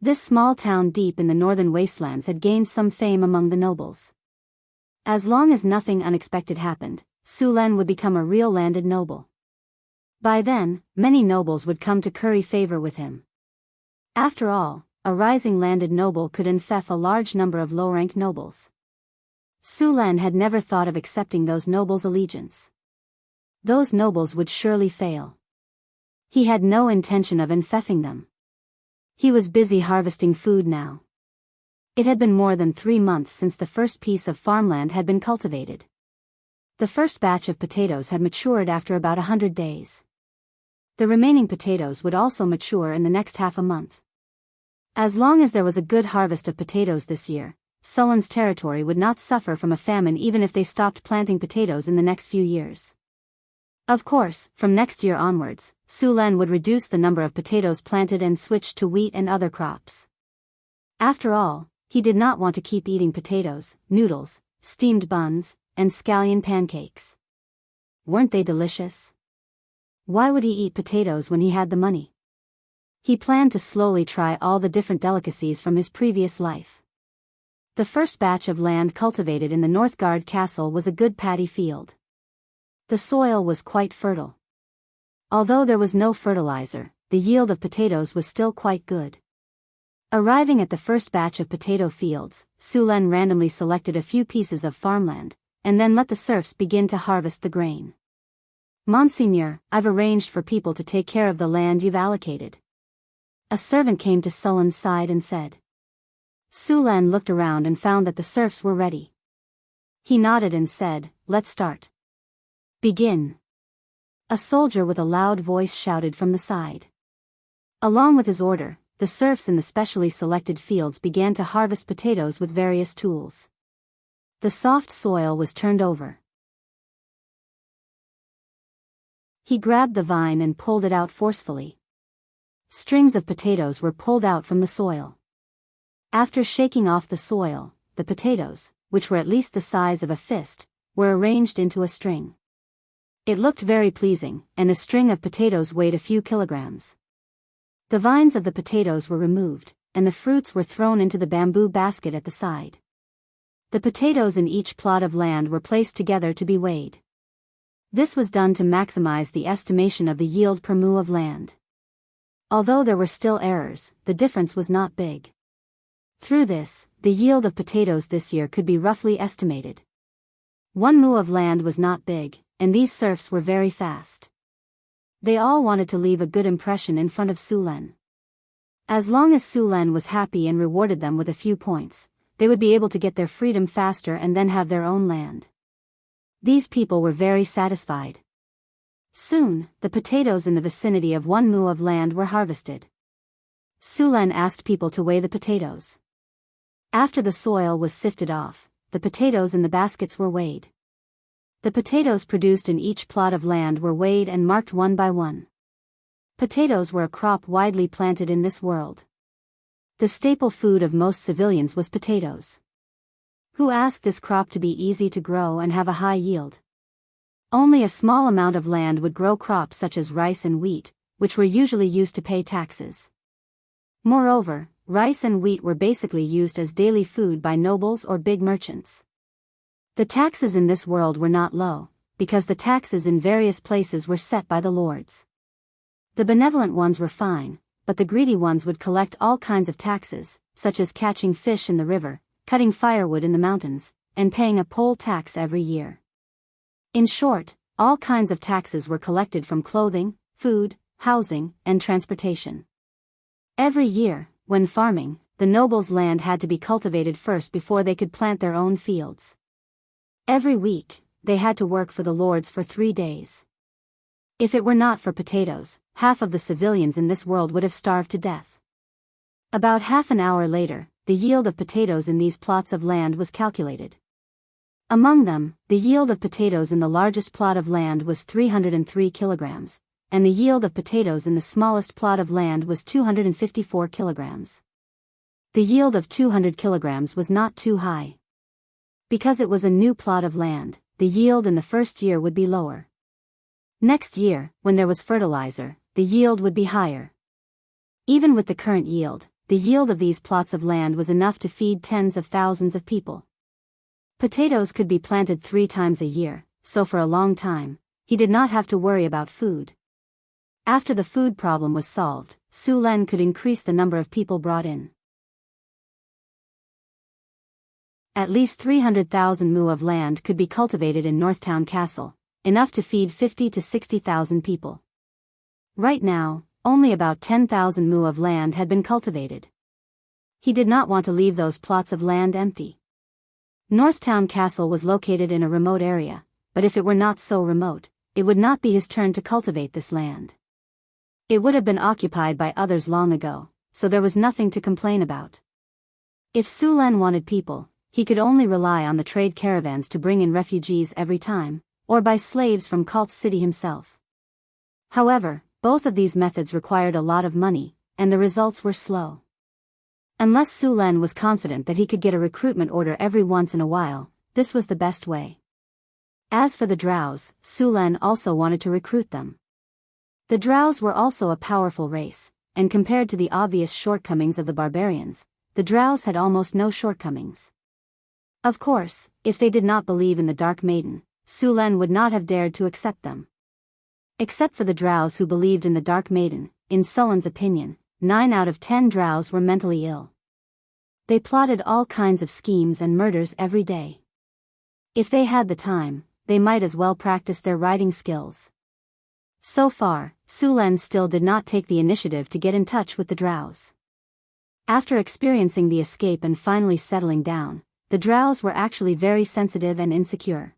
This small town deep in the northern wastelands had gained some fame among the nobles. As long as nothing unexpected happened, Su Len would become a real landed noble. By then, many nobles would come to curry favor with him. After all, a rising landed noble could enfeoff a large number of low-ranked nobles. Su Len had never thought of accepting those nobles' allegiance. Those nobles would surely fail. He had no intention of enfeoffing them. He was busy harvesting food now. It had been more than 3 months since the first piece of farmland had been cultivated. The first batch of potatoes had matured after about 100 days. The remaining potatoes would also mature in the next half a month. As long as there was a good harvest of potatoes this year, Sullen's territory would not suffer from a famine even if they stopped planting potatoes in the next few years. Of course, from next year onwards, Su Len would reduce the number of potatoes planted and switch to wheat and other crops. After all, he did not want to keep eating potatoes, noodles, steamed buns, and scallion pancakes. Weren't they delicious? Why would he eat potatoes when he had the money? He planned to slowly try all the different delicacies from his previous life. The first batch of land cultivated in the Northgard castle was a good paddy field. The soil was quite fertile. Although there was no fertilizer, the yield of potatoes was still quite good. Arriving at the first batch of potato fields, Su Len randomly selected a few pieces of farmland, and then let the serfs begin to harvest the grain. "Monsignor, I've arranged for people to take care of the land you've allocated." A servant came to Sullen's side and said. Su Len looked around and found that the serfs were ready. He nodded and said, "Let's start." "Begin." A soldier with a loud voice shouted from the side. Along with his order, the serfs in the specially selected fields began to harvest potatoes with various tools. The soft soil was turned over. He grabbed the vine and pulled it out forcefully. Strings of potatoes were pulled out from the soil. After shaking off the soil, the potatoes, which were at least the size of a fist, were arranged into a string. It looked very pleasing, and a string of potatoes weighed a few kilograms. The vines of the potatoes were removed, and the fruits were thrown into the bamboo basket at the side. The potatoes in each plot of land were placed together to be weighed. This was done to maximize the estimation of the yield per mu of land. Although there were still errors, the difference was not big. Through this, the yield of potatoes this year could be roughly estimated. 1 mu of land was not big, and these serfs were very fast. They all wanted to leave a good impression in front of Su Len. As long as Su Len was happy and rewarded them with a few points, they would be able to get their freedom faster and then have their own land. These people were very satisfied. Soon, the potatoes in the vicinity of 1 mu of land were harvested. Su Len asked people to weigh the potatoes. After the soil was sifted off, the potatoes in the baskets were weighed. The potatoes produced in each plot of land were weighed and marked one by one. Potatoes were a crop widely planted in this world. The staple food of most civilians was potatoes. Who asked this crop to be easy to grow and have a high yield? Only a small amount of land would grow crops such as rice and wheat, which were usually used to pay taxes. Moreover, rice and wheat were basically used as daily food by nobles or big merchants. The taxes in this world were not low, because the taxes in various places were set by the lords. The benevolent ones were fine, but the greedy ones would collect all kinds of taxes, such as catching fish in the river, cutting firewood in the mountains, and paying a poll tax every year. In short, all kinds of taxes were collected from clothing, food, housing, and transportation. Every year, when farming, the nobles' land had to be cultivated first before they could plant their own fields. Every week, they had to work for the lords for 3 days. If it were not for potatoes, half of the civilians in this world would have starved to death. About half an hour later, the yield of potatoes in these plots of land was calculated. Among them, the yield of potatoes in the largest plot of land was 303 kilograms, and the yield of potatoes in the smallest plot of land was 254 kilograms. The yield of 200 kilograms was not too high. Because it was a new plot of land, the yield in the first year would be lower. Next year, when there was fertilizer, the yield would be higher. Even with the current yield, the yield of these plots of land was enough to feed tens of thousands of people. Potatoes could be planted 3 times a year, so for a long time, he did not have to worry about food. After the food problem was solved, Su Len could increase the number of people brought in. At least 300,000 mu of land could be cultivated in Northtown Castle, enough to feed 50 to 60,000 people. Right now, only about 10,000 mu of land had been cultivated. He did not want to leave those plots of land empty. Northtown Castle was located in a remote area, but if it were not so remote, it would not be his turn to cultivate this land. It would have been occupied by others long ago, so there was nothing to complain about. If Su Len wanted people, he could only rely on the trade caravans to bring in refugees every time, or buy slaves from Cult City himself. However, both of these methods required a lot of money, and the results were slow. Unless Su Len was confident that he could get a recruitment order every once in a while, this was the best way. As for the drows, Su Len also wanted to recruit them. The drows were also a powerful race, and compared to the obvious shortcomings of the barbarians, the drows had almost no shortcomings. Of course, if they did not believe in the Dark Maiden, Su Len would not have dared to accept them. Except for the drows who believed in the Dark Maiden, in Sullen's opinion, 9 out of 10 drows were mentally ill. They plotted all kinds of schemes and murders every day. If they had the time, they might as well practice their writing skills. So far, Su Len still did not take the initiative to get in touch with the drows. After experiencing the escape and finally settling down, the drows were actually very sensitive and insecure.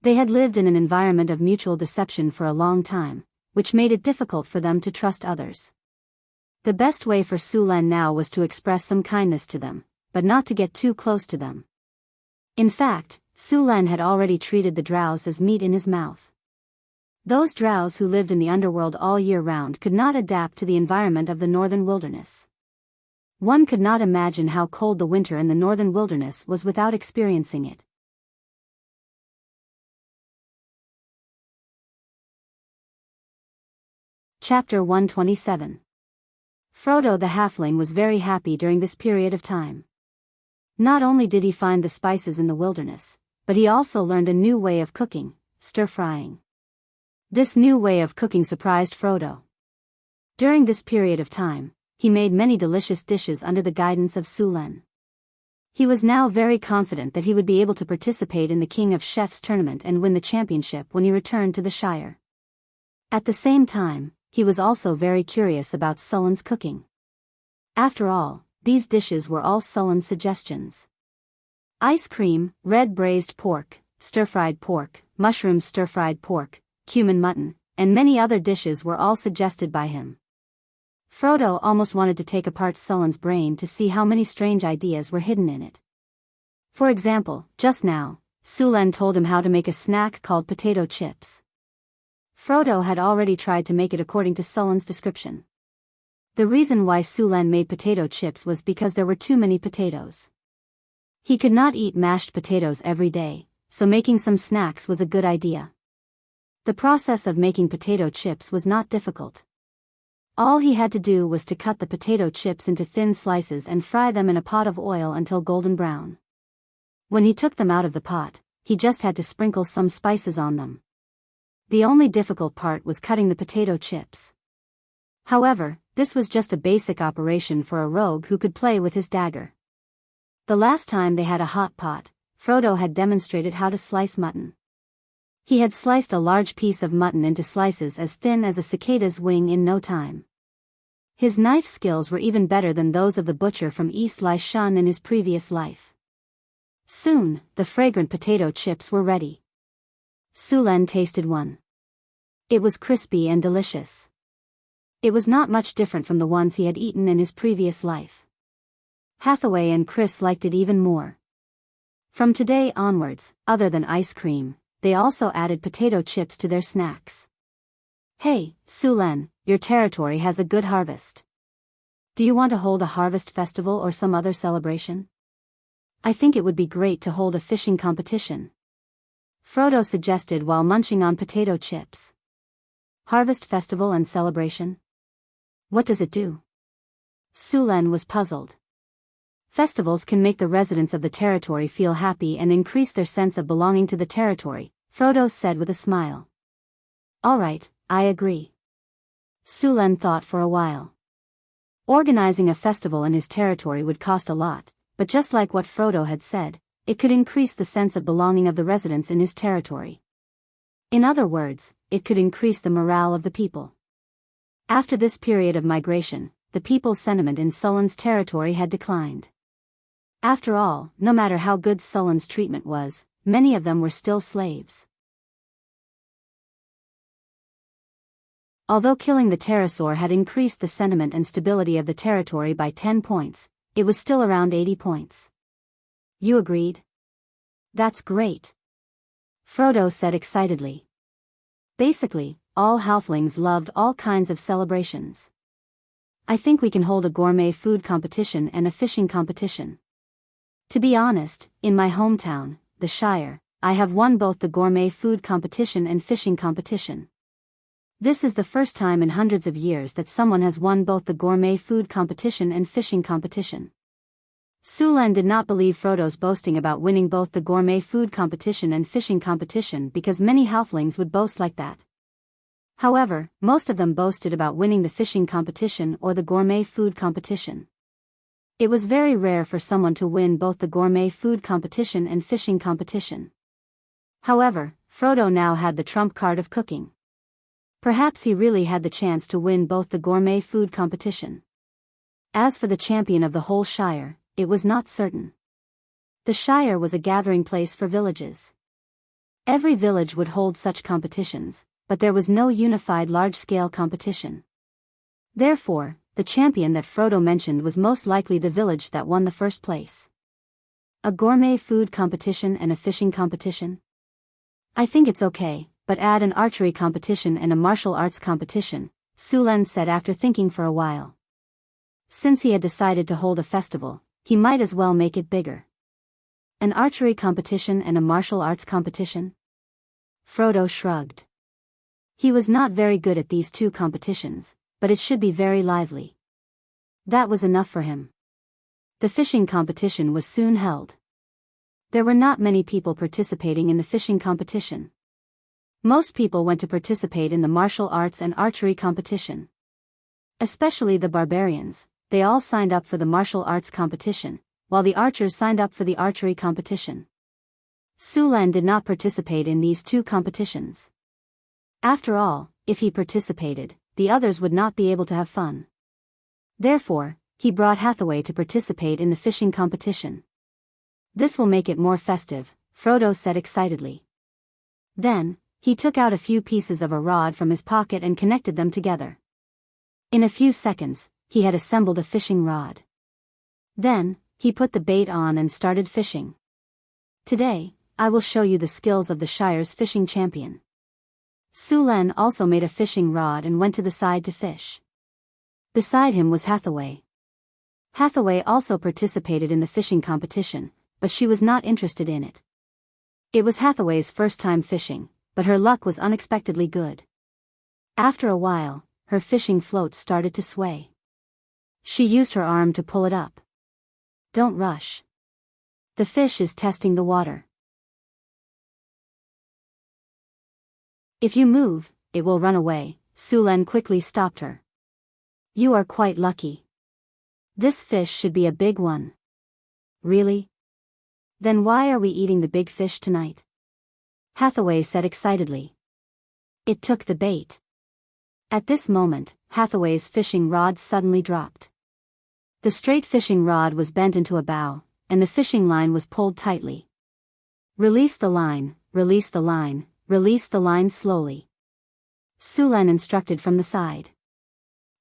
They had lived in an environment of mutual deception for a long time, which made it difficult for them to trust others. The best way for Su Len now was to express some kindness to them, but not to get too close to them. In fact, Su Len had already treated the drows as meat in his mouth. Those drows who lived in the underworld all year round could not adapt to the environment of the northern wilderness. One could not imagine how cold the winter in the northern wilderness was without experiencing it. Chapter 127. Frodo the Halfling was very happy during this period of time. Not only did he find the spices in the wilderness, but he also learned a new way of cooking, stir-frying. This new way of cooking surprised Frodo. During this period of time, he made many delicious dishes under the guidance of Su Len. He was now very confident that he would be able to participate in the King of Chefs tournament and win the championship when he returned to the Shire. At the same time, he was also very curious about Sullen's cooking. After all, these dishes were all Sullen's suggestions. Ice cream, red braised pork, stir-fried pork, mushroom stir-fried pork, cumin mutton, and many other dishes were all suggested by him. Frodo almost wanted to take apart Sullen's brain to see how many strange ideas were hidden in it. For example, just now, Su Len told him how to make a snack called potato chips. Frodo had already tried to make it according to Sullen's description. The reason why Su Len made potato chips was because there were too many potatoes. He could not eat mashed potatoes every day, so making some snacks was a good idea. The process of making potato chips was not difficult. All he had to do was to cut the potato chips into thin slices and fry them in a pot of oil until golden brown. When he took them out of the pot, he just had to sprinkle some spices on them. The only difficult part was cutting the potato chips. However, this was just a basic operation for a rogue who could play with his dagger. The last time they had a hot pot, Frodo had demonstrated how to slice mutton. He had sliced a large piece of mutton into slices as thin as a cicada's wing in no time. His knife skills were even better than those of the butcher from East Lai Shun in his previous life. Soon, the fragrant potato chips were ready. Sulen tasted one. It was crispy and delicious. It was not much different from the ones he had eaten in his previous life. Hathaway and Chris liked it even more. From today onwards, other than ice cream, they also added potato chips to their snacks. Hey, Sulen, your territory has a good harvest. Do you want to hold a harvest festival or some other celebration? I think it would be great to hold a fishing competition. Frodo suggested while munching on potato chips. Harvest festival and celebration? What does it do? Sulen was puzzled. Festivals can make the residents of the territory feel happy and increase their sense of belonging to the territory, Frodo said with a smile. All right, I agree. Sulen thought for a while. Organizing a festival in his territory would cost a lot, but just like what Frodo had said, it could increase the sense of belonging of the residents in his territory. In other words, it could increase the morale of the people. After this period of migration, the people's sentiment in Sulen's territory had declined. After all, no matter how good Sulen's treatment was, many of them were still slaves. Although killing the pterosaur had increased the sentiment and stability of the territory by 10 points, it was still around 80 points. You agreed? That's great. Frodo said excitedly. Basically, all halflings loved all kinds of celebrations. I think we can hold a gourmet food competition and a fishing competition. To be honest, in my hometown, the Shire, I have won both the gourmet food competition and fishing competition. This is the first time in hundreds of years that someone has won both the gourmet food competition and fishing competition. Sulen did not believe Frodo's boasting about winning both the gourmet food competition and fishing competition because many halflings would boast like that. However, most of them boasted about winning the fishing competition or the gourmet food competition. It was very rare for someone to win both the gourmet food competition and fishing competition. However, Frodo now had the trump card of cooking. Perhaps he really had the chance to win both the gourmet food competition. As for the champion of the whole Shire, it was not certain. The Shire was a gathering place for villages. Every village would hold such competitions, but there was no unified large-scale competition. Therefore, the champion that Frodo mentioned was most likely the village that won the first place. A gourmet food competition and a fishing competition? I think it's okay, but add an archery competition and a martial arts competition, Sulen said after thinking for a while. Since he had decided to hold a festival, he might as well make it bigger. An archery competition and a martial arts competition? Frodo shrugged. He was not very good at these two competitions, but it should be very lively. That was enough for him. The fishing competition was soon held. There were not many people participating in the fishing competition. Most people went to participate in the martial arts and archery competition. Especially the barbarians, they all signed up for the martial arts competition, while the archers signed up for the archery competition. Sulen did not participate in these two competitions. After all, if he participated, the others would not be able to have fun. Therefore, he brought Hathaway to participate in the fishing competition. This will make it more festive, Frodo said excitedly. Then, he took out a few pieces of a rod from his pocket and connected them together. In a few seconds, he had assembled a fishing rod. Then, he put the bait on and started fishing. Today, I will show you the skills of the Shire's fishing champion. Sulen also made a fishing rod and went to the side to fish. Beside him was Hathaway. Hathaway also participated in the fishing competition, but she was not interested in it. It was Hathaway's first time fishing, but her luck was unexpectedly good. After a while, her fishing float started to sway. She used her arm to pull it up. Don't rush. The fish is testing the water. If you move, it will run away. Sulen quickly stopped her. You are quite lucky. This fish should be a big one. Really? Then why are we eating the big fish tonight? Hathaway said excitedly. It took the bait. At this moment, Hathaway's fishing rod suddenly dropped. The straight fishing rod was bent into a bow, and the fishing line was pulled tightly. Release the line, release the line, release the line slowly. Sulen instructed from the side.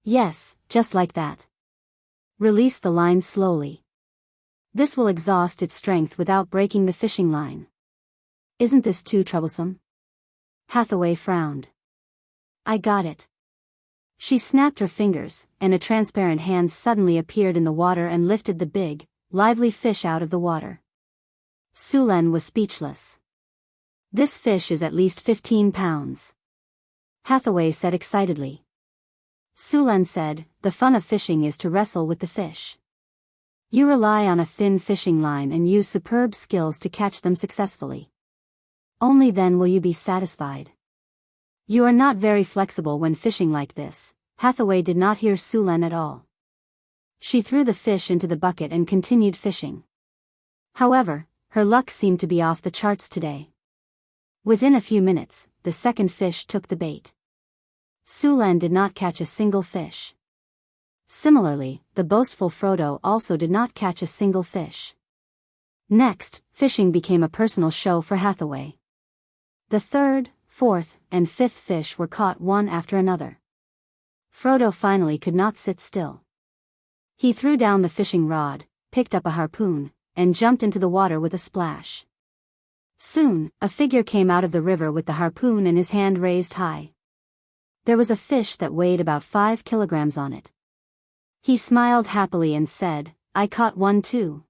Yes, just like that. Release the line slowly. This will exhaust its strength without breaking the fishing line. Isn't this too troublesome? Hathaway frowned. I got it. She snapped her fingers, and a transparent hand suddenly appeared in the water and lifted the big, lively fish out of the water. Sulen was speechless. This fish is at least 15 pounds. Hathaway said excitedly. Sulen said, the fun of fishing is to wrestle with the fish. You rely on a thin fishing line and use superb skills to catch them successfully. Only then will you be satisfied. You are not very flexible when fishing like this. Hathaway did not hear Sulen at all. She threw the fish into the bucket and continued fishing. However, her luck seemed to be off the charts today. Within a few minutes, the second fish took the bait. Sulen did not catch a single fish. Similarly, the boastful Frodo also did not catch a single fish. Next, fishing became a personal show for Hathaway. The third, fourth, and fifth fish were caught one after another. Frodo finally could not sit still. He threw down the fishing rod, picked up a harpoon, and jumped into the water with a splash. Soon, a figure came out of the river with the harpoon in his hand raised high. There was a fish that weighed about 5 kilograms on it. He smiled happily and said, I caught one too.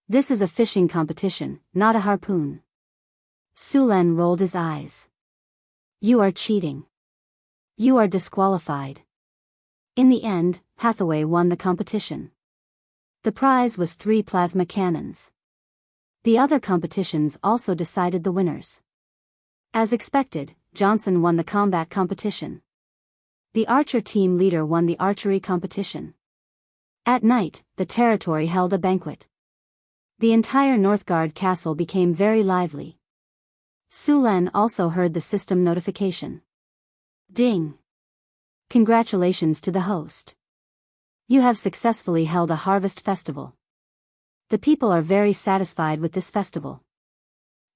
This is a fishing competition, not a harpoon. Sulen rolled his eyes. You are cheating. You are disqualified. In the end, Hathaway won the competition. The prize was 3 plasma cannons. The other competitions also decided the winners. As expected, Johnson won the combat competition. The archer team leader won the archery competition. At night, the territory held a banquet. The entire Northgard castle became very lively. Sulen also heard the system notification. Ding! Congratulations to the host. You have successfully held a harvest festival. The people are very satisfied with this festival.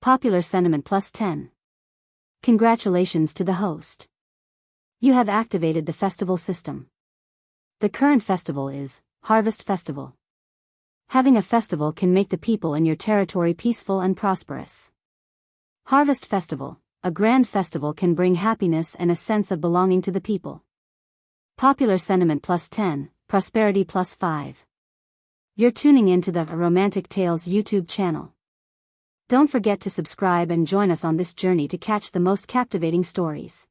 Popular sentiment +10. Congratulations to the host. You have activated the festival system. The current festival is Harvest Festival. Having a festival can make the people in your territory peaceful and prosperous. Harvest Festival, a grand festival can bring happiness and a sense of belonging to the people. Popular sentiment +10, prosperity +5. You're tuning into the Romantic Tales YouTube channel. Don't forget to subscribe and join us on this journey to catch the most captivating stories.